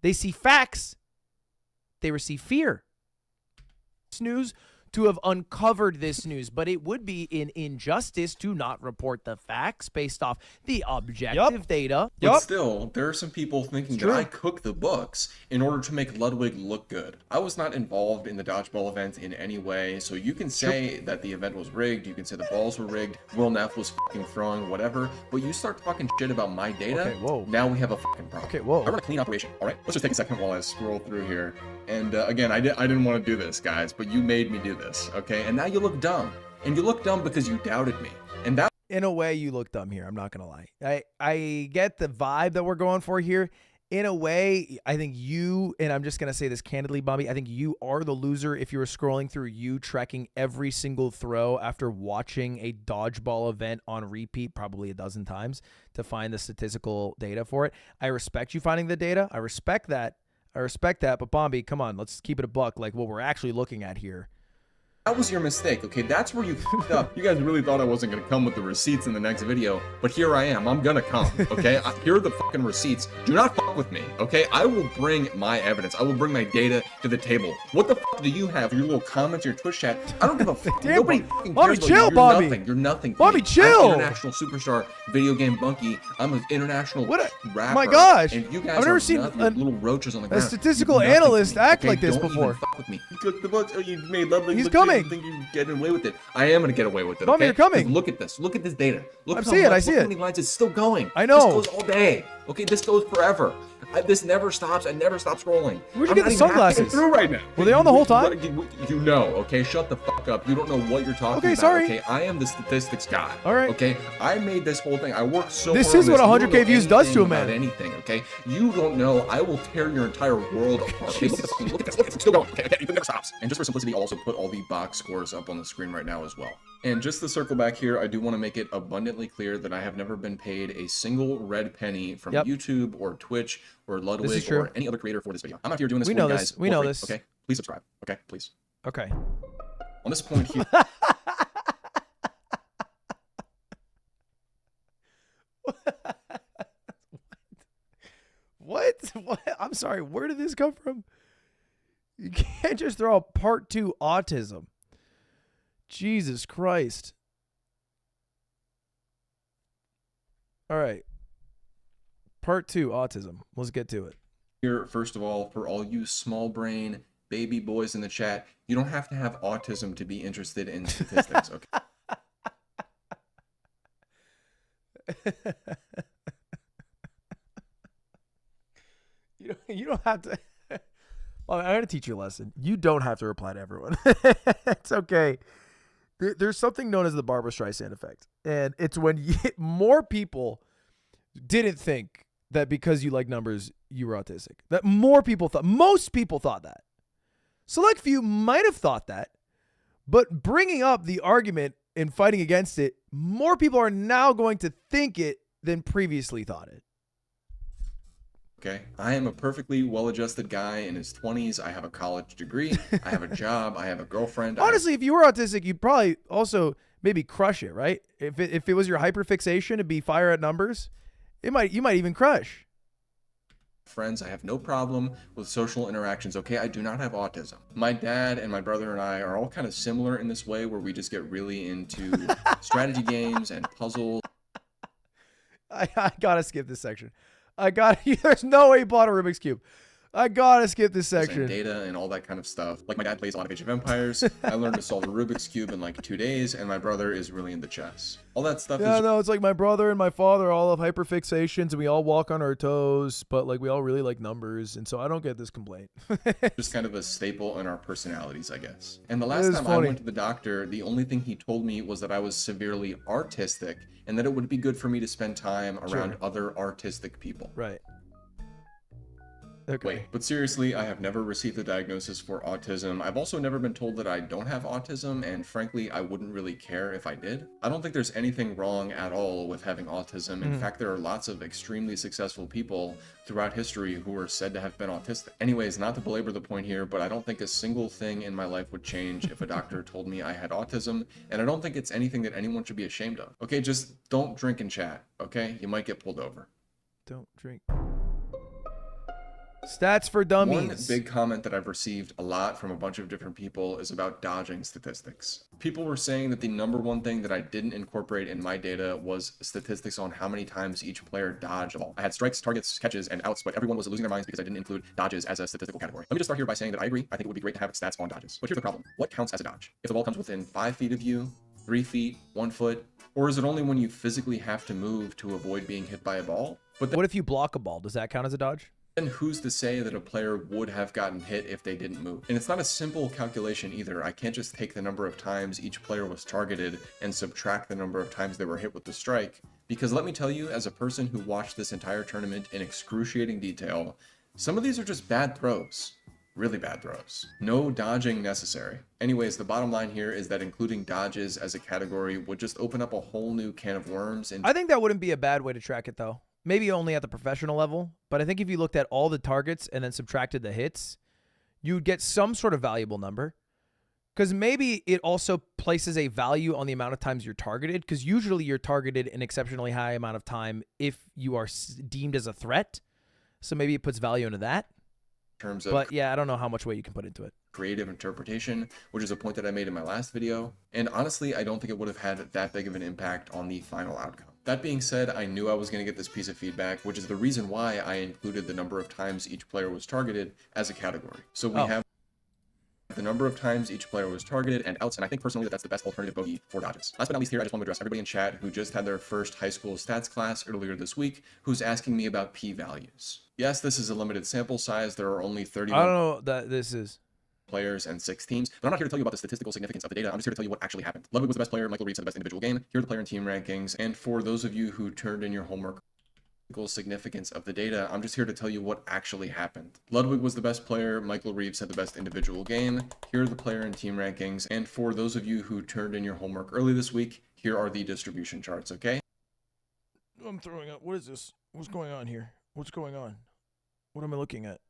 A: they see facts they receive fear. News to have uncovered this news, but it would be an injustice to not report the facts based off the objective data.
M: But still, there are some people thinking that I cook the books in order to make Ludwig look good. I was not involved in the dodgeball event in any way, so you can say that the event was rigged, you can say the balls were rigged, Will Neff was fucking throwing, whatever, but you start talking shit about my data, now we have a fucking problem.
A: Okay, whoa.
M: I run a clean operation, alright? Let's just take a second while I scroll through here. And again, I didn't want to do this, guys, but you made me do this, okay? And now you look dumb. And you look dumb because you doubted me. And that,
A: in a way, you look dumb here. I'm not going to lie. I get the vibe that we're going for here. In a way, I think you, and I'm just going to say this candidly, Bobby, I think you are the loser if you were scrolling through you tracking every single throw after watching a dodgeball event on repeat probably a dozen times to find the statistical data for it. I respect you finding the data. I respect that. But Bombi, come on, let's keep it a buck, like what we're actually looking at here.
M: That was your mistake, okay? That's where you fucked up. You guys really thought I wasn't gonna come with the receipts in the next video, but here I am. I'm gonna come, okay? Here are the fucking receipts. Do not fuck with me, okay? I will bring my evidence. I will bring my data to the table. What the fuck do you have? Your little comments, your Twitch chat. I don't give a fuck. Nobody fucking cares about you. You're
A: Bobby.
M: Nothing. You're nothing.
A: Bobby, chill.
M: I'm international superstar, video game bunkie. I'm an international rapper.
A: My gosh.
M: And you guys
A: I've never
M: are
A: seen
M: little roaches on the ground.
A: a statistical analyst act like this
M: don't
A: before.
M: Even fuck with me. You cooked the books. Oh, you made Ludwig
A: He's
M: look
A: coming.
M: good. You think you're getting away with it. I am gonna get away with it.
A: Bobby,
M: Okay?
A: you're coming.
M: Look at this. Look at this data. Look
A: I
M: at
A: see it. I see
M: look
A: it.
M: how many lines it's still going.
A: I know.
M: This goes all day. Okay, this goes forever. This never stops. I never stop scrolling.
A: Where'd you
M: I'm
A: get
M: not
A: the
M: even halfway
A: sunglasses?
M: through right now.
A: Were they on the whole time?
M: You know, okay? Shut the fuck up. You don't know what you're talking about.
A: Sorry.
M: Okay, I am the statistics guy.
A: All right.
M: Okay, I made this whole thing. I worked so
A: This
M: hard
A: is
M: on
A: what
M: You don't
A: 100K
M: know
A: views does to a
M: anything
A: man.
M: about anything, okay? You don't know. I will tear your entire world apart. Okay, look at this. Look at this. Look at this. It's still going. Okay, it never stops. And just for simplicity, I'll also put all the box scores up on the screen right now as well. And just to circle back here, I do want to make it abundantly clear that I have never been paid a single red penny from YouTube or Twitch or Ludwig or any other creator for this video. I'm out here doing this for you guys.
A: We know
M: free,
A: this.
M: Okay, please subscribe. Okay, please.
A: Okay.
M: On this point here.
A: What? I'm sorry. Where did this come from? You can't just throw out part 2 autism. Jesus Christ. All right. Part 2 autism. Let's get to it.
M: Here, first of all, for all you small brain baby boys in the chat, you don't have to have autism to be interested in statistics, okay?
A: You don't have to. Well, I'm going to teach you a lesson. You don't have to reply to everyone. It's okay. There's something known as the Barbra Streisand effect. And it's when more people didn't think that because you like numbers, you were autistic. That more people thought. Most people thought that. Select few might have thought that. But bringing up the argument and fighting against it, more people are now going to think it than previously thought it.
M: Okay, I am a perfectly well-adjusted guy in his 20s. I have a college degree. I have a job. I have a girlfriend.
A: Honestly, if you were autistic, you'd probably also maybe crush it, right? If it was your hyperfixation to be fire at numbers, you might even crush.
M: Friends, I have no problem with social interactions, okay? I do not have autism. My dad and my brother and I are all kind of similar in this way where we just get really into strategy games and puzzles.
A: I gotta skip this section. There's no way he bought a Rubik's Cube. I gotta skip this section.
M: And data and all that kind of stuff. Like my dad plays a lot of Age of Empires. I learned to solve a Rubik's Cube in like 2 days, and my brother is really into chess. All that stuff
A: Yeah,
M: is
A: no, it's like my brother and my father all have hyperfixations, and we all walk on our toes, but like we all really like numbers, and so I don't get this complaint.
M: just kind of a staple in our personalities, I guess. And the last time I went to the doctor, the only thing he told me was that I was severely artistic, and that it would be good for me to spend time around other artistic people.
A: Right. Okay.
M: Wait, but seriously, I have never received a diagnosis for autism. I've also never been told that I don't have autism, and frankly, I wouldn't really care if I did. I don't think there's anything wrong at all with having autism. In fact, there are lots of extremely successful people throughout history who are said to have been autistic. Anyways, not to belabor the point here, but I don't think a single thing in my life would change if a doctor told me I had autism, and I don't think it's anything that anyone should be ashamed of. Okay, just don't drink and chat, okay? You might get pulled over.
A: Don't drink. Stats for
M: One
A: dummies.
M: big comment that I've received a lot from a bunch of different people is about dodging statistics. People were saying that the number one thing that I didn't incorporate in my data was statistics on how many times each player dodged a ball. I had strikes, targets, catches, and outs, but everyone was losing their minds because I didn't include dodges as a statistical category. Let me just start here by saying that I agree. I think it would be great to have stats on dodges. But here's the problem. What counts as a dodge? If the ball comes within 5 feet of you, 3 feet, 1 foot, or is it only when you physically have to move to avoid being hit by a ball? But
A: what if you block a ball? Does that count as a dodge?
M: then who's to say that a player would have gotten hit if they didn't move? And it's not a simple calculation either. I can't just take the number of times each player was targeted and subtract the number of times they were hit with the strike. Because let me tell you, as a person who watched this entire tournament in excruciating detail, some of these are just bad throws. Really bad throws. No dodging necessary. Anyways, the bottom line here is that including dodges as a category would just open up a whole new can of worms. And
A: I think that wouldn't be a bad way to track it, though. Maybe only at the professional level, but I think if you looked at all the targets and then subtracted the hits, you'd get some sort of valuable number. Because maybe it also places a value on the amount of times you're targeted, because usually you're targeted an exceptionally high amount of time if you are deemed as a threat. So maybe it puts value into that.
M: terms of
A: But yeah, I don't know how much weight you can put into it.
M: creative interpretation, which is a point that I made in my last video. And honestly, I don't think it would have had that big of an impact on the final outcome. That being said, I knew I was going to get this piece of feedback, which is the reason why I included the number of times each player was targeted as a category. So we have the number of times each player was targeted and outs, and I think personally that that's the best alternative bogey for dodges. Last but not least here, I just want to address everybody in chat who just had their first high school stats class earlier this week, who's asking me about p-values. Yes, this is a limited sample size. There are only 31
A: I don't know that this is
M: players and 6 teams, but I'm not here to tell you about the statistical significance of the data. I'm just here to tell you what actually happened. Ludwig was the best player, Michael Reeves had the best individual game. Here are the player and team rankings, and for those of you who turned in your homework significance of the data, I'm just here to tell you what actually happened. Ludwig was the best player, Michael Reeves had the best individual game. Here are the player and team rankings, and for those of you who turned in your homework early this week, here are the distribution charts, okay?
A: I'm throwing up. What is this? What's going on here? What's going on? What am I looking at?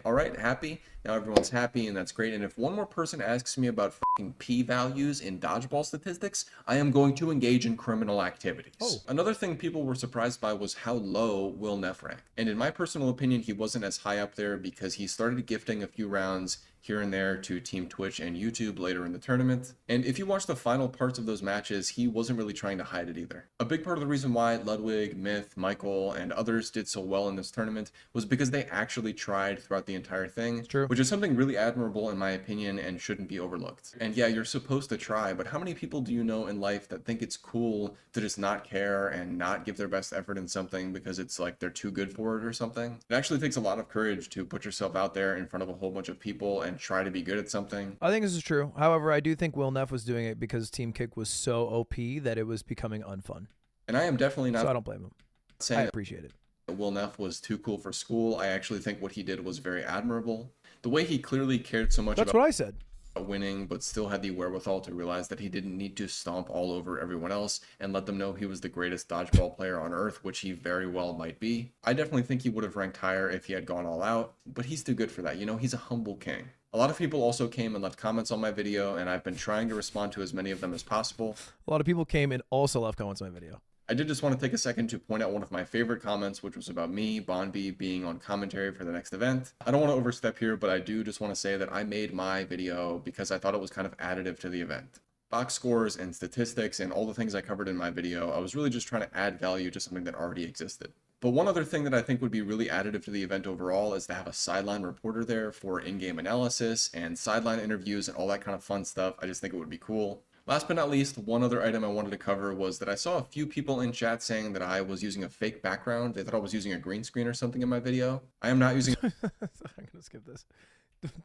M: All right, happy? Now everyone's happy, and that's great. And if one more person asks me about fucking p-values in dodgeball statistics, I am going to engage in criminal activities. Another thing people were surprised by was how low Will Neff ranked. And in my personal opinion, he wasn't as high up there because he started gifting a few rounds here and there to Team Twitch and YouTube later in the tournament. And if you watch the final parts of those matches, he wasn't really trying to hide it either. A big part of the reason why Ludwig, Myth, Michael, and others did so well in this tournament was because they actually tried throughout the entire thing, which is something really admirable in my opinion and shouldn't be overlooked. And yeah, you're supposed to try, but how many people do you know in life that think it's cool to just not care and not give their best effort in something because it's like they're too good for it or something? It actually takes a lot of courage to put yourself out there in front of a whole bunch of people and try to be good at something.
A: I think this is true. However, I do think Will Neff was doing it because Team Kick was so OP that it was becoming unfun.
M: And I am definitely not
A: So I don't blame him.
M: saying
A: I appreciate it.
M: that Will Neff was too cool for school. I actually think what he did was very admirable. The way he clearly cared so much
A: That's
M: about
A: what I said.
M: winning, but still had the wherewithal to realize that he didn't need to stomp all over everyone else and let them know he was the greatest dodgeball player on earth, which he very well might be. I definitely think he would have ranked higher if he had gone all out, but he's too good for that. You know, he's a humble king. A lot of people also came and left comments on my video, and I've been trying to respond to as many of them as possible.
A: A lot of people came and also left comments on my video.
M: I did just want to take a second to point out one of my favorite comments, which was about me, Bonby, being on commentary for the next event. I don't want to overstep here, but I do just want to say that I made my video because I thought it was kind of additive to the event. Box scores and statistics and all the things I covered in my video, I was really just trying to add value to something that already existed. But one other thing that I think would be really additive to the event overall is to have a sideline reporter there for in-game analysis and sideline interviews and all that kind of fun stuff. I just think it would be cool. Last but not least, one other item I wanted to cover was that I saw a few people in chat saying that I was using a fake background. They thought I was using a green screen or something in my video. I am not using...
A: I'm gonna skip this.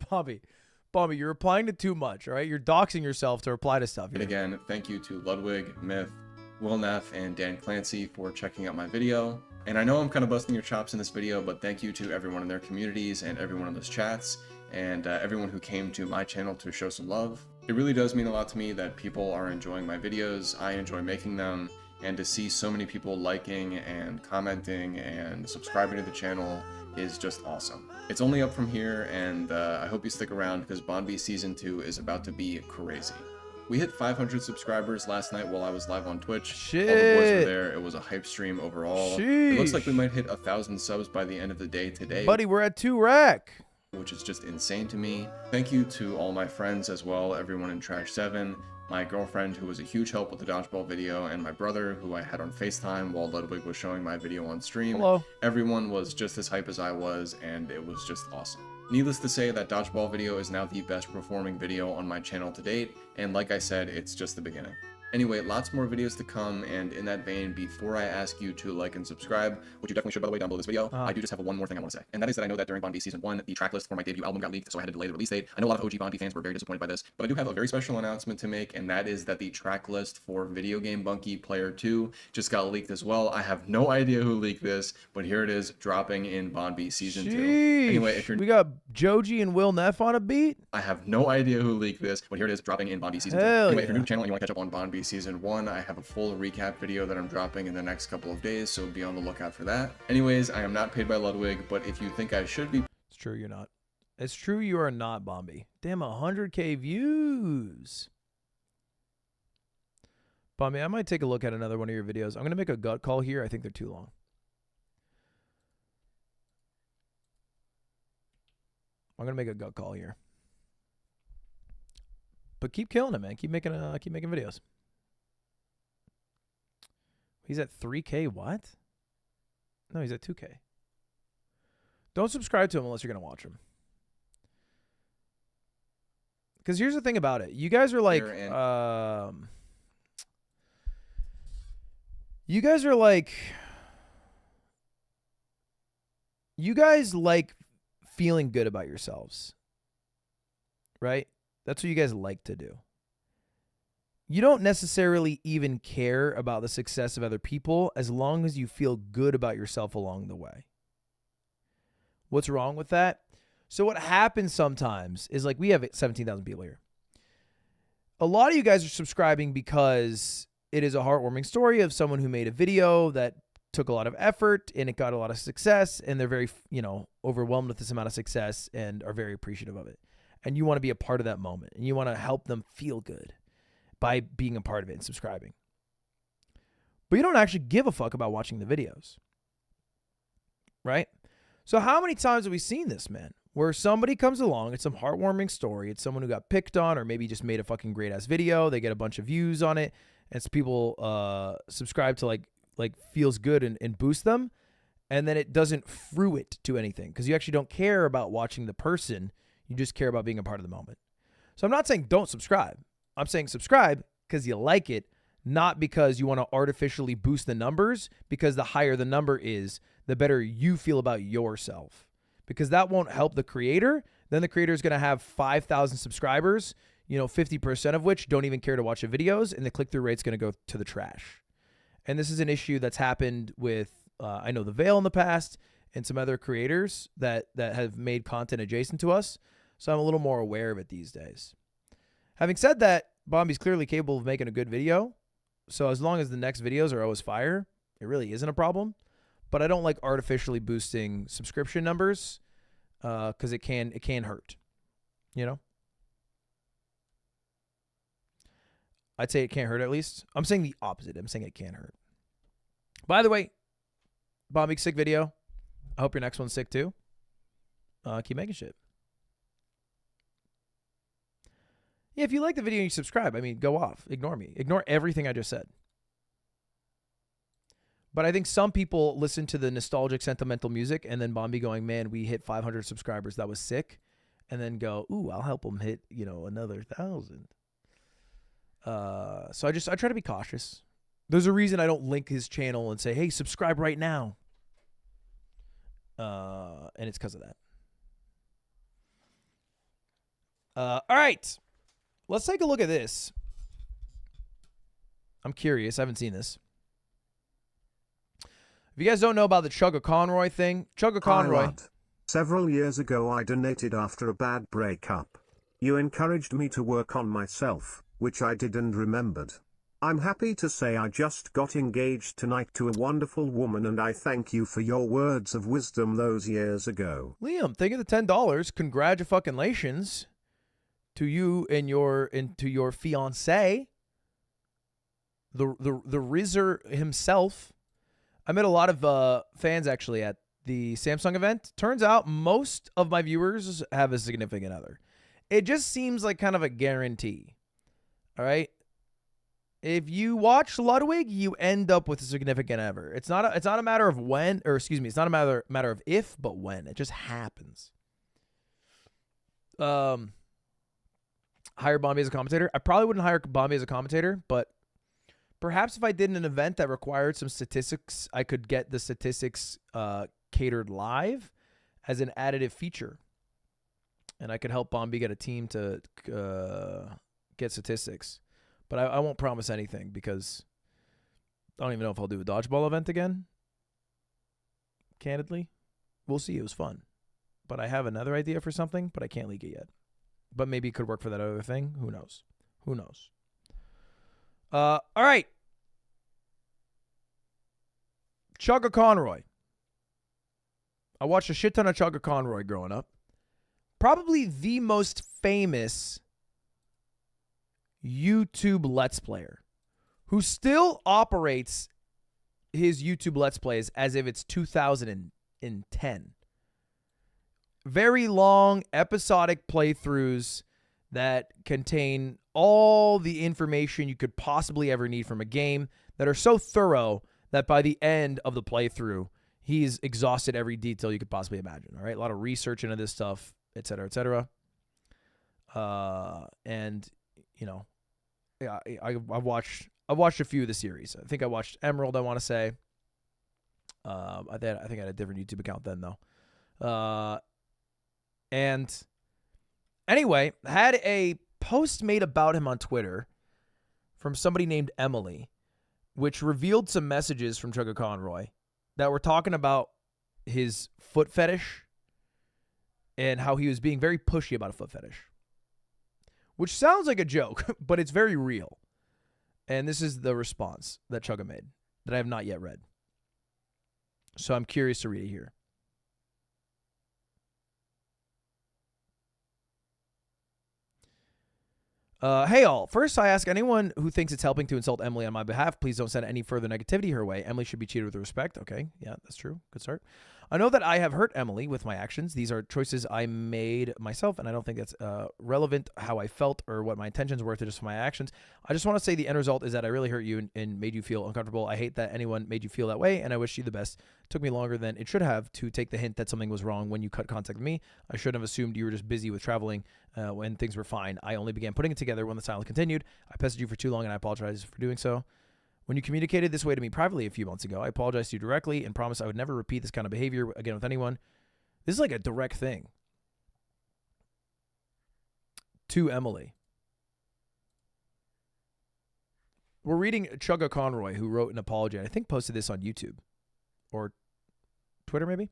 A: Bobby, you're replying to too much, all right? You're doxing yourself to reply to stuff.
M: And again, thank you to Ludwig, Myth, Will Neff, and Dan Clancy for checking out my video. And I know I'm kind of busting your chops in this video, but thank you to everyone in their communities and everyone in those chats and everyone who came to my channel to show some love. It really does mean a lot to me that people are enjoying my videos. I enjoy making them, and to see so many people liking and commenting and subscribing to the channel is just awesome. It's only up from here, and I hope you stick around because Bonby Season 2 is about to be crazy. We hit 500 subscribers last night while I was live on Twitch.
A: Shit.
M: All the boys were there. It was a hype stream overall. It looks like we
A: Sheesh.
M: might hit 1,000 subs by the end of the day today.
A: Buddy, we're at 2 rack.
M: Which is just insane to me. Thank you to all my friends as well, everyone in Trash 7, my girlfriend who was a huge help with the dodgeball video, and my brother who I had on FaceTime while Ludwig was showing my video on stream.
A: Hello.
M: Everyone was just as hype as I was, and it was just awesome. Needless to say, that dodgeball video is now the best performing video on my channel to date, and like I said, it's just the beginning. Anyway, lots more videos to come, and in that vein, before I ask you to like and subscribe, which you definitely should by the way down below this video, I do just have one more thing I want to say. And that is that I know that during Bon B Season 1, the track list for my debut album got leaked, so I had to delay the release date. I know a lot of OG Bon B fans were very disappointed by this, but I do have a very special announcement to make, and that is that the track list for Video Game Bunkie Player 2 just got leaked as well. I have no idea who leaked this, but here it is, dropping in Bon B Season 2. Anyway, if you're...
A: We got Joji and Will Neff on a beat?
M: I have no idea who leaked this, but here it is, dropping in Bon B Season 2.
A: Hell
M: Anyway, if you're
A: yeah.
M: new to the channel and you want to catch up on Bon B Season 1, I have a full recap video that I'm dropping in the next couple of days, so be on the lookout for that. Anyways, I am not paid by Ludwig, but if you think I should be...
A: It's true, you're not. It's true, you are not, Bombi. Damn, 100K views. Bombi, I might take a look at another one of your videos. I'm going to make a gut call here. I think they're too long. I'm going to make a gut call here. But keep killing it, man. Keep making videos. He's at 3K, what? No, he's at 2K. Don't subscribe to him unless you're going to watch him. Because here's the thing about it. You guys are like, you guys like feeling good about yourselves. Right? That's what you guys like to do. You don't necessarily even care about the success of other people as long as you feel good about yourself along the way. What's wrong with that? So what happens sometimes is, like, we have 17,000 people here. A lot of you guys are subscribing because it is a heartwarming story of someone who made a video that took a lot of effort and it got a lot of success, and they're very, overwhelmed with this amount of success and are very appreciative of it. And you want to be a part of that moment, and you want to help them feel good by being a part of it and subscribing. But you don't actually give a fuck about watching the videos. Right? So how many times have we seen this, man? Where somebody comes along, it's some heartwarming story, it's someone who got picked on or maybe just made a fucking great ass video, they get a bunch of views on it, and so people subscribe to like feels good and boost them, and then it doesn't fruit to anything because you actually don't care about watching the person, you just care about being a part of the moment. So I'm not saying don't subscribe. I'm saying subscribe because you like it, not because you want to artificially boost the numbers, because the higher the number is, the better you feel about yourself. Because that won't help the creator. Then the creator is going to have 5,000 subscribers, 50% of which don't even care to watch the videos, and the click-through rate's going to go to the trash. And this is an issue that's happened with, I know The Veil in the past, and some other creators that have made content adjacent to us. So I'm a little more aware of it these days. Having said that, Bombi's clearly capable of making a good video. So as long as the next videos are always fire, it really isn't a problem. But I don't like artificially boosting subscription numbers because it can hurt, I'd say it can't hurt at least. I'm saying the opposite. I'm saying it can hurt. By the way, Bombi, sick video. I hope your next one's sick too. Keep making shit. Yeah, if you like the video and you subscribe, go off. Ignore me. Ignore everything I just said. But I think some people listen to the nostalgic, sentimental music and then Bombi going, man, we hit 500 subscribers. That was sick. And then go, ooh, I'll help them hit, another 1,000. So I try to be cautious. There's a reason I don't link his channel and say, hey, subscribe right now. And it's because of that. All right. Let's take a look at this. I'm curious. I haven't seen this. If you guys don't know about the Chugga Conroy thing, Chugga Conroy.
Q: Several years ago I donated after a bad breakup. You encouraged me to work on myself, which I did and remembered. I'm happy to say I just got engaged tonight to a wonderful woman, and I thank you for your words of wisdom those years ago.
A: Liam, thank you for the $10. Congratulations. to you and to your fiance, the Rizzer himself. I met a lot of fans actually at the Samsung event. Turns out most of my viewers have a significant other. It just seems like kind of a guarantee. All right. If you watch Ludwig, you end up with a significant other. It's not a matter of when, or excuse me, it's not a matter of if, but when. It just happens. Hire Bombi as a commentator. I probably wouldn't hire Bombi as a commentator, but perhaps if I did an event that required some statistics, I could get the statistics catered live as an additive feature. And I could help Bombi get a team to get statistics. But I won't promise anything because I don't even know if I'll do a dodgeball event again. Candidly. We'll see. It was fun. But I have another idea for something, but I can't leak it yet. But maybe it could work for that other thing. Who knows? Who knows? All right. Chugga Conroy. I watched a shit ton of Chugga Conroy growing up. Probably the most famous YouTube Let's Player who still operates his YouTube Let's Plays as if it's 2010. Very long, episodic playthroughs that contain all the information you could possibly ever need from a game that are so thorough that by the end of the playthrough, he's exhausted every detail you could possibly imagine. All right, a lot of research into this stuff, et cetera, et cetera. And you know, yeah, I've watched a few of the series. I think I watched Emerald. I want to say. I think I had a different YouTube account then though. And anyway, had a post made about him on Twitter from somebody named Emily, which revealed some messages from Chugga Conroy that were talking about his foot fetish and how he was being very pushy about a foot fetish. Which sounds like a joke, but it's very real. And this is the response that Chugga made that I have not yet read. So I'm curious to read it here. Hey all, first I ask anyone who thinks it's helping to insult Emily on my behalf, please don't send any further negativity her way. Emily should be treated with respect. Okay, yeah, that's true. Good start. I know that I have hurt Emily with my actions. These are choices I made myself, and I don't think that's relevant how I felt or what my intentions were to just my actions. I just want to say the end result is that I really hurt you and made you feel uncomfortable. I hate that anyone made you feel that way, and I wish you the best. It took me longer than it should have to take the hint that something was wrong when you cut contact with me. I shouldn't have assumed you were just busy with traveling when things were fine. I only began putting it together when the silence continued. I pestered you for too long, and I apologize for doing so. When you communicated this way to me privately a few months ago, I apologized to you directly and promised I would never repeat this kind of behavior again with anyone. This is like a direct thing to Emily. We're reading Chugga Conroy, who wrote an apology. I think posted this on YouTube or Twitter, maybe.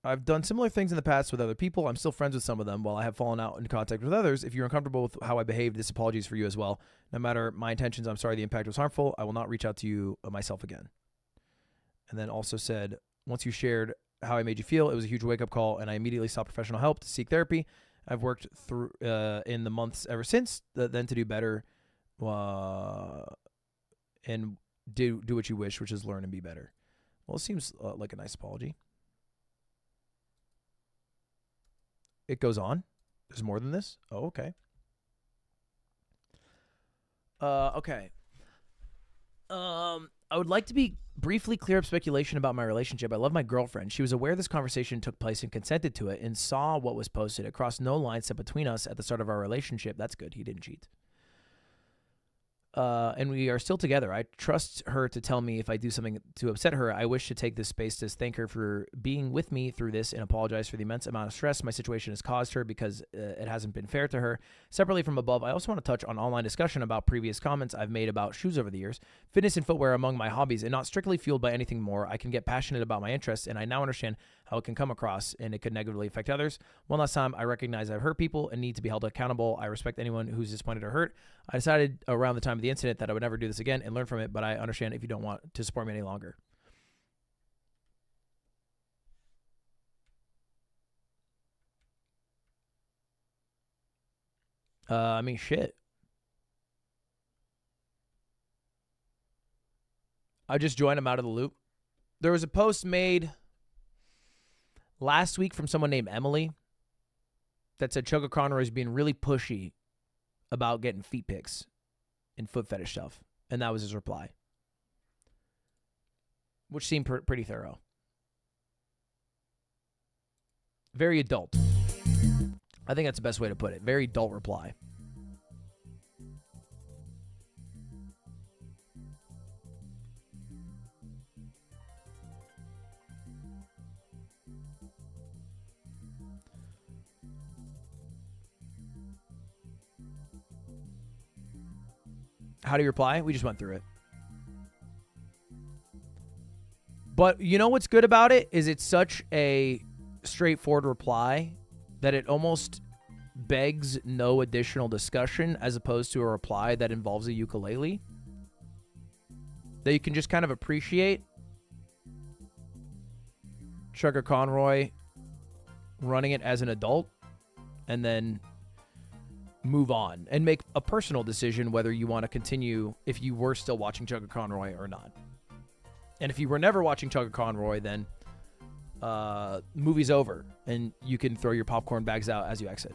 A: I've done similar things in the past with other people. I'm still friends with some of them. While I have fallen out in contact with others, if you're uncomfortable with how I behaved, this apology is for you as well. No matter my intentions, I'm sorry the impact was harmful. I will not reach out to you myself again. And then also said, once you shared how I made you feel, it was a huge wake-up call, and I immediately sought professional help to seek therapy. I've worked through in the months ever since, then to do better and do what you wish, which is learn and be better. Well, it seems like a nice apology. It goes on. There's more than this? Oh, okay. Okay. I would like to be briefly clear up speculation about my relationship. I love my girlfriend. She was aware this conversation took place and consented to it and saw what was posted. It crossed no line set between us at the start of our relationship. That's good. He didn't cheat. And we are still together. I trust her to tell me if I do something to upset her. I wish to take this space to thank her for being with me through this and apologize for the immense amount of stress my situation has caused her because it hasn't been fair to her. Separately from above, I also want to touch on online discussion about previous comments I've made about shoes over the years. Fitness and footwear are among my hobbies and not strictly fueled by anything more. I can get passionate about my interests, and I now understand how it can come across and it could negatively affect others. One last time, I recognize I've hurt people and need to be held accountable. I respect anyone who's disappointed or hurt. I decided around the time of the incident that I would never do this again and learn from it, but I understand if you don't want to support me any longer. I mean, shit. I just joined him out of the loop. There was a post made last week from someone named Emily that said Chugga Conroy is being really pushy about getting feet pics and foot fetish stuff. And that was his reply, which seemed pretty thorough. Very adult. I think that's the best way to put it. Very adult reply. How do you reply? We just went through it. But you know what's good about it is it's such a straightforward reply that it almost begs no additional discussion as opposed to a reply that involves a ukulele. That you can just kind of appreciate Chugga Conroy running it as an adult and then move on and make a personal decision whether you want to continue if you were still watching Chugga Conroy or not. And if you were never watching Chugga Conroy, then movie's over and you can throw your popcorn bags out as you exit.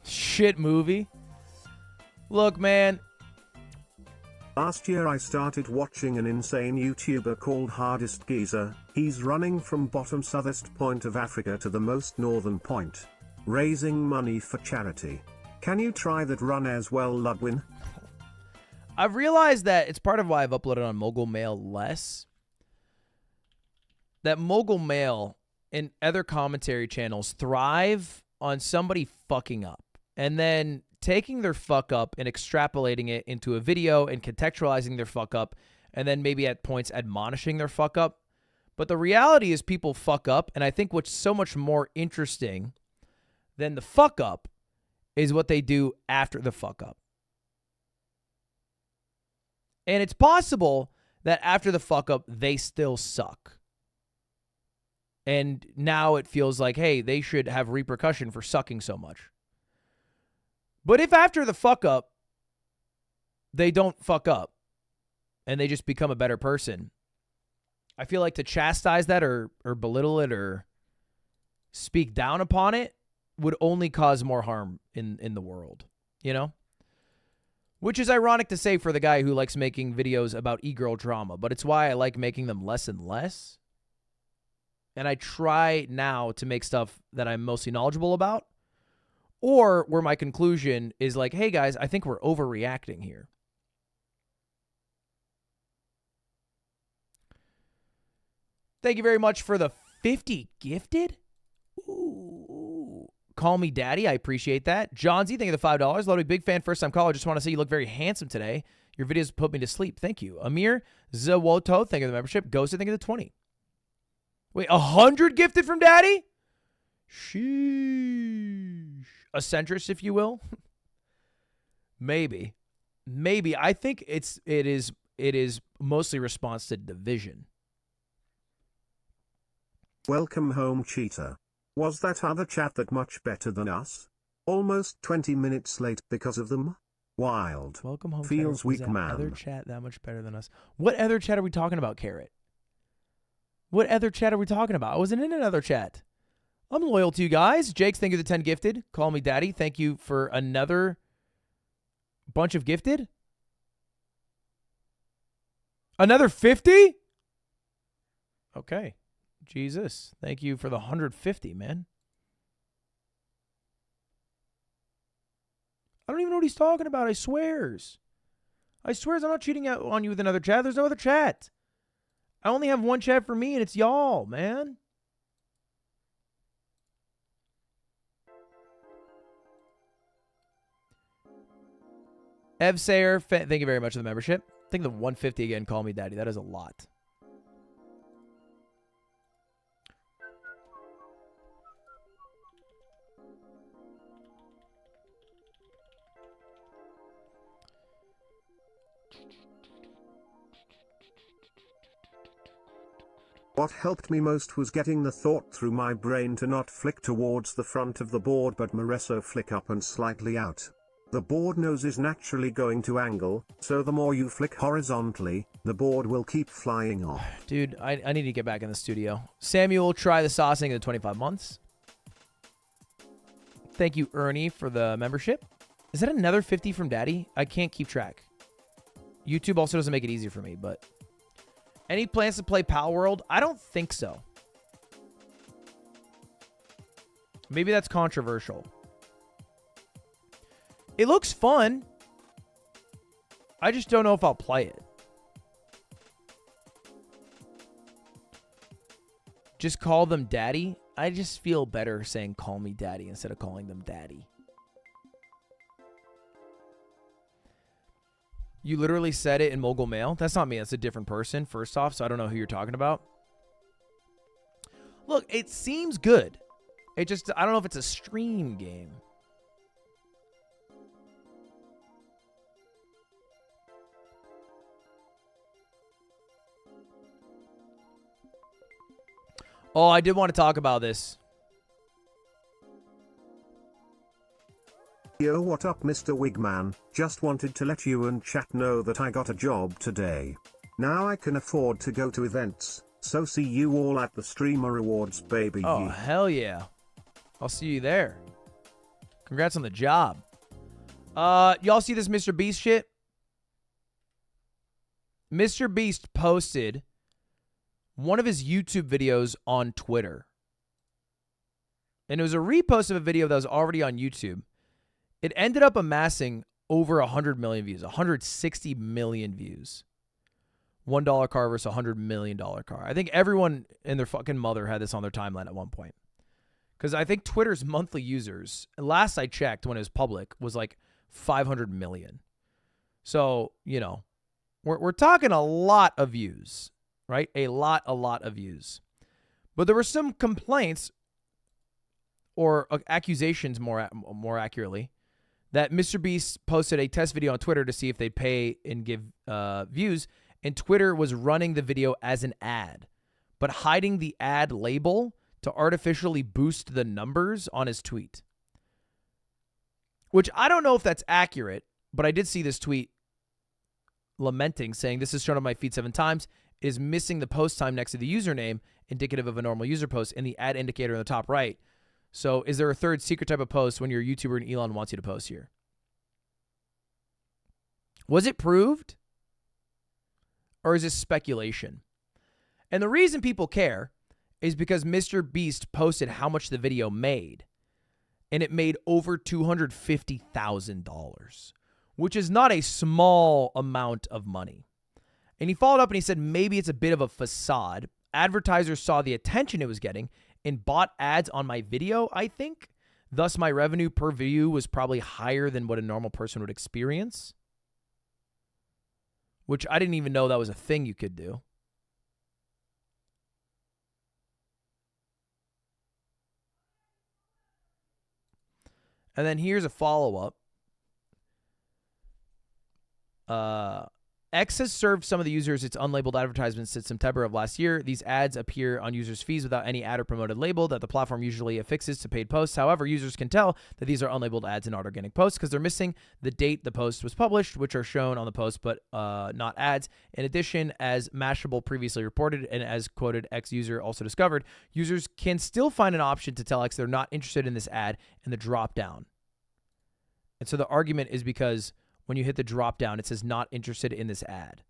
A: Shit movie. Look, man.
Q: Last year I started watching an insane YouTuber called Hardest Geezer. He's running from bottom southest point of Africa to the most northern point, raising money for charity. Can you try that run as well, Ludwig?
A: I've realized that it's part of why I've uploaded on Mogul Mail less. That Mogul Mail and other commentary channels thrive on somebody fucking up and then taking their fuck up and extrapolating it into a video and contextualizing their fuck up and then maybe at points admonishing their fuck up. But the reality is people fuck up, and I think what's so much more interesting than the fuck up is what they do after the fuck up. And it's possible that after the fuck up, they still suck. And now it feels like, hey, they should have repercussion for sucking so much. But if after the fuck up, they don't fuck up and they just become a better person, I feel like to chastise that or belittle it or speak down upon it would only cause more harm in the world, you know? Which is ironic to say for the guy who likes making videos about e-girl drama, but it's why I like making them less and less. And I try now to make stuff that I'm mostly knowledgeable about, or where my conclusion is like, hey guys, I think we're overreacting here. Thank you very much for the 50 gifted. Ooh. Call me daddy. I appreciate that. Johnsy, thank you for the $5. Ludwig, big fan, first time caller. Just want to say you look very handsome today. Your videos put me to sleep. Thank you. Amir Zawoto, thank you for the membership. Ghosted, thank you for the 20. Wait, 100 gifted from daddy? Sheesh. A centrist, if you will. Maybe. I think it is mostly response to division.
Q: Welcome home, Cheetah. Was that other chat that much better than us? Almost 20 minutes late because of them? Wild.
A: Welcome home.
Q: Feels weak, man.
A: Other chat that much better than us. What other chat are we talking about, Carrot? What other chat are we talking about? I wasn't in another chat. I'm loyal to you guys. Jakes, thank you for the 10 gifted. Call me daddy. Thank you for another bunch of gifted. Another 50? Okay. Jesus. Thank you for the 150, man. I don't even know what he's talking about. I swears I'm not cheating out on you with another chat. There's no other chat. I only have one chat for me, and it's y'all, man. Ev Sayer, thank you very much for the membership. think the 150 again, call me daddy. That is a lot.
Q: What helped me most was getting the thought through my brain to not flick towards the front of the board but Moreso flick up and slightly out. The board nose is naturally going to angle, so the more you flick horizontally, the board will keep flying off.
A: Dude, I need to get back in the studio. Samuel, try the saucing in the 25 months. Thank you, Ernie, for the membership. Is that another 50 from Daddy? I can't keep track. YouTube also doesn't make it easier for me, but... Any plans to play Pal World? I don't think so. Maybe that's controversial. It looks fun. I just don't know if I'll play it. Just call them daddy. I just feel better saying call me daddy instead of calling them daddy. You literally said it in Mogul Mail. That's not me. That's a different person, first off, so I don't know who you're talking about. Look, it seems good. It just, I don't know if it's a stream game. Oh, I did want to talk about this.
Q: Yo, what up, Mr. Wigman? Just wanted to let you and chat know that I got a job today. Now I can afford to go to events, so see you all at the Streamer Awards, baby.
A: Oh, hell yeah. I'll see you there. Congrats on the job. Y'all see this Mr. Beast shit? Mr. Beast posted one of his YouTube videos on Twitter. And it was a repost of a video that was already on YouTube. It ended up amassing over 100 million views, 160 million views. $1 car versus $100 million car. I think everyone and their fucking mother had this on their timeline at one point. Because I think Twitter's monthly users, last I checked when it was public, was like 500 million. So, you know, we're talking a lot of views, right? A lot of views. But there were some complaints or accusations more accurately, that Mr. Beast posted a test video on Twitter to see if they'd pay and give views, and Twitter was running the video as an ad, but hiding the ad label to artificially boost the numbers on his tweet. Which I don't know if that's accurate, but I did see this tweet lamenting, saying, this is shown on my feed 7 times, is missing the post time next to the username, indicative of a normal user post, and the ad indicator in the top right. So is there a third secret type of post when you're a YouTuber and Elon wants you to post here? Was it proved? Or is this speculation? And the reason people care is because Mr. Beast posted how much the video made. And it made over $250,000, which is not a small amount of money. And he followed up and he said maybe it's a bit of a facade. Advertisers saw the attention it was getting and bought ads on my video, I think. Thus, my revenue per view was probably higher than what a normal person would experience. Which I didn't even know that was a thing you could do. And then here's a follow-up. X has served some of the users its unlabeled advertisements since September of last year. These ads appear on users' feeds without any ad or promoted label that the platform usually affixes to paid posts. However, users can tell that these are unlabeled ads and not organic posts because they're missing the date the post was published, which are shown on the post but not ads. In addition, as Mashable previously reported and as quoted X user also discovered, users can still find an option to tell X they're not interested in this ad in the drop down. And so the argument is because when you hit the drop down, it says not interested in this ad.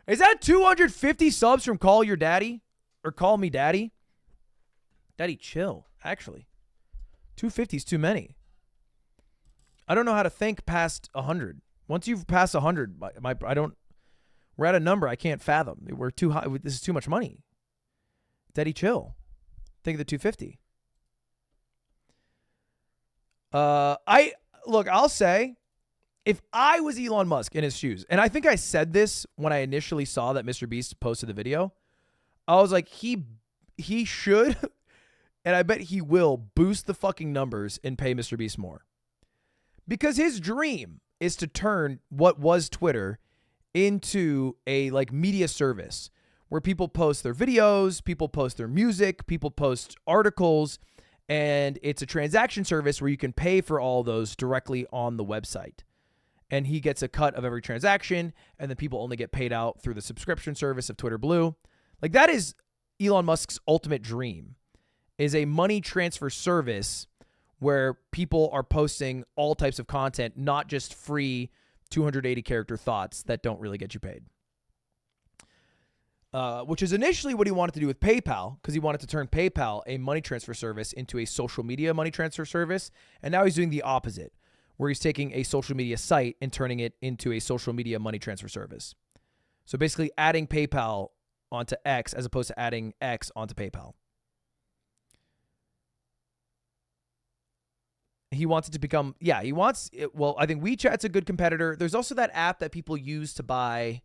A: Is that 250 subs from Call Your Daddy? Or Call Me Daddy? Daddy, chill, actually. 250 is too many. I don't know how to think past 100. Once you've passed 100, I don't, we're at a number I can't fathom. We're too high. This is too much money. Daddy, chill. Think of the 250. Look, I'll say, if I was Elon Musk in his shoes, and I think I said this when I initially saw that Mr. Beast posted the video, I was like, he should, and I bet he will boost the fucking numbers and pay Mr. Beast more. Because his dream is to turn what was Twitter into a like media service where people post their videos, people post their music, people post articles, and it's a transaction service where you can pay for all those directly on the website. And he gets a cut of every transaction, and then people only get paid out through the subscription service of Twitter Blue. Like, that is Elon Musk's ultimate dream, is a money transfer service where people are posting all types of content, not just free 280 character thoughts that don't really get you paid. Which is initially what he wanted to do with PayPal, because he wanted to turn PayPal, a money transfer service, into a social media money transfer service. And now he's doing the opposite, where he's taking a social media site and turning it into a social media money transfer service. So basically adding PayPal onto X as opposed to adding X onto PayPal. He wants it to become, he wants it. Well, I think WeChat's a good competitor. There's also that app that people use to buy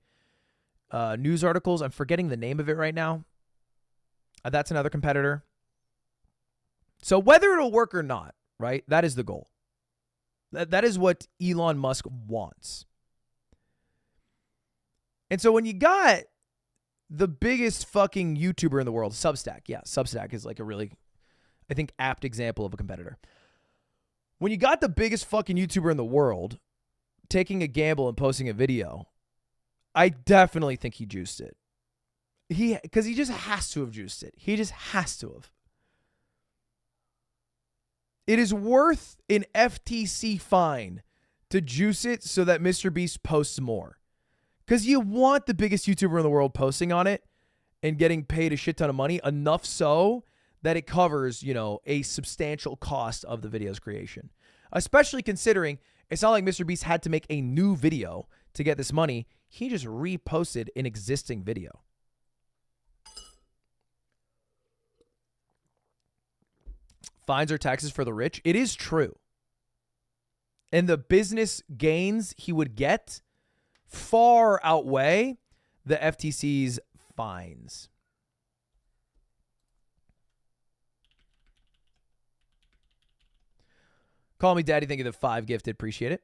A: news articles. I'm forgetting the name of it right now. That's another competitor. So whether it'll work or not, right? That is the goal. That is what Elon Musk wants. And so when you got the biggest fucking YouTuber in the world, Substack. Yeah, Substack is like a really, I think, apt example of a competitor. When you got the biggest fucking YouTuber in the world taking a gamble and posting a video, I definitely think he juiced it. Because he just has to have juiced it. He just has to have. It is worth an FTC fine to juice it so that Mr. Beast posts more. Because you want the biggest YouTuber in the world posting on it and getting paid a shit ton of money, enough so that it covers, a substantial cost of the video's creation. Especially considering it's not like Mr. Beast had to make a new video to get this money. He just reposted an existing video. Fines or taxes for the rich. It is true. And the business gains he would get far outweigh the FTC's fines. Call me daddy. Thank you. The 5 gifted. Appreciate it.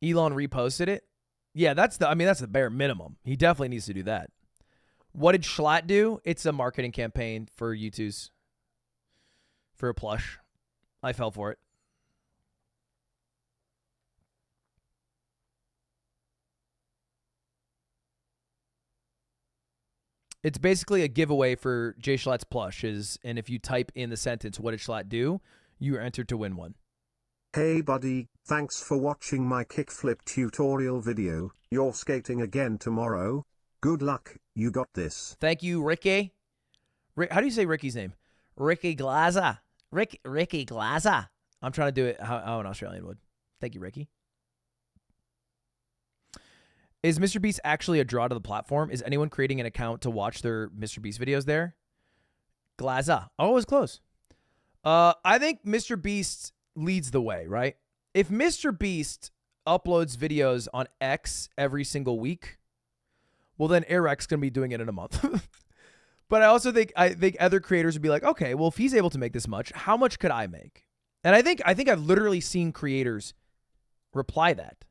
A: Elon reposted it. Yeah, that's the bare minimum. He definitely needs to do that. What did Schlatt do? It's a marketing campaign for U2's. For a plush. I fell for it. It's basically a giveaway for Jay Schlatt's plushes, and if you type in the sentence, what did Schlatt do? You are entered to win one.
Q: Hey buddy, thanks for watching my kickflip tutorial video. You're skating again tomorrow. Good luck, you got this.
A: Thank you, Ricky. How do you say Ricky's name? Ricky Glaza. Ricky Glaza. I'm trying to do it how an Australian would. Thank you, Ricky. Is Mr. Beast actually a draw to the platform? Is anyone creating an account to watch their Mr. Beast videos there? Glaza. Oh, it was close. I think Mr. Beast leads the way, right? If Mr. Beast uploads videos on X every single week, well, then Eric's going to be doing it in a month. But I also think other creators would be like, okay, well, if he's able to make this much, how much could I make? And I think I've literally seen creators reply that.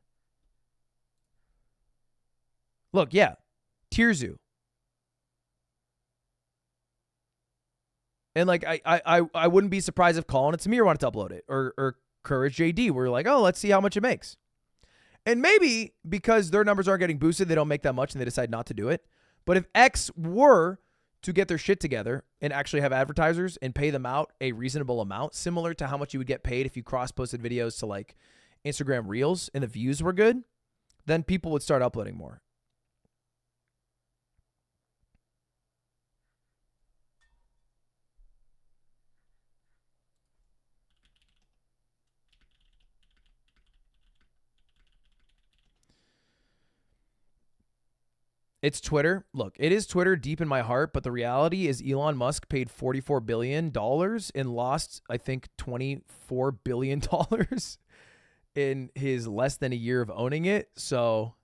A: Look, yeah, Tirzu. And like I wouldn't be surprised if Colin and Samir wanted to upload it, or Courage JD. We're like, oh, let's see how much it makes. And maybe because their numbers aren't getting boosted, they don't make that much and they decide not to do it. But if X were to get their shit together and actually have advertisers and pay them out a reasonable amount, similar to how much you would get paid if you cross-posted videos to like Instagram Reels and the views were good, then people would start uploading more. It's Twitter. Look, it is Twitter deep in my heart, but the reality is Elon Musk paid $44 billion and lost, I think, $24 billion. in his less than a year of owning it. So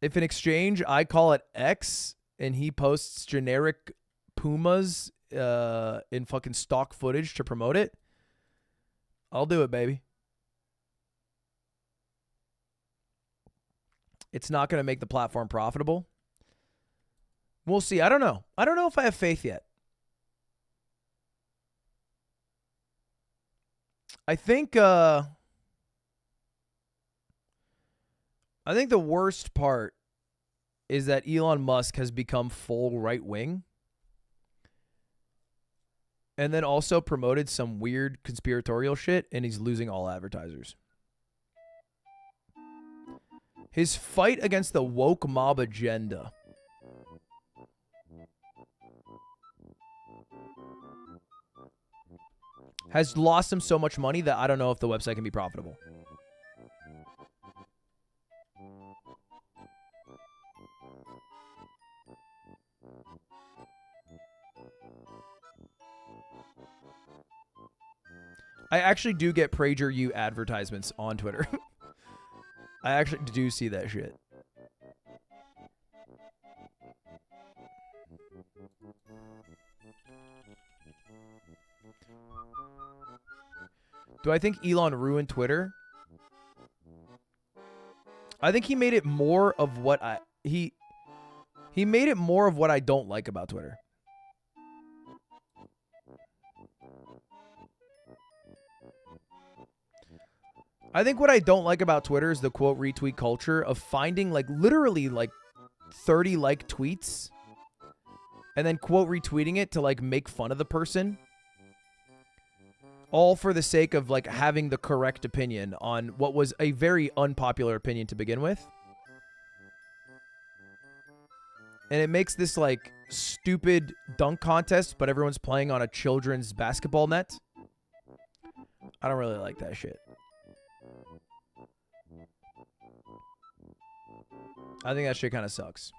A: if in exchange I call it X and he posts generic Pumas in fucking stock footage to promote it, I'll do it, baby. It's not going to make the platform profitable. We'll see. I don't know. I don't know if I have faith yet. I think the worst part is that Elon Musk has become full right wing and then also promoted some weird conspiratorial shit, and he's losing all advertisers. His fight against the woke mob agenda has lost him so much money that I don't know if the website can be profitable. I actually do get PragerU advertisements on Twitter. I actually do see that shit. Do I think Elon ruined Twitter? I think he made it more of what he made it more of what I don't like about Twitter. I think what I don't like about Twitter is the quote retweet culture of finding like literally like 30 like tweets and then quote retweeting it to like make fun of the person. All for the sake of like having the correct opinion on what was a very unpopular opinion to begin with. And it makes this like stupid dunk contest, but everyone's playing on a children's basketball net. I don't really like that shit. I think that shit kind of sucks.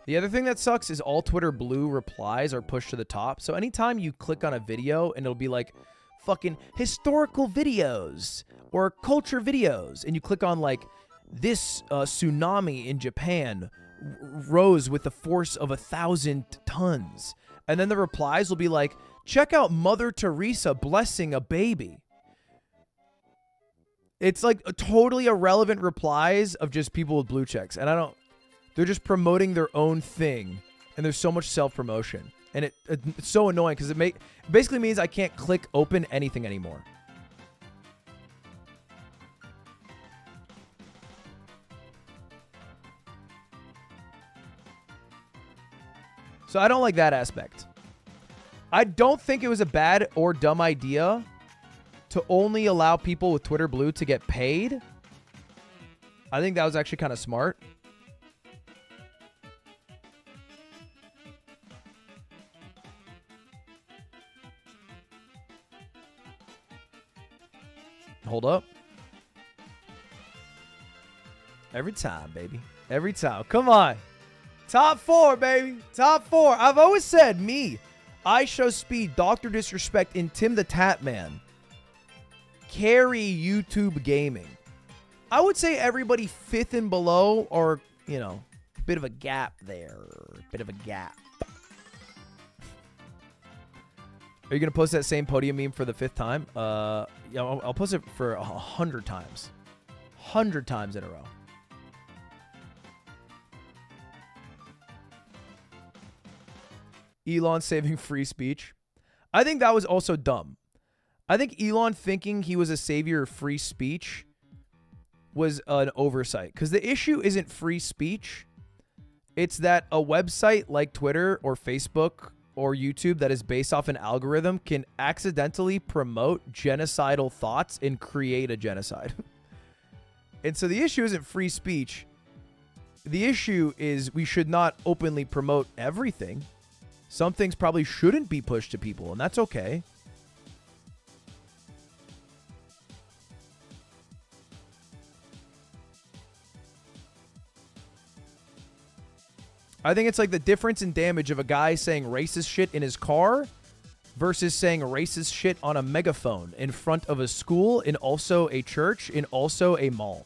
A: The other thing that sucks is all Twitter Blue replies are pushed to the top. So anytime you click on a video and it'll be like fucking historical videos or culture videos, and you click on like this tsunami in Japan rose with the force of 1,000 tons. And then the replies will be like, check out Mother Teresa blessing a baby. It's like totally irrelevant replies of just people with blue checks. And they're just promoting their own thing. And there's so much self-promotion. And it's so annoying because it basically means I can't click open anything anymore. So I don't like that aspect. I don't think it was a bad or dumb idea to only allow people with Twitter Blue to get paid. I think that was actually kind of smart. Hold up. Every time, baby. Every time. Come on. Top 4, baby. Top 4. I've always said me. I Show Speed, Dr. Disrespect, and Tim the Tat Man carry YouTube gaming. I would say everybody 5th and below, or, you know, a bit of a gap there. Bit of a gap. Are you going to post that same podium meme for the 5th time? Yeah, I'll post it for 100 times. 100 times in a row. Elon saving free speech. I think that was also dumb. I think Elon thinking he was a savior of free speech was an oversight. Because the issue isn't free speech. It's that a website like Twitter or Facebook or YouTube that is based off an algorithm can accidentally promote genocidal thoughts and create a genocide. And so the issue isn't free speech. The issue is we should not openly promote everything. Some things probably shouldn't be pushed to people, and that's okay. I think it's like the difference in damage of a guy saying racist shit in his car versus saying racist shit on a megaphone in front of a school, in also a church, in also a mall.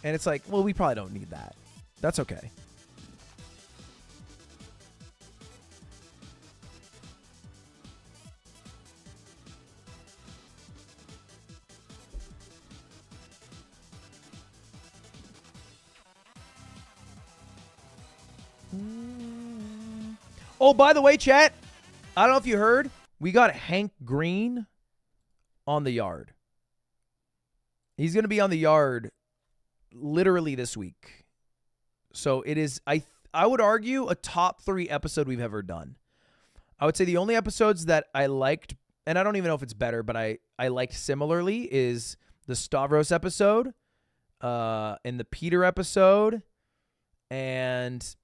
A: And it's like, well, we probably don't need that. That's okay. Oh, by the way, chat, I don't know if you heard, we got Hank Green on the yard. He's going to be on the yard literally this week. So it is, I would argue, a top 3 episode we've ever done. I would say the only episodes that I liked, and I don't even know if it's better, but I liked similarly, is the Stavros episode, and the Peter episode, and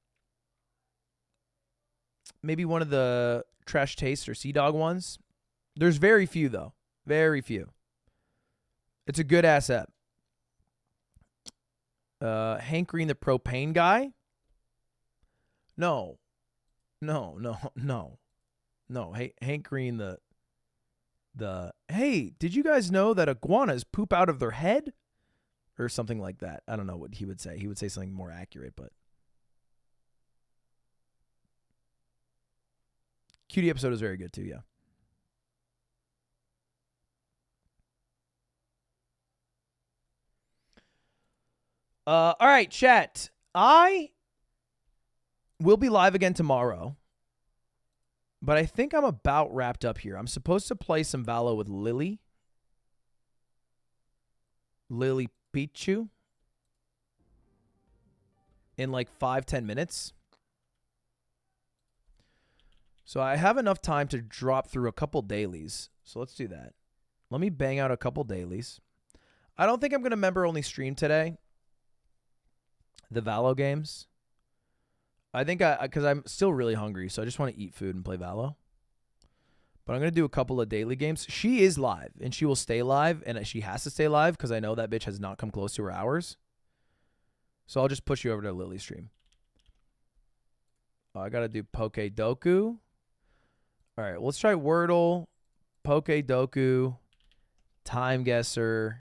A: maybe one of the Trash Taste or Sea Dog ones. There's very few, though. Very few. It's a good ass ep. Hank Green, the propane guy? No. Hey, Hank Green, the hey, did you guys know that iguanas poop out of their head? Or something like that. I don't know what he would say. He would say something more accurate, but Cutie episode is very good too, yeah. All right, chat. I will be live again tomorrow, but I think I'm about wrapped up here. I'm supposed to play some Valo with Lily Pichu in like 5-10 minutes. So I have enough time to drop through a couple dailies. So let's do that. Let me bang out a couple dailies. I don't think I'm going to member only stream today. The Valo games. I think because I'm still really hungry, so I just want to eat food and play Valo. But I'm going to do a couple of daily games. She is live, and she will stay live, and she has to stay live because I know that bitch has not come close to her hours. So I'll just push you over to Lily's stream. I got to do Poke Doku. All right, let's try Wordle, Poke Doku, Time Guesser,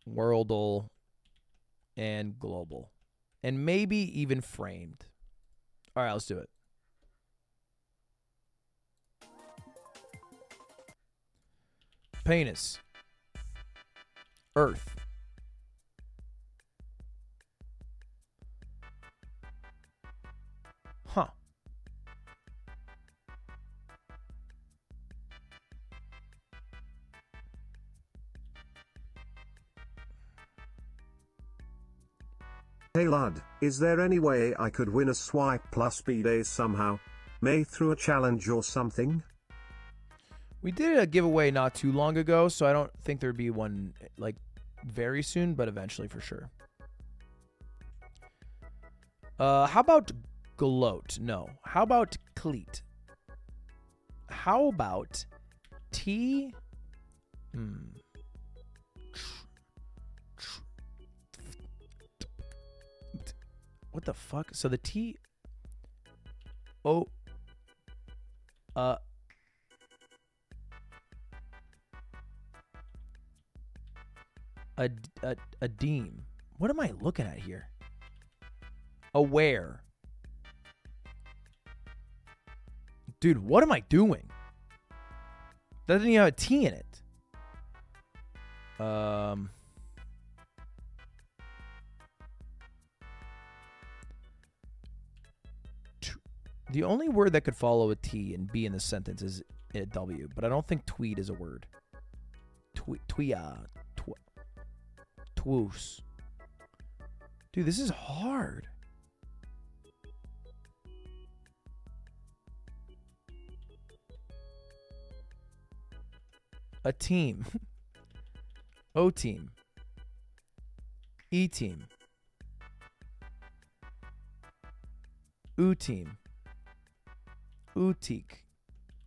A: Worldle, and Global. And maybe even Framed. All right, let's do it. Penis. Earth. Huh.
Q: Hey lad, is there any way I could win a swipe plus B-days somehow? May through a challenge or something?
A: We did a giveaway not too long ago, so I don't think there'd be one like very soon, but eventually for sure. How about gloat? No. How about cleat? How about T? What the fuck? So the T. Oh. A deem. What am I looking at here? Aware. Dude, what am I doing? That doesn't even have a T in it. The only word that could follow a T and be in the sentence is a W, but I don't think tweed is a word. Twoos. Dude, this is hard. A team. O team. E team. U team. Utik.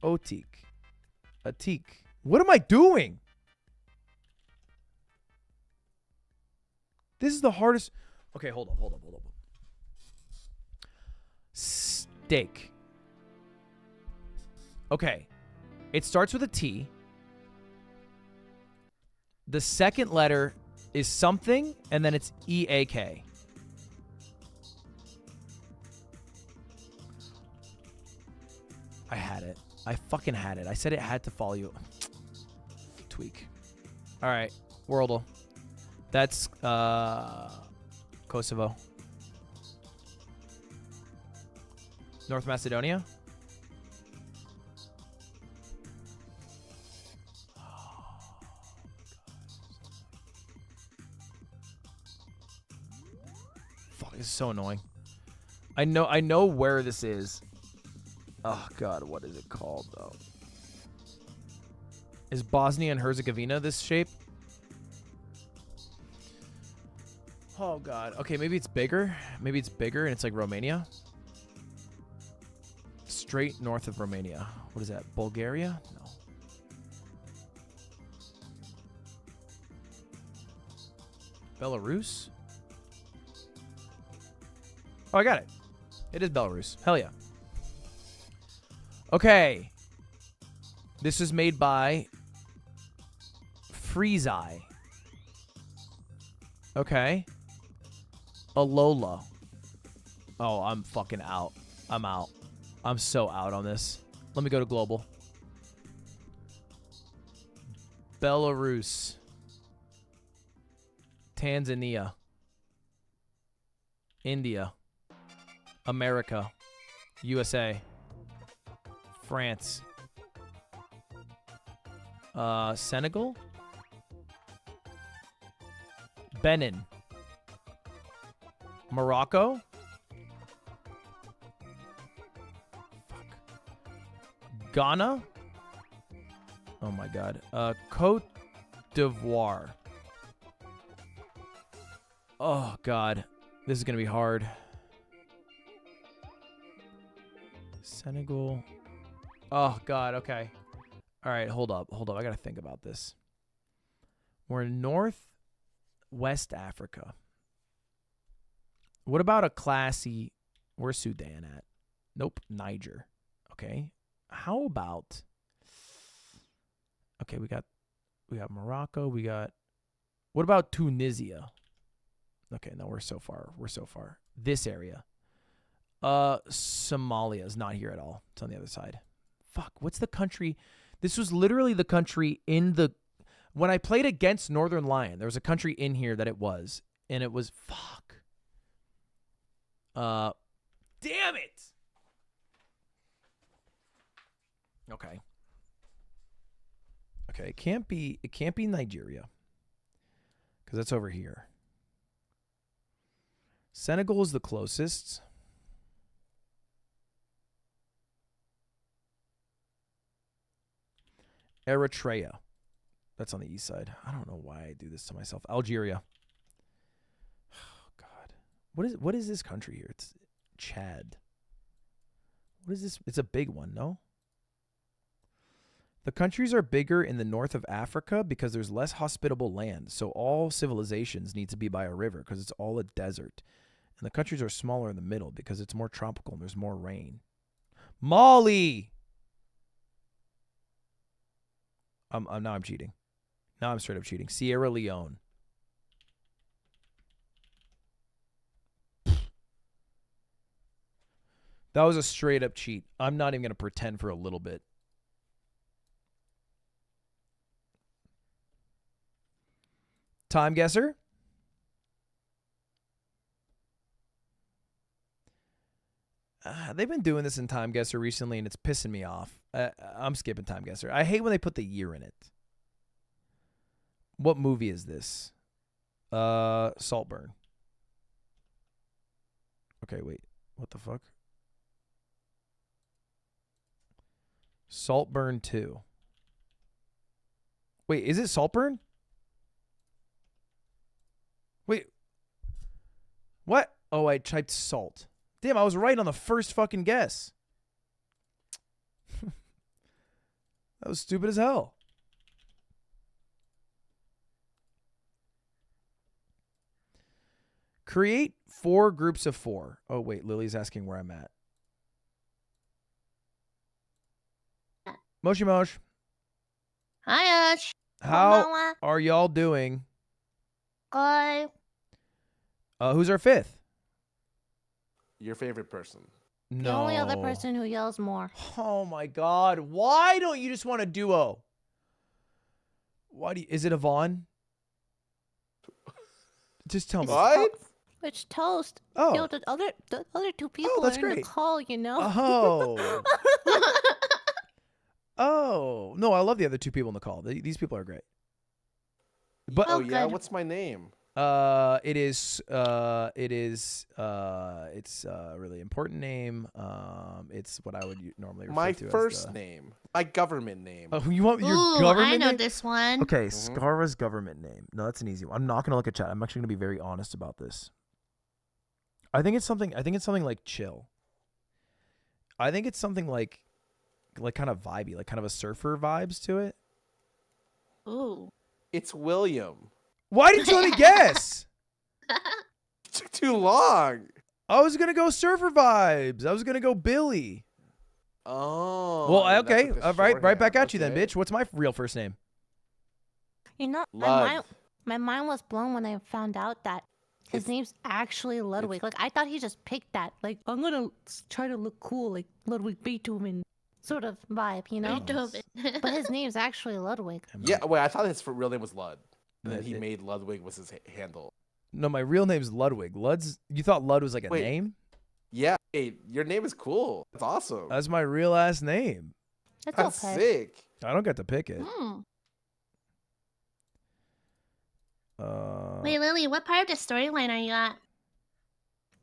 A: Otik. Atik. What am I doing? This is the hardest. Okay, hold up. Steak. Okay. It starts with a T. The second letter is something, and then it's E-A-K. I had it. I fucking had it. I said it had to follow you. Tweak. All right. Worldle. That's Kosovo. North Macedonia? Fuck, this is so annoying. I know where this is. Oh god, what is it called though? Is Bosnia and Herzegovina this shape? Oh god. Okay, maybe it's bigger. Maybe it's bigger and it's like Romania. Straight north of Romania. What is that? Bulgaria? No. Belarus? Oh, I got it. It is Belarus. Hell yeah. Okay. This is made by Freezeye. Okay. Alola. Oh, I'm fucking out. I'm out. I'm so out on this. Let me go to global. Belarus. Tanzania. India. America. USA. France. Senegal. Benin. Morocco. Ghana. Oh my god. Cote d'Ivoire. Oh god. This is gonna be hard. Senegal. Oh god, okay. Alright, hold up. Hold up. I gotta think about this. We're in Northwest Africa. What about a classy... Where's Sudan at? Nope. Niger. Okay. How about... Okay, we got Morocco. We got... What about Tunisia? Okay, no, we're so far. We're so far. This area. Somalia is not here at all. It's on the other side. Fuck, what's the country? This was literally the country in the... When I played against Northern Lion, there was a country in here that it was. And it was... Fuck. Damn it! Okay. Okay, it can't be Nigeria. Because that's over here. Senegal is the closest. Eritrea. That's on the east side. I don't know why I do this to myself. Algeria. Oh god. What is this country here? It's Chad. What is this? It's a big one, no? The countries are bigger in the north of Africa because there's less hospitable land. So all civilizations need to be by a river because it's all a desert. And the countries are smaller in the middle because it's more tropical and there's more rain. Mali! Now I'm cheating. Now I'm straight up cheating. Sierra Leone. That was a straight up cheat. I'm not even going to pretend for a little bit. Time guesser? They've been doing this in Time Guesser recently, and it's pissing me off. I'm skipping Time Guesser. I hate when they put the year in it. What movie is this? Saltburn. Okay, wait. What the fuck? Saltburn 2. Wait, is it Saltburn? Wait. What? Oh, I typed salt. Damn, I was right on the first fucking guess. That was stupid as hell. Create 4 groups of 4. Oh, wait. Lily's asking where I'm at. Moshi Mosh.
J: Hi, Ash.
A: How
J: Konbanwa.
A: are y'all doing?
J: Good.
A: Who's our fifth?
R: Your favorite person.
A: No.
J: The only other person who yells more.
A: Oh my God! Why don't you just want a duo? Why do you, is it Yvonne? Just tell me.
R: What?
J: It's Toast.
A: Oh.
J: You know, the other two people
A: that's
J: are in the
A: great.
J: call, you know?
A: Oh. Oh no! I love the other two people in the call. These people are great. But
R: Oh yeah, what's my name?
A: it's a really important name. It's what I would normally refer
R: My
A: to
R: first
A: as
R: name. My government name.
A: Oh, you want your
J: Ooh,
A: government
J: I know
A: name?
J: this one.
A: Okay, Scarva's government name. No, that's an easy one. I'm not gonna look at chat. I'm actually gonna be very honest about this. I think it's something like chill. I think it's something like kind of vibey, like kind of a surfer vibes to it.
J: Ooh.
R: It's William.
A: Why didn't you let me guess?
R: It took too long.
A: I was gonna go surfer vibes. I was gonna go Billy.
R: Oh.
A: Well,
R: that's
A: okay.
R: like the
A: Right back
R: shorthand.
A: at you then,
R: Okay.
A: bitch. What's my real first name?
J: You know,
R: Lud.
J: my mind was blown when I found out that his name's actually Ludwig. Like, I thought he just picked that. Like, I'm gonna try to look cool, like Ludwig Beethoven sort of vibe, you know?
I: Beethoven.
J: But his name's actually Ludwig.
R: Yeah, wait, I thought his real name was Lud. And then
A: It-
R: he
A: it-
R: made Ludwig was his handle.
A: No, my real name's Ludwig. You thought Lud was like a
R: Wait.
A: name?
R: Yeah, hey, your name is cool. That's awesome.
A: That's my real ass name.
J: That's
R: That's
J: okay.
R: sick.
A: I don't get to pick it.
I: Hmm.
A: Uh,
I: Wait, Lily, what part of the storyline are you at?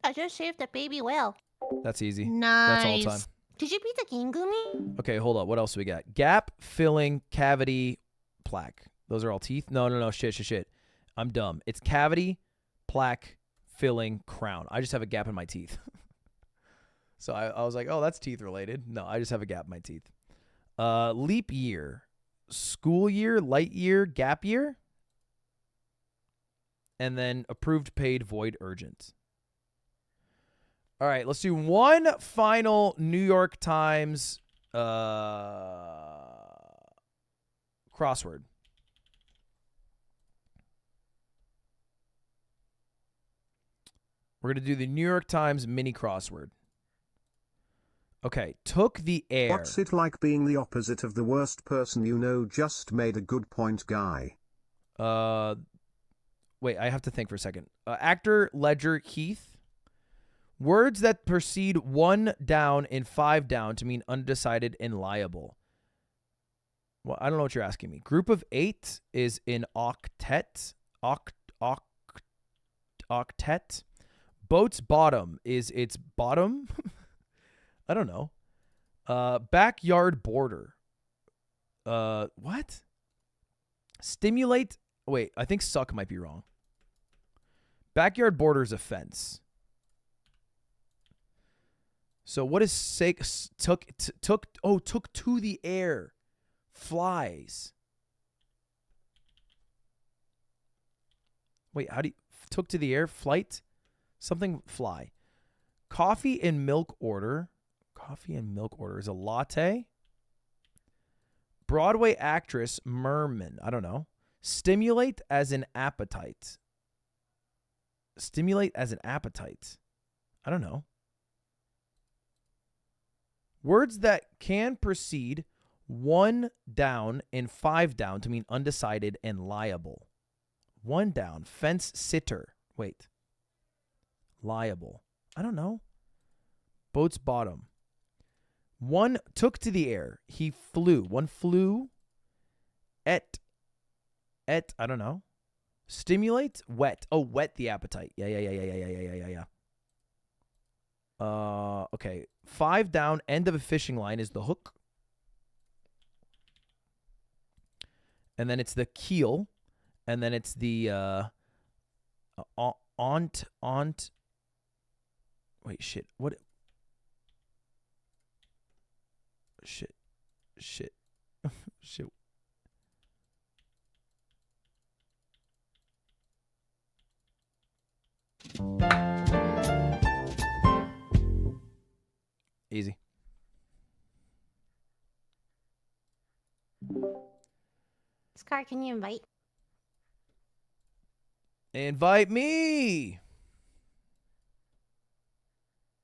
J: I just shaved a baby whale.
A: that's easy.
I: Nice.
A: That's all time.
J: Did you beat the game, Gumi?
A: Okay, hold up. What else do we got? Gap, filling, cavity, plaque. Those are all teeth? No. Shit. I'm dumb. It's cavity, plaque, filling, crown. I just have a gap in my teeth. So I was like, oh, that's teeth related. No, I just have a gap in my teeth. Leap year, school year, light year, gap year. And then approved, paid, void, urgent. All right, let's do one final New York Times crossword. We're going to do the New York Times mini crossword. Okay, took the air.
Q: What's it like being the opposite of the worst person you know? Just made a good point, guy.
A: Wait, I have to think for a second. Actor, ledger, Heath. Words that precede 1 down and 5 down to mean undecided and liable. Well, I don't know what you're asking me. Group of 8 is in octet. Octet. Boat's bottom is its bottom. I don't know. Backyard border. What? Stimulate. Wait, I think suck might be wrong. Backyard border is a fence. So what is sake took to the air? Flies. Wait, how do you took to the air? Flight? Something fly. Coffee and milk order. Coffee and milk order is a latte. Broadway actress Merman. I don't know. Stimulate as an appetite. Stimulate as an appetite. I don't know. Words that can precede 1 down and 5 down to mean undecided and liable. 1 down. Fence sitter. Wait. Liable. I don't know. Boat's bottom. 1 took to the air. He flew. 1 flew. Et. I don't know. Stimulate. Wet. Oh, whet the appetite. Yeah. Okay. 5 down. End of a fishing line is the hook. And then it's the keel. And then it's the aunt. Wait, shit. What? Shit. Shit. Easy.
J: Scar, can you invite?
A: Invite me.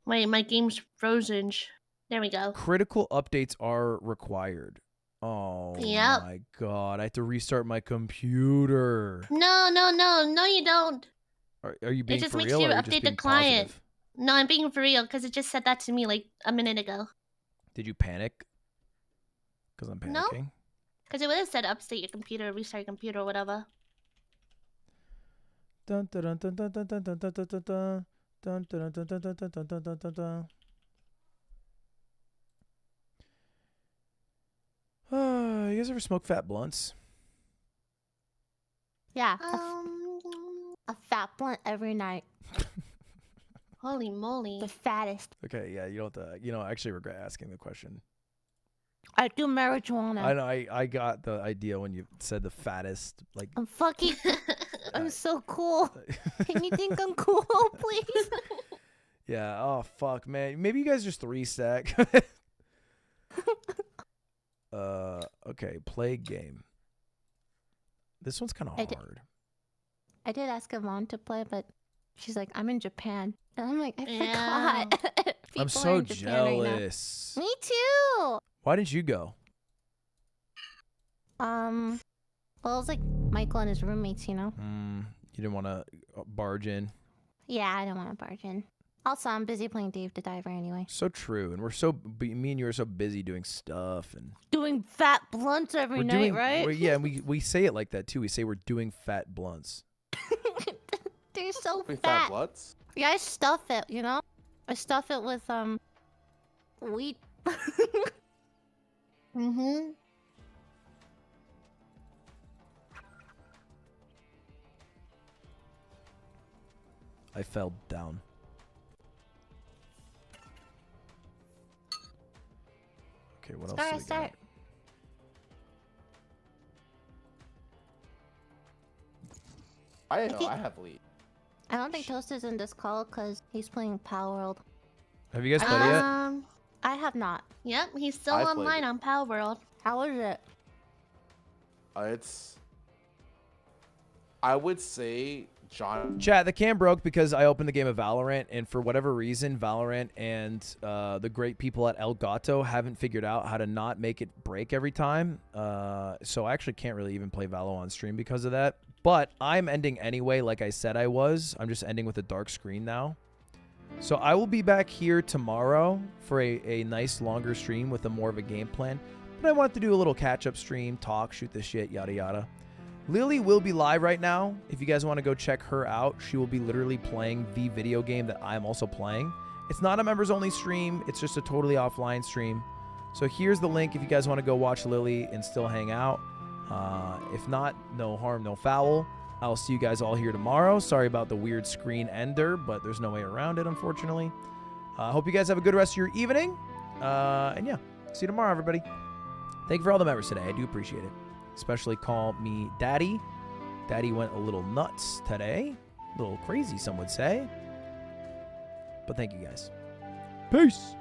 I: Wait, my game's frozen. There we go.
A: Critical updates are required. Oh
I: Yep.
A: my god, I have to restart my computer.
I: No, you don't.
A: Are you being
I: It just
A: for
I: makes
A: real
I: you
A: or are you just
I: update the
A: being
I: client.
A: positive?
I: No, I'm being for real because it just said that to me like a minute ago.
A: Did you panic? Because I'm
I: No.
A: panicking.
I: Because it would have said update your computer, restart your computer, or whatever.
A: Dun, dun, dun, dun, dun, dun, dun, dun, dun, dun, dun, dun. Dun, dun, dun, dun, dun, dun, dun, dun, dun, dun, dun. You guys ever smoke fat blunts?
J: Yeah. A fat blunt every night.
I: Holy moly.
J: The fattest.
A: Okay, yeah, you don't. I actually regret asking the question.
J: I do marijuana.
A: I know. I got the idea when you said the fattest. Like,
J: I'm fucking. I'm so cool. Can you think I'm cool, please?
A: yeah. Oh fuck, man. Maybe you guys just 3 stack. Okay. Play game. This one's kind of hard.
J: I did ask Yvonne to play, but she's like, I'm in Japan. And I'm like, I forgot.
A: I'm
J: People are
A: so
J: in Japan right now.
A: jealous.
J: Me too.
A: Why didn't you go?
J: Well, it was like Michael and his roommates, you know?
A: You didn't want to barge in.
J: Yeah, I don't want to barge in. Also, I'm busy playing Dave the Diver anyway.
A: So true, and me and you are so busy doing stuff and
J: Doing fat blunts every night, right?
A: Yeah, and we say it like that too. We say we're doing fat blunts.
J: They're so
R: Doing
J: fat.
R: fat blunts?
J: Yeah, I stuff it, you know? I stuff it with, wheat.
I: Mm-hmm.
A: I fell down. Okay, what else? Do we
J: Start.
R: I didn't know I have lead.
J: I don't think Toast is in this call because he's playing Power World.
A: Have you guys played it yet?
J: I have not.
I: Yep, he's still
R: I played
I: online
R: it.
I: on Power World.
J: How is it?
R: It's. I would say John.
A: Chat, the cam broke because I opened the game of Valorant, and for whatever reason, Valorant and the great people at El Gato haven't figured out how to not make it break every time. So I actually can't really even play Valo on stream because of that. But I'm ending anyway, like I said I was. I'm just ending with a dark screen now. So I will be back here tomorrow for a nice longer stream with a more of a game plan. But I wanted to do a little catch-up stream, talk, shoot the shit, yada yada. Lily will be live right now. If you guys want to go check her out, she will be literally playing the video game that I'm also playing. It's not a members-only stream. It's just a totally offline stream. So here's the link if you guys want to go watch Lily and still hang out. If not, no harm, no foul. I'll see you guys all here tomorrow. Sorry about the weird screen ender, but there's no way around it, unfortunately. I hope you guys have a good rest of your evening. And yeah, see you tomorrow, everybody. Thank you for all the members today. I do appreciate it. Especially call me Daddy. Daddy went a little nuts today. A little crazy, some would say. But thank you guys. Peace.